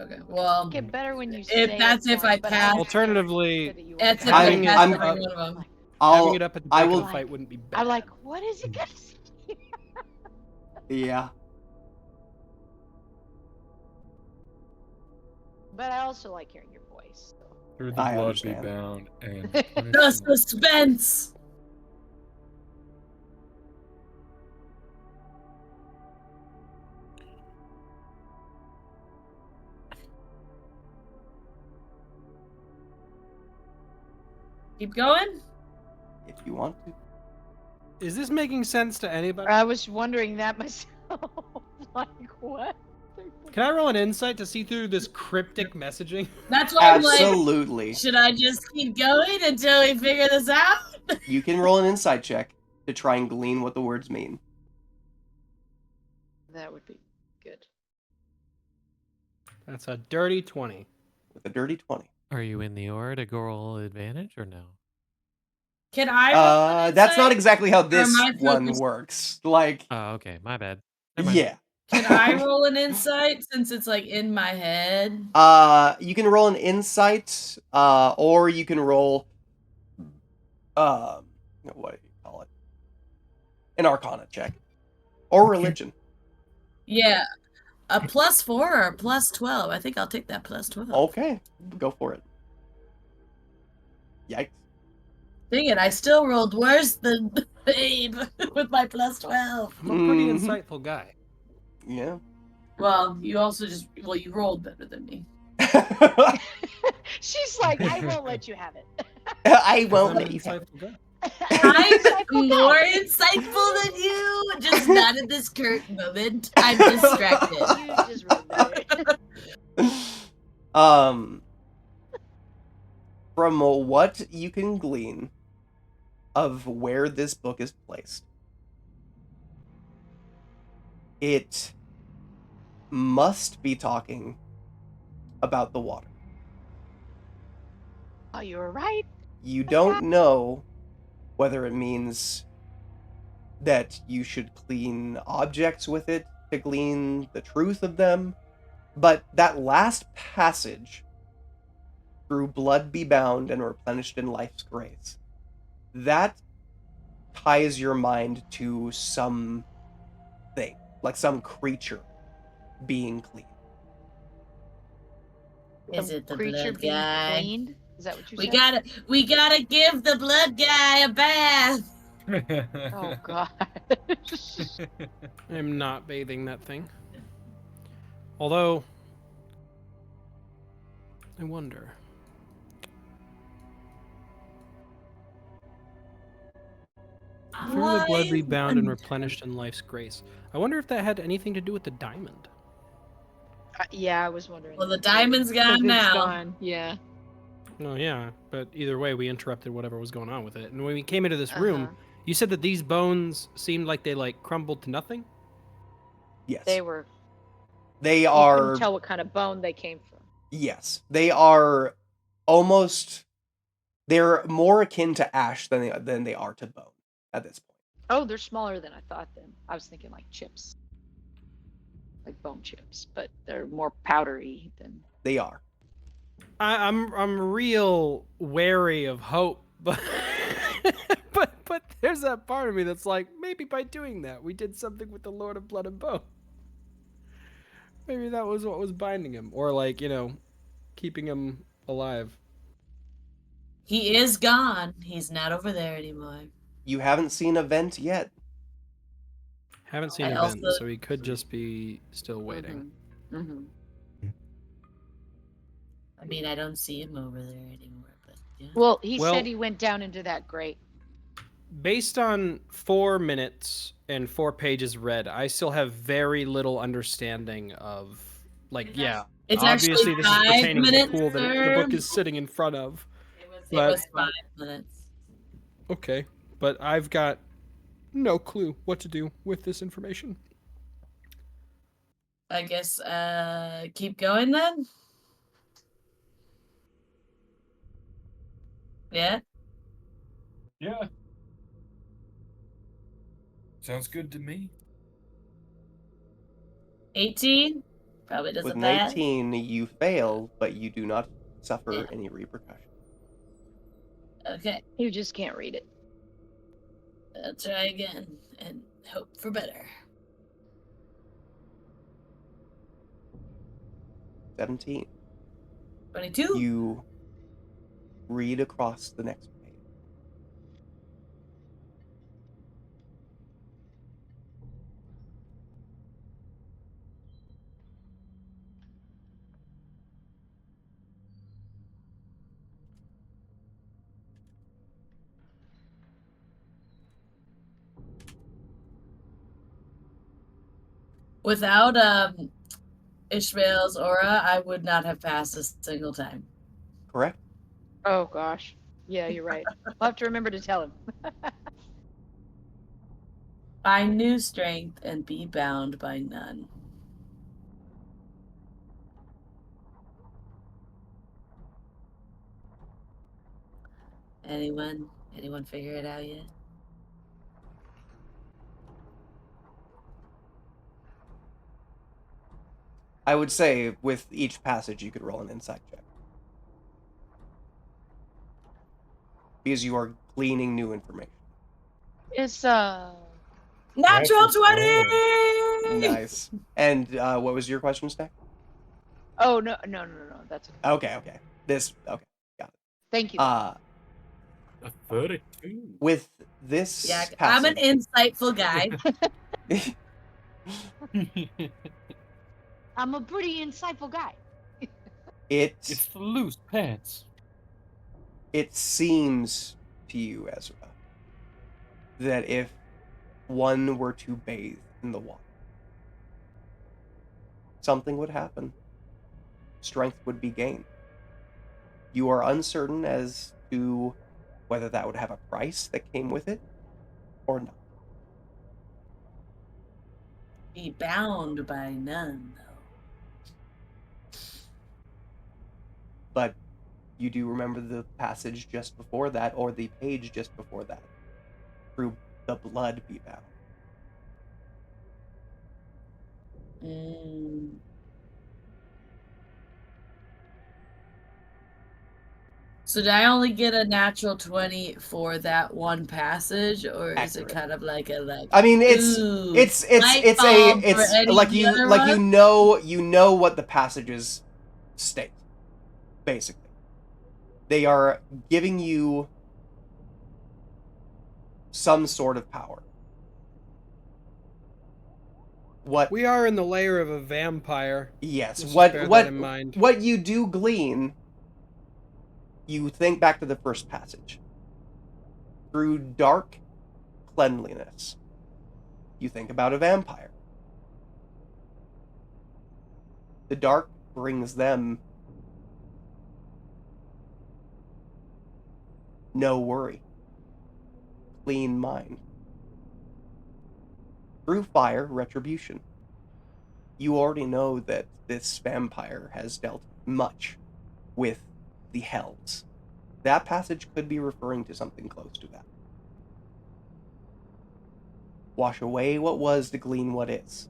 Okay. Well, Get better when you If say that's it if I more, but pass. I Alternatively, consider you that's if a I I'm- pass I'm- every one of them. having I'll. it up at the I break will. of the fight wouldn't be bad. I'm like, what is it gonna say? Yeah. But I also like hearing your voice. So. Through the I blood understand. be bound and The punishment. suspense. Keep going. If you want to. Is this making sense to anybody? I was wondering that myself. Like, what? Can I roll an insight to see through this cryptic messaging? That's why I'm like, Absolutely. should I just keep going until we figure this out? You can roll an insight check to try and glean what the words mean. That would be good. That's a dirty 20. With a dirty 20. Are you in the aura to roll advantage or no? Can I roll an That's not insight? exactly how Or this am I one focused- works. Like, Oh, okay. My bad. Never mind. yeah. Can I roll an insight since it's like in my head? You can roll an insight, or you can roll, what do you call it? An Arcana check, or religion. Yeah. A +4 or a +12? I think I'll take that +12. Okay, go for it. Yikes. Dang it, I still rolled worse than Babe with my +12. I'm a pretty Mhm. insightful guy. Yeah. Well, you also you rolled better than me. She's like, I won't let you have it. I won't I'm an let you have it. insightful guy. I'm more insightful than you, just not at this current moment. I'm distracted. You just ruined it. From what you can glean of where this book is placed, it must be talking about the water. Oh, you were right. You don't know whether it means that you should clean objects with it to glean the truth of them, but that last passage, through blood be bound and replenished in life's grace, that ties your mind to some thing, like some creature being clean. Is it the creature blood being guy? cleaned? Is that what you We said? gotta give the blood guy a bath. Oh god. I'm not bathing that thing. Although, I wonder. Through the blood be bound and replenished in life's grace. I wonder if that had anything to do with the diamond. Yeah, I was wondering. Well, the that too. diamond's 'Cause gone it's now. gone. Yeah. No, yeah, but either way, we interrupted whatever was going on with it. And when we came into this room, Uh-huh. you said that these bones seemed like they like crumbled to nothing. Yes. They were. They You are. couldn't tell what kind of bone they came from. Yes. They are almost. They're more akin to ash than they are to bone at this point. Oh, they're smaller than I thought. Then I was thinking like chips, like bone chips, but they're more powdery than. They are. I'm real wary of hope, but but there's that part of me that's like, maybe by doing that, we did something with the Lord of Blood and Bone. Maybe that was what was binding him, or like, keeping him alive. He is gone. He's not over there anymore. You haven't seen a vent yet. Haven't seen I a vent, also- so he could just be still waiting. Mm-hmm. I mean, I don't see him over there anymore, but yeah. Well, he Well- said he went down into that grate. Based on 4 minutes and 4 pages read, I still have very little understanding of, like, yeah, It's obviously actually this is 5 pertaining to the minutes, pool that the sir. book is sitting in front of. It But- was 5 minutes. Okay, but I've got no clue what to do with this information. I guess keep going then. Yeah. Yeah. Sounds good to me. 18 probably doesn't With an pass. 18, you fail, but you do not suffer Yeah. any repercussions. Okay, You just can't read it. I'll try again and hope for better. 17. 22. You read across the next page. Without Ishmael's aura, I would not have passed a single time. Correct? Oh gosh. Yeah, you're right. I'll have to remember to tell him. Find new strength and be bound by none. Anyone? Anyone figure it out yet? I would say with each passage you could roll an insight check. Because you are gleaning new information. It's Natural 20! Nice. And what was your question, Snack? Oh no. That's Okay. Okay. Okay. Got it. thank you. A 32. With this Yeah, I'm an passage, insightful guy. I'm a pretty insightful guy. It's the loose pants. It seems to you, Ezra, that if one were to bathe in the water, something would happen. Strength would be gained. You are uncertain as to whether that would have a price that came with it or not. Be bound by none, though. But you do remember the passage just before that, or the page just before that. Through the blood be bound. So did I only get a natural 20 for that one passage, or is it Accurate. kind of like a like? I mean, it's ooh, it's light bulb for it's any like of the you other like ones? you know what the passages state. Basically, they are giving you some sort of power. What We are in the layer of a vampire. Yes. Just What bear what that in mind. what you do glean, you think back to the first passage. Through dark cleanliness, you think about a vampire. The dark brings them no worry. Clean mind. Through fire, retribution. You already know that this vampire has dealt much with the hells. That passage could be referring to something close to that. Wash away what was to glean what is.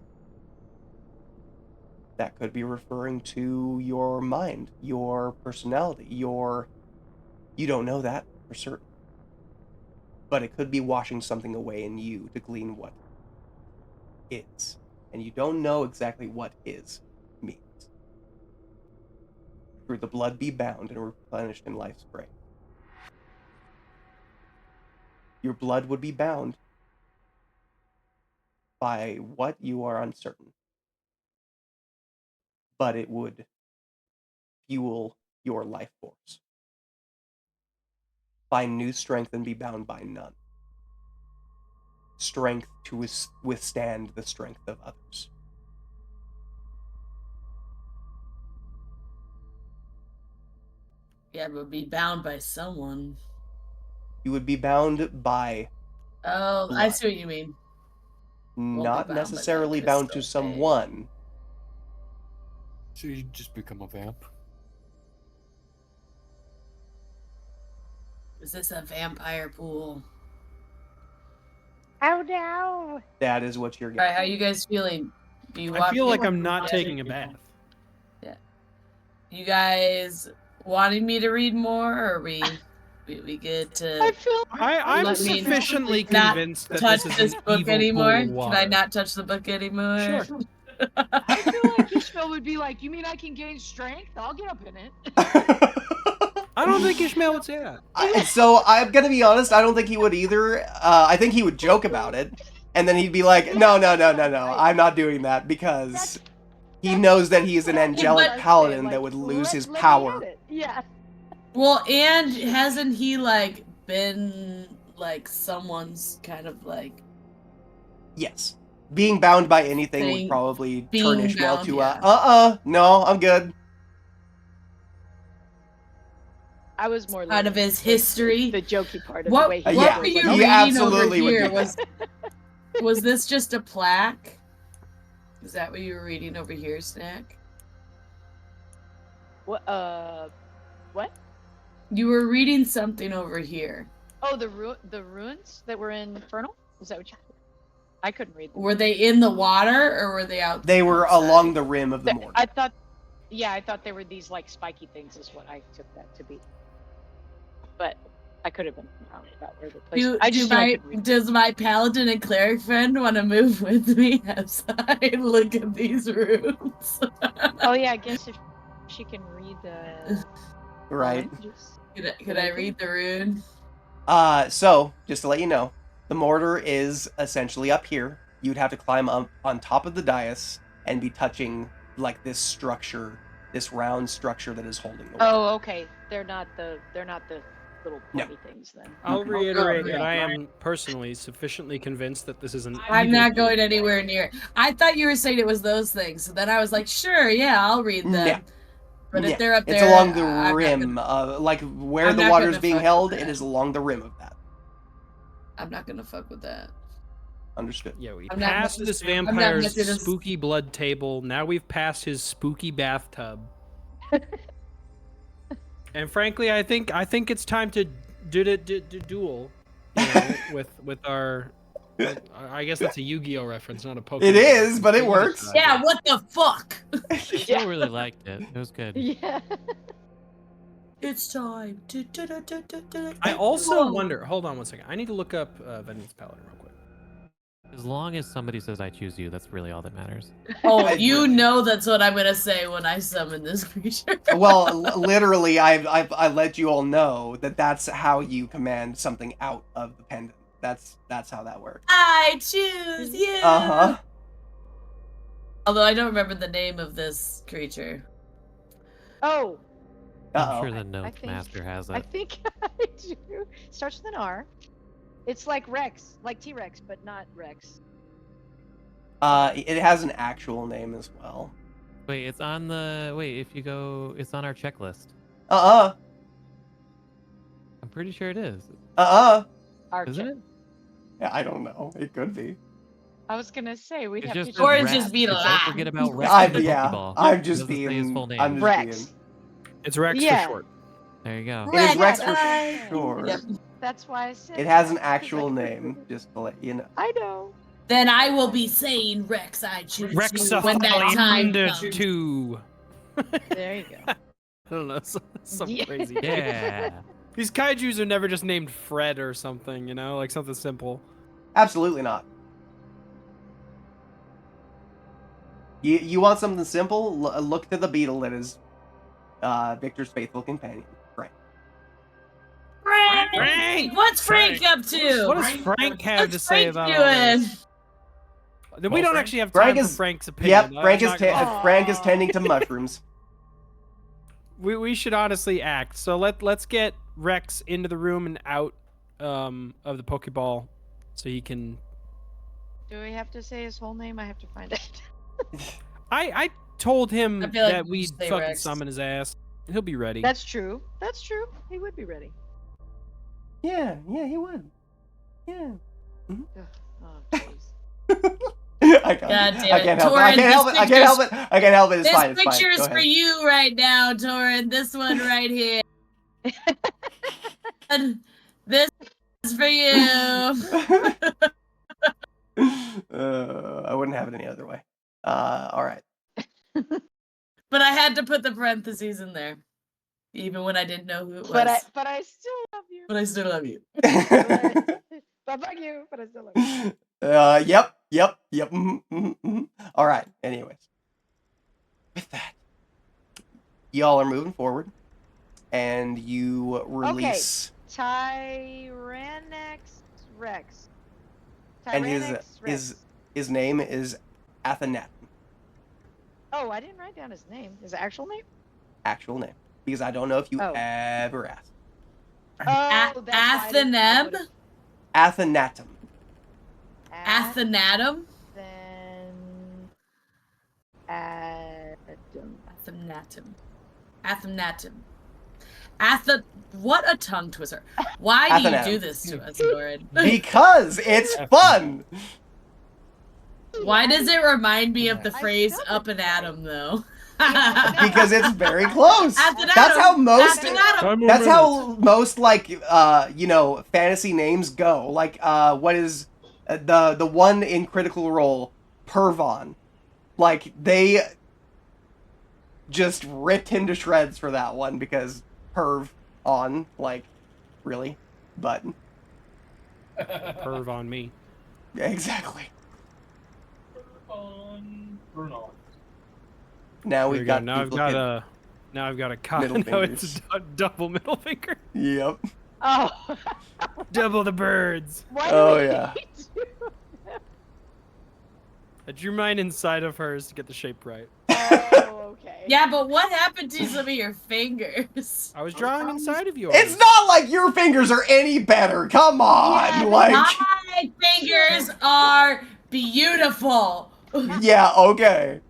That could be referring to your mind, your personality, your... You don't know that for certain. But it could be washing something away in you to glean what is. And you don't know exactly what is means. Through the blood be bound and replenished in life's grave. Your blood would be bound by what you are uncertain. But it would fuel your life force. Find new strength and be bound by none. Strength to withstand the strength of others. Yeah, but be bound by someone. You would be bound by Oh, I blood. see what you mean. Not bound by that necessarily bound to crystal thing. someone. So you just become a vamp. Is this a vampire pool? Oh no. That is what you're All right, getting. how you guys feeling? Do you I want feel me like to- I'm not Yeah. taking a bath. You guys wanting me to read more, or are we good to I feel I'm Let me sufficiently not convinced that touch this is this an book evil anymore? pool of Can water. I not touch the book anymore? Sure. I feel like Ishmael would be like, you mean I can gain strength? I'll get up in it. I don't think Ishmael would say that. So I'm gonna be honest, I don't think he would either. I think he would joke about it, and then he'd be like, no, I'm not doing that, because he knows that he is an angelic but- paladin that would lose his power. Yeah. Well, and hasn't he like been like someone's kind of like Yes. Being bound by anything would Saying- probably turn being Ishmael bound, to yeah. no, I'm good. I was more out of leaning his towards history. the jokey part of What the way he Yeah, were was you like, he reading over absolutely would here? do Was this just a plaque? Is that what you were reading over here, Snack? What? What? You were reading something over here. Oh, the ruins that were in Infernal? Is that what you? I couldn't read them. Were they in the water or were they out? They were outside? along the rim of the mortar. I thought they were these like spiky things. Is what I took that to be. But I could have been wrong about where the place. Does my paladin and cleric friend want to move with me as I look at these rooms? Oh yeah, I guess if she can read the. Right. Could I read the rune? So just to let you know, the mortar is essentially up here. You'd have to climb up on top of the dais and be touching like this structure, this round structure that is holding the wall. Oh, okay. They're not the little pointy things then. I'll reiterate that I am personally sufficiently convinced that this is an. I'm not going anywhere near it. I thought you were saying it was those things. So then I was like, sure, yeah, I'll read them. Yeah. But if they're up there, it's along the I'm rim, like where I'm the not water gonna is being fuck held. with It that. is along the rim of that. I'm not gonna fuck with that. Understood. Yeah, we I'm not passed messing- this I'm not vampire's messing this- spooky blood table. Now we've passed his spooky bathtub. And frankly, I think it's time to duel. You know, with our. I guess that's a Yu-Gi-Oh reference, not a Pokemon. It is, but it works. Yeah, what the fuck? I still really liked it. It was good. Yeah. It's time. I also wonder. Hold on one second. I need to look up Vengeance Paladin real quick. As long as somebody says I choose you, that's really all that matters. Oh, you know that's what I'm gonna say when I summon this creature. Well, literally, I let you all know that that's how you command something out of the pendant. That's how that works. I choose you. Uh-huh. Although I don't remember the name of this creature. Oh, Uh-oh. I'm sure the Note think- Master has I it. think I do. Starts with an R. It's like Rex, like T-Rex, but not Rex. It has an actual name as well. Wait, it's on the. Wait, if you go. It's on our checklist. Uh-uh. I'm pretty sure it is. Uh-uh. Isn't it? Yeah, I don't know. It could be. I was gonna say we'd It's have just to. Or Rex, it's just be but the Don't laugh. forget about Rex. I'm, in the yeah, Pokeball. I'm It just doesn't say his being. full name. I'm just Rex. being. It's Rex Yeah. for short. There you go. It is Rex Rex. for sure. Yep. That's why I said. It has that, an 'cause I actual couldn't name, remember. just to let you know. I know. Then I will be saying Rex, I choose Rex you when that time comes. 2. There you go. I don't know. Some Yeah. crazy. Yeah. These kaijus are never just named Fred or something, you know, like something simple. Absolutely not. You want something simple? Look to the beetle that is Victor's faithful companion. Right. Frank! What's Frank up to? What does Frank have What's to say Frank about all doing? this? We don't actually have Frank time is- for Frank's opinion. Yep, Frank I'm is not gonna- Frank is tending to mushrooms. We should honestly act. So let's get Rex into the room and out of the Pokeball, so he can. Do we have to say his whole name? I have to find it. I told him I feel like that we we'd should say fucking Rex. summon his ass. He'll be ready. That's true. That's true. He would be ready. Yeah, he would. Yeah. Oh, jeez. I can't, God damn I it. can't help it. I Torrent, can't help it. I can't help it. I can't help it. It's This fine. It's fine. picture is Go for ahead. you right now, Torrent. This one right here. And this is for you. I wouldn't have it any other way. All right. But I had to put the parentheses in there, even when I didn't know who it was. But I still love you. But I still love you. But fuck you. But I still love you. Yep. All right. Anyways, with that, y'all are moving forward, and you release. Tyrannex Rex. And Tyrannex Rex. his name is Athanatum. Oh, I didn't write down his name. His actual name? Actual name, because I don't know if you Oh. ever asked. Oh, that's why I didn't- I Atheneb? would've- Athanatum. Athenatum? Athanatum. Athenatum. What a tongue twister. Why do you Athenatum. do this to us, Lauren? Because it's fun. Why does it remind me of the I phrase spelled "up it and at 'em" though? Because it's very close. After that, That's how most. after that, Five more That's minutes. how most fantasy names go. Like what is the one in Critical Role, Pervon? Like they just ripped him to shreds for that one because perv on, like, really, but Perv on me. exactly. Bruno. Now There we've we go. got Now I've got duplicate- a. Now I've got a cock. middle Now it's fingers. a double middle finger. Yep. Oh. Double the birds. Why do Oh, we yeah. need to- I drew mine inside of hers to get the shape right. Oh, okay. yeah, but what happened to some of your fingers? I was drawing inside of yours. It's not like your fingers are any better. Come on, Yeah, like, My fingers are beautiful. yeah, okay.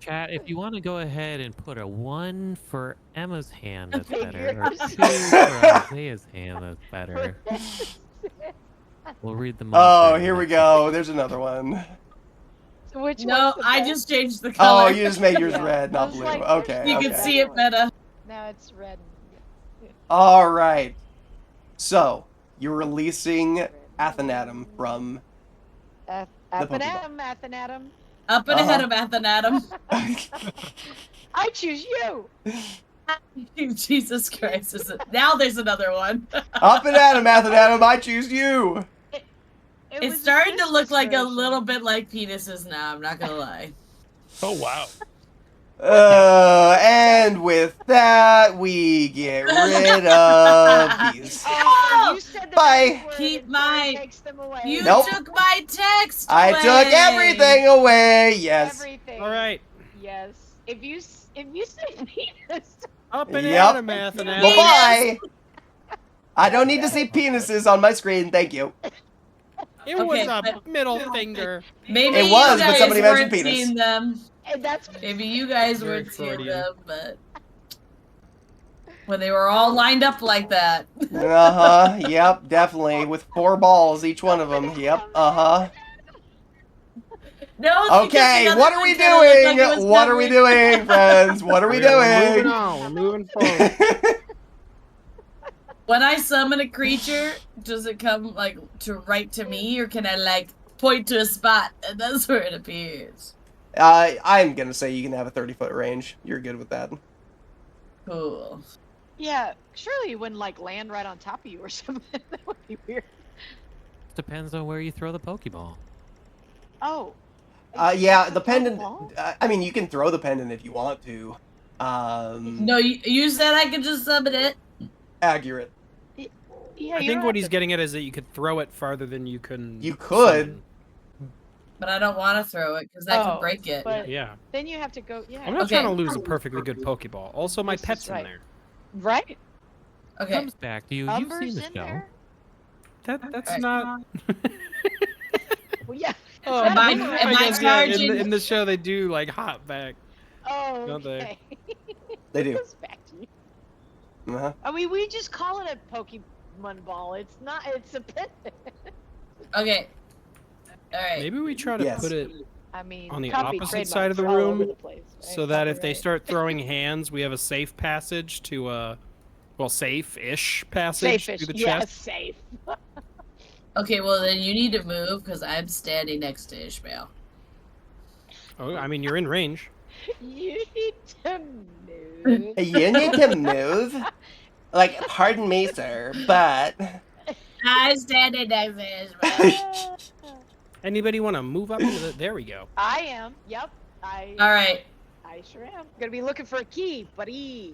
Chat, if you want to go ahead and put a 1 for Emma's hand, that's Fingers. better. Or 2 for Isaiah's hand, that's better. We'll read them all. Oh, here we go. There's another one. So which No, one's the I best? just changed the Oh, color. you just made yours Yeah. red, I not was blue. like, Okay. You okay. can see it better. Now it's red. All right. So you're releasing Athanatum from. Athanatum, Athanatum. Up and ahead Uh-huh. of Athanatum. I choose you. Jesus Christ. Now there's another one. Up and at him, Athanatum. I choose you. It It's was a starting to look Christmas like a version. little bit like penises now, I'm not gonna lie. Oh wow. And with that, we get rid of these. Oh, you said the Bye. best word Keep and my- Fern takes them away. You Nope. took my text I away. took everything away. Yes. Everything. All right. Yes. If you say penis, Up and Yep. at 'em, Athanatum. Bye bye. I don't need to see penises on my screen. Thank you. It Okay, was a but- middle finger. Maybe It you was, but guys somebody mentioned weren't penis. seeing them. and that's Maybe you guys Very weren't seeing Freudian. them, but when they were all lined up like that. Uh huh. Yep. Definitely. With 4 balls, each one of them. Yep. Uh huh. No, it's because Okay. the other What are one we kinda looked like it doing? was What are we covering- doing, friends? What are we We're moving doing? on. We're moving forward. When I summon a creature, does it come like to right to me, or can I like point to a spot and that's where it appears? I'm gonna say you can have a 30-foot range. You're good with that. Cool. yeah. Surely you wouldn't like land right on top of you or something. That would be weird. Depends on where you throw the Pokeball. Oh. Yeah, the pendant. Ball? I mean, you can throw the pendant if you want to. No, you said I could just summon it. Accurate. Yeah, I you think don't what have he's to- getting at is that you could throw it farther than you can. You could. summon. But I don't want to throw it because that Oh, could break it. but Yeah. then you have to go. Yeah. I'm not Okay. trying to lose a perfectly good Pokeball. Also, my This is pet's in right. there. Right. Okay. Comes back to you. You've Umber's seen the in show. there. That's Alright. not. Well, yeah. Oh, Am I- I am I guess, yeah, in, charging- in the show they do like hot back. Oh. Don't they? Okay. They do. Goes back to you. Uh-huh. I mean, we just call it a Pokemon ball. It's not. It's a pet. Okay. All right. Maybe we try to Yes. put it I mean, On the copy opposite side of the trademarks are all room, over the place, right? so that if they Copyright. start throwing hands, we have a safe passage to well, safe-ish passage Safe-ish. through the Yeah, chest. safe. Okay. Well, then you need to move because I'm standing next to Ishmael. Oh, I mean, you're in range. You need to move. You need to move. Like, pardon me, sir, but I'm standing next to Ishmael. Anybody want to move up into the? There we go. I am. Yep. All right. I sure am. Gonna be looking for a key, buddy.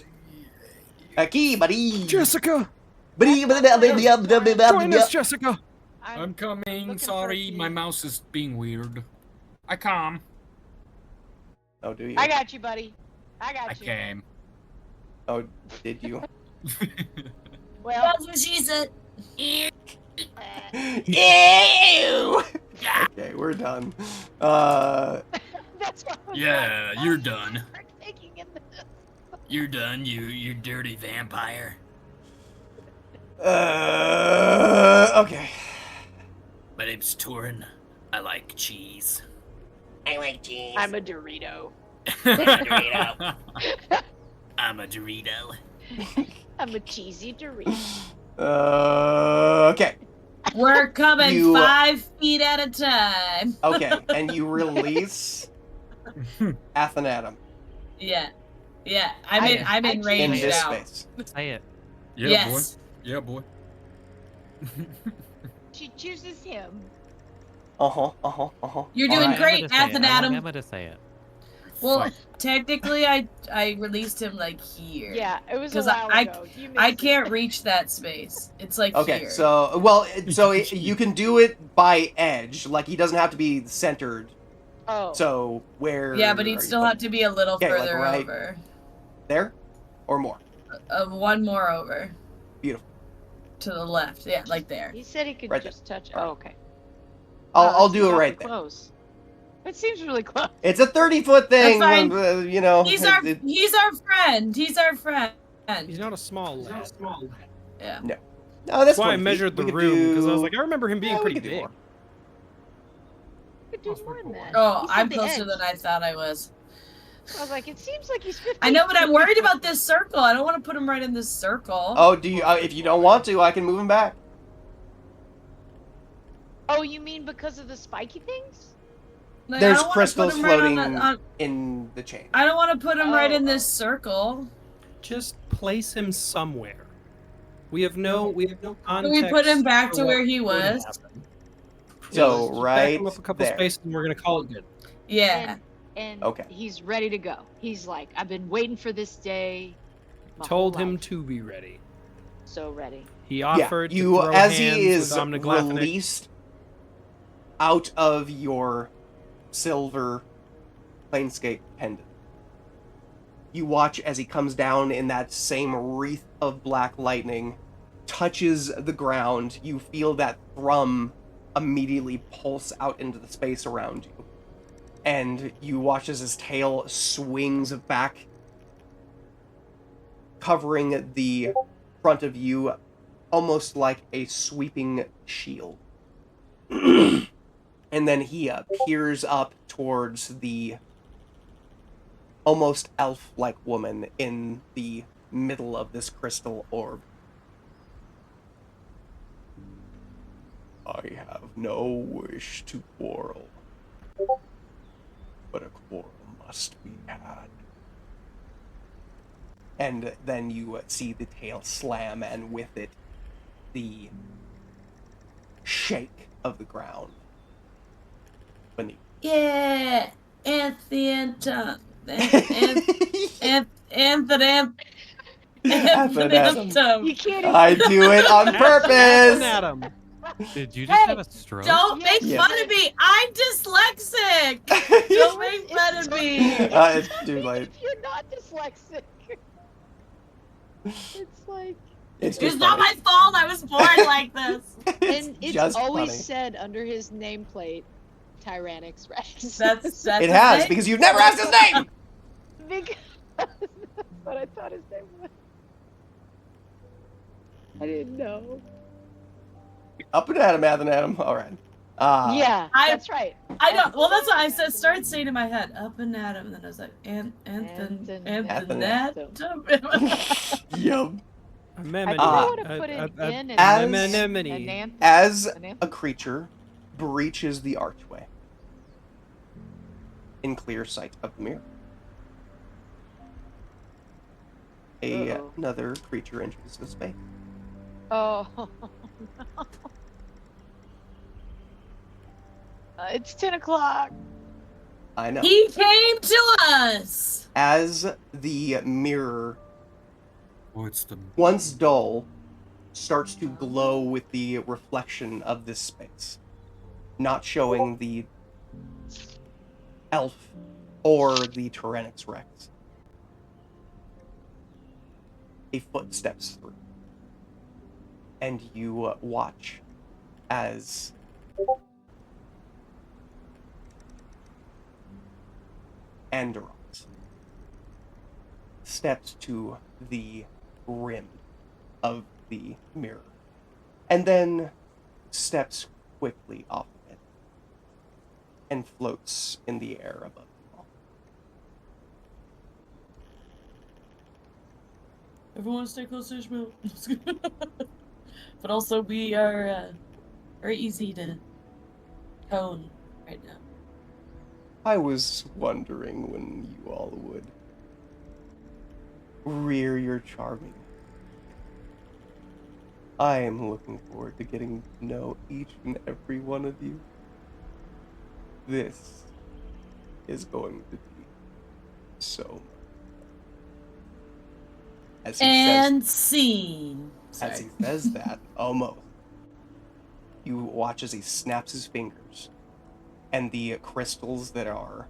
a key, buddy. Jessica, Buddy, join us, Jessica. I'm coming. looking for a Sorry, key. my mouse is being weird. I come. Oh, do you? I got you, buddy. I I got you. came. Oh, did you? Well, That's what she said. Ew! Okay, we're done. that's what I was Yeah, like, you're oh, done. we're taking in this. You're done, you dirty vampire. Okay. My name's Turin. I like cheese. I like cheese. I'm a Dorito. Dorito. I'm a Dorito. I'm a cheesy Dorito. Okay. We're coming You- 5 feet at a time. Okay, and you release Athanatum Yeah. Yeah. I'm in in range this now. space. Say it. Yeah, Yes. boy. Yeah, boy. She chooses him. Uh-huh. You're doing Alright. great, I'm Athanatum. gonna just say it. Well, Fuck. technically, I released him like here. Yeah, it was a 'Cause while I- ago. You I missed can't it. reach that space. It's like Okay, here. you can do it by edge. Like, he doesn't have to be centered. Oh. So, where... Yeah, but are he'd you still putting- have to be a little Okay, like further right- over. There? Or more? One more over. Beautiful. To the left. Yeah, like there. He said he could Right there. just touch. Oh, okay. I'll that's do it awfully right there. Close. It seems really close. It's a 30-foot thing, fine. you know. He's our it- he's our friend. He's our friend. He's not a small lad. Yeah. No, That's that's why I 20 feet. measured the We could room because I was do- like, I remember him being Yeah, we pretty could do big. more. Could do more than that. Oh, He said I'm the closer edge. than I thought I was. I was like, it seems like he's 50. I know, but I'm worried about this circle. I don't want to put him right in this circle. Oh, do you? If you don't want to, I can move him back. Oh, you mean because of the spiky things? Like, I There's don't wanna put crystals him right on floating the- on- in the chain. I don't want to put him right in Oh. this circle. Just place him somewhere. We have no Can context. we put him back for to what where he could was? happen. So, let's just right back him up a couple there. spaces and we're gonna call it good. Yeah. And Okay. he's ready to go. He's like, I've been waiting for this day. my Told whole him life. to be ready. So ready. He Yeah, offered you to throw as hands he is with Omniglathanic. released out of your silver planescape pendant. You watch as he comes down in that same wreath of black lightning, touches the ground. You feel that thrum immediately pulse out into the space around you. And you watch as his tail swings back, covering the front of you almost like a sweeping shield. And then he peers up towards the almost elf-like woman in the middle of this crystal orb. I have no wish to quarrel, but a quarrel must be had. And then you see the tail slam, and with it, the shake of the ground beneath. Yeah. Anthony. You can't I do it on purpose. Adam. Did you just have a stroke? Don't make Yeah. fun of me. I'm dyslexic. Don't make fun of me. It's too late. If you're not dyslexic, it's like. It's It's just not funny. my fault. I was born like this. And it's just always funny. said under his nameplate, Tyrannix Rex. That's It has, because you've never asked his name! Because that's what I thought his name was. I didn't know. Up and at him, Adam. Alright. Yeah, I- that's right. I don't. Well, that's what I said. Started saying in my head, up and at him. And then I was like, Anthony. Yup. Anemone. I would have put it in and as- Anemone. As a creature breaches the archway in clear sight of the mirror, Uh-oh. another creature enters the space. Oh. No. It's 10 o'clock. I know. He came to us. As the mirror, What's the once dull, starts to glow with the reflection of this space, not showing the elf or the Tyrannix Rex. A foot steps through, and you watch as Andros steps to the rim of the mirror, and then steps quickly off of it. and floats in the air above them all. Everyone stay close to Ishmael. But also, we are very easy to cone right now. I was wondering when you all would rear your charming. I am looking forward to getting to know each and every one of you. This is going to be so much. As he And says, scene. as he says that, almost, you watch as he snaps his fingers, and the crystals that are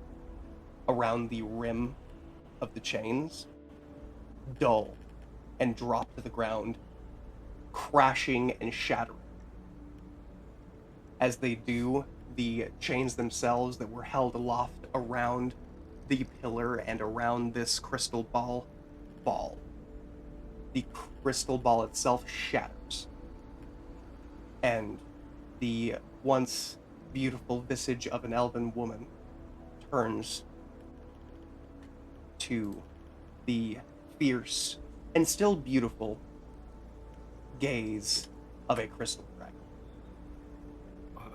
around the rim of the chains dull and drop to the ground, crashing and shattering. As they do, the chains themselves that were held aloft around the pillar and around this crystal ball fall. The crystal ball itself shatters, and the once beautiful visage of an elven woman turns to the fierce and still beautiful gaze of a crystal dragon.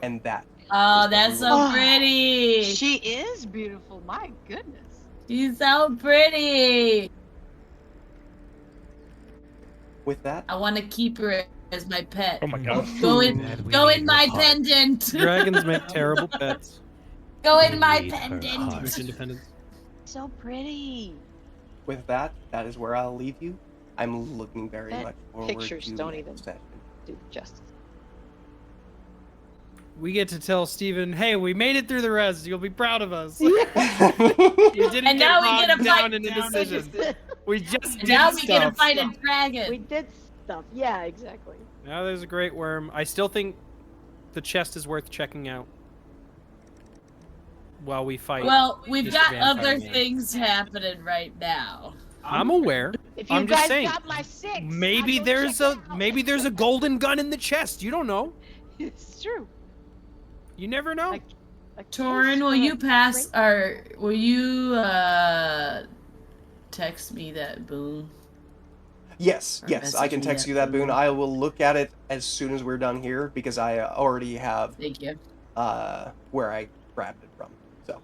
And that Oh, is that's where so Oh, pretty. She is beautiful. My goodness. She's so pretty. with that, I want to keep her as my pet. Oh my god. Go in, Dad, we go need in her my heart. pendant. Dragons make terrible pets. Go We in my need her pendant. heart. Huge independence. So pretty. with that, that is where I'll leave you. I'm looking very That much forward pictures to don't next even- session. Do justice. We get to tell Steven, hey, we made it through the rest. You'll be proud of us. you You didn't And get now we bogged get a down fight in down indecision. We just And did now we stuff. get to fight a We dragon. did stuff. Yeah, exactly. Now there's a great worm. I still think the chest is worth checking out while we fight. Well, we've Mr. got Vampire other Man. things happening right now. I'm aware. If you I'm guys just saying. got my 6, Maybe I'd go there's check a it out. maybe there's a golden gun in the chest. You don't know. It's true. You never know. Like- A case Torin, will for you a pass great- or will you text me that boon? Yes, Or yes, I can message me text that you that boon. boon. I will look at it as soon as we're done here because I already have Thank you. where I grabbed it from. So,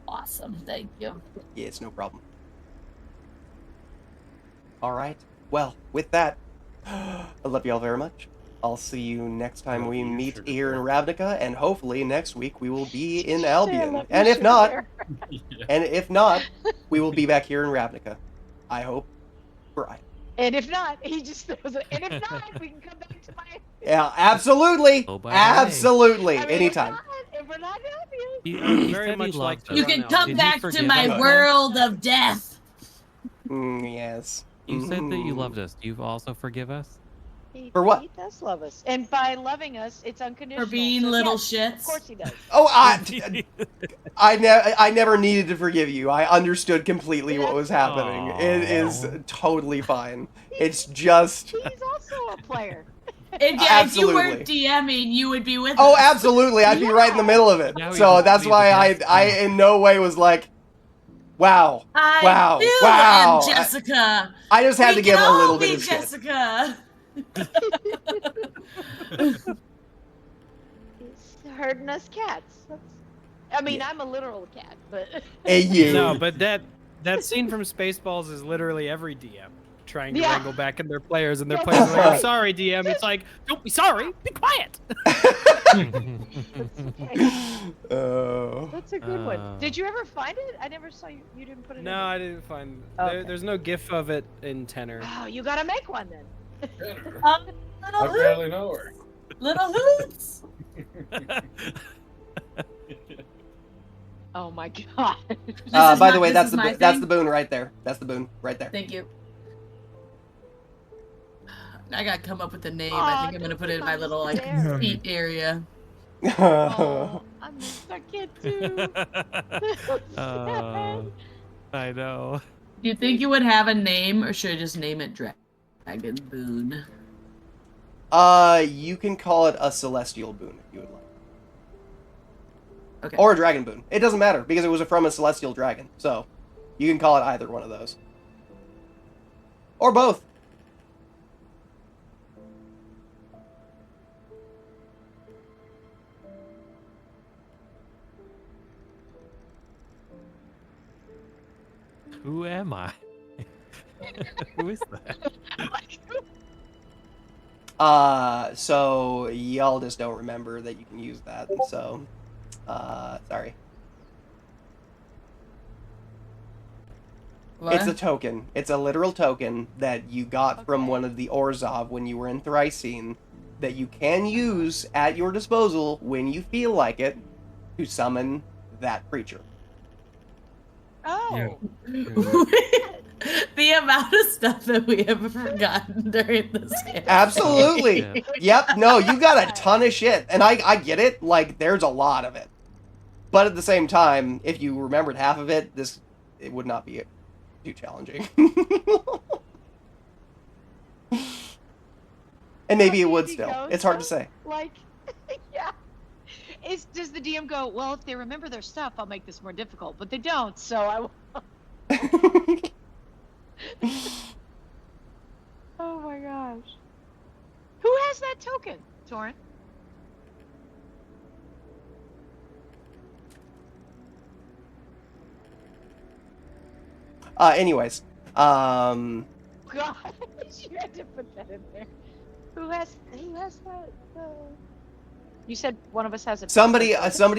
Awesome. Thank you. yeah, it's no problem. All right. Well, with that, I love y'all very much. I'll see you next time Love we you, meet sugar here in bear. Ravnica, and hopefully next week we will be in Say I Albion. love you, And if sugar not, bear. we will be back here in Ravnica. I hope. Right. And if not, he just throws it. And if not, we can come back to my. Yeah, absolutely. Oh, by the way. absolutely. I mean, Anytime. If we're not happy. He Very said much he like loved to us. You run can out. come Did you back to forgive my us? world of death. Yes. You said that you Mhm. loved us. Do you also forgive us? For what? He does love us. And by loving us, it's unconditional. For being So little yes, shits. Of course he does. Oh, I never needed to forgive you. I understood completely what was happening. It is Aw. totally fine. It's just. He's also a player. And yeah, if you weren't Absolutely. DMing, you would be with Oh, us. absolutely. I'd be right in the middle of it. Now we So have that's to be why the I guest. in no way was like, wow. I Wow, too wow. am Jessica. I just had We to give can a all little be bit of shit. Jessica. He's herding us cats. I mean, I'm a literal cat, but. Yeah. No, but that scene from Spaceballs is literally every DM trying to Yeah. wrangle back in their players, and their Yeah, players are like, "I'm right. sorry, DM." It's like, "Don't be sorry. Be quiet." Oh. That's a good one. Did you ever find it? I never saw you. You didn't put it. No, in I didn't find. Okay. There's no GIF of it in Tenor. Oh, you gotta make one then. Jenner, Little I hoots. barely know her. Little hoots. Oh my god. By the way, this is that's my that's thing? the boon right there. That's the boon right there. Thank you. I gotta come up with a name. Aw, I think I'm gonna don't put it in my put little mine like there. feet area. Oh, I miss that kid too. I know. Do you think you would have a name, or should I just name it Dragon Boon? You can call it a celestial boon if you would like. Okay. Or a dragon boon. It doesn't matter because it was from a celestial dragon. So you can call it either one of those. Or both. Who am I? Who is that? So y'all just don't remember that you can use that. So, sorry. What? It's a token. It's a literal token that you got from one of the Orzhov when you were in Thrycene that you can use at your disposal when you feel like it to summon that creature. Oh. The amount of stuff that we have forgotten during this game. Absolutely. Yeah. Yep. No, you got a ton of shit. And I get it. Like, there's a lot of it. But at the same time, if you remembered half of it, it would not be too challenging. And maybe it would still. Goes, It's hard to say. Like, yeah. Does the DM go, well, if they remember their stuff, I'll make this more difficult. But they don't, so I will. Oh my gosh. Who has that token, Torin? Anyways. God, you had to put that in there. Who has that? You said one of us has it. Somebody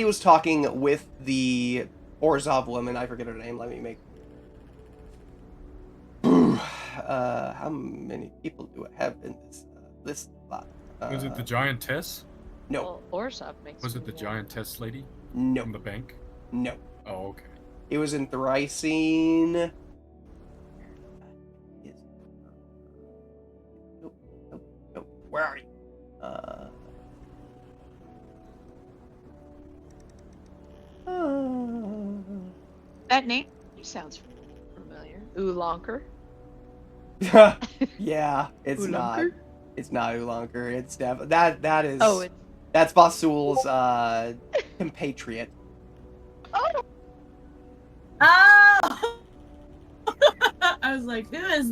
was talking with the Orzhov woman. I forget her name. Let me make. How many people do I have in this spot? Was it the giantess? No. Well, Orzhov makes. Was it the giantess lady No. from the bank? No. Oh, okay. It was in Thrycene. Nope. Where are you? That name sounds familiar. Oolonker. Yeah, it's not. Oolonker? It's not Oolonker. It's that is. Oh, it's. That's Vasul's compatriot. Oh. Oh! I was like, who is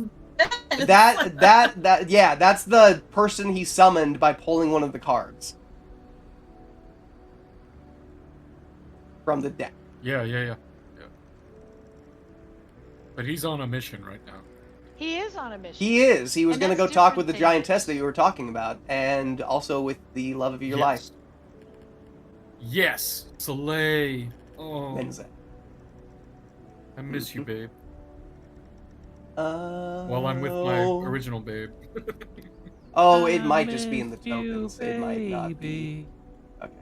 this? That's the person he summoned by pulling one of the cards from the deck. Yeah. But he's on a mission right now. He is on a mission. He is. He was And going to go that's talk with the different giantess that you were talking about, and also with the love of your life, Yes, Soleil. Oh, Menze. I miss you, babe. Well, While I'm with my original babe. Oh, it might just be in the tokens. It might not be. Baby. Okay.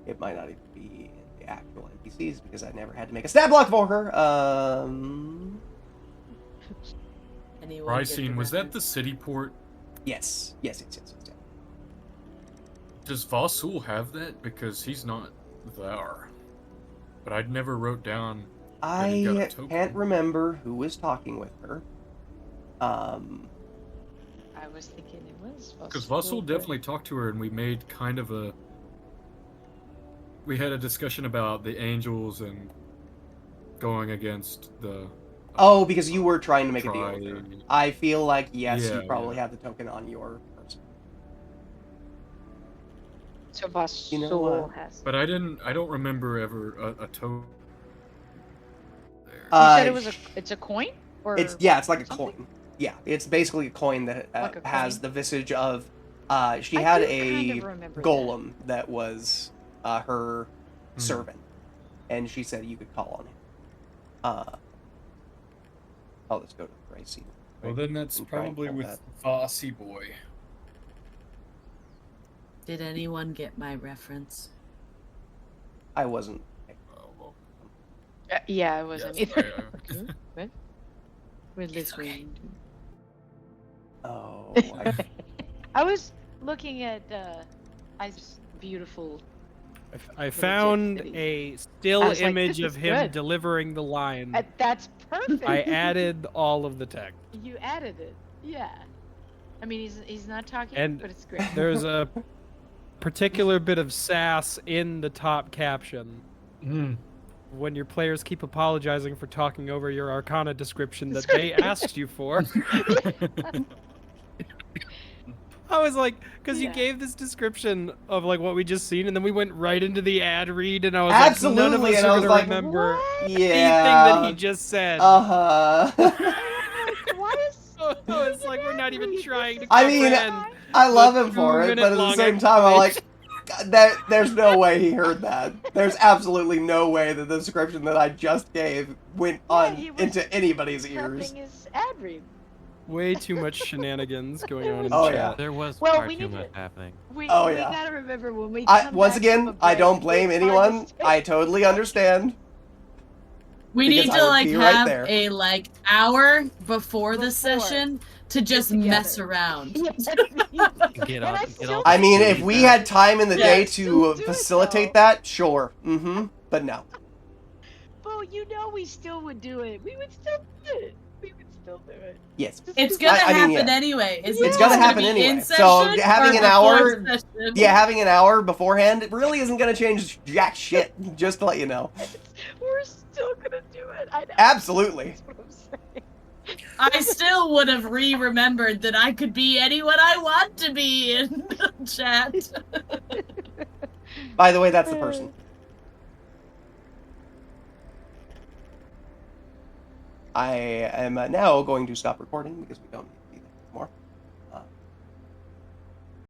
It might not even be in the actual NPCs because I never had to make a stat block for her. Anyone get Rysine, the was that reference? the city port? Yes. Does Vasul have that? Because he's not there. But I'd never wrote down that he got a I token. can't remember who was talking with her. I was thinking it was. Because Vasul definitely talked to her, and we made kind of a. We had a discussion about the angels and going against the. Oh, because you were trying to make a deal try- with her. I feel like, yes, Yeah, you probably have the token on your person. So Vasul You know what? has. But I don't remember ever a token. There. You said it was it's a coin? Or It's like a something? coin. Yeah, it's basically a coin that Like a has coin? the visage of. She I had do a kind of remember that. golem that was her Hmm. servant, and she said you could call on him. Let's go to Thrycene. Well, then that's I'm trying to probably pull with that. Vossi Boy. Did anyone get my reference? I wasn't. Oh, well, Yeah, I wasn't yes, either. What? We're listening. Oh, I was looking at Isaac's beautiful. I found city. a still I was like, image this of is him good. delivering the line. That's perfect. I added all of the text. You added it. Yeah. I mean, he's not talking, And but it's great. There's a particular bit of sass in the top caption. Mm. When your players keep apologizing for talking over your Arcana description that they asked you for. I was like, because you gave this description of like what we just seen, and then we went right into the ad read, and I was Absolutely, like, none of us and I are was gonna like, remember anything yeah. that he just said. Why is So it's like we're not even trying to. I mean, comprehend I love the him for it, but at the 2-minute-long same time, I'm like, explanation. there's no way he heard that. There's absolutely no way that the description that I just gave went on he was into anybody's ears. prepping his ad read. Way too much shenanigans going on in the Oh, chat. yeah. There was Well, far we too need much to- happening. We Oh, yeah. gotta remember when we I come once back from again, a I don't break, blame it's hard to anyone. stay- I totally understand. We Because need I to would like be right have there. a like hour before the session to just together. mess around. Get And on. I Get still all I mean, the if we had time in the Yeah. day Still to do it, facilitate though. that, sure. Mm-hmm. But no. Well, you know we still would do it. We would still do it. We would still do it. Yes. It's gonna I mean, happen yeah. anyway. Is It's it gonna just happen be anyway. in So, session having or an before hour- session? Yeah, having an hour beforehand, it really isn't going to change jack shit, just to let you know. We're still gonna do it. I know. Absolutely. That's what I'm saying. I still would have remembered that I could be anyone I want to be in chat. By the way, that's the person. I am now going to stop recording because we don't need to be there anymore.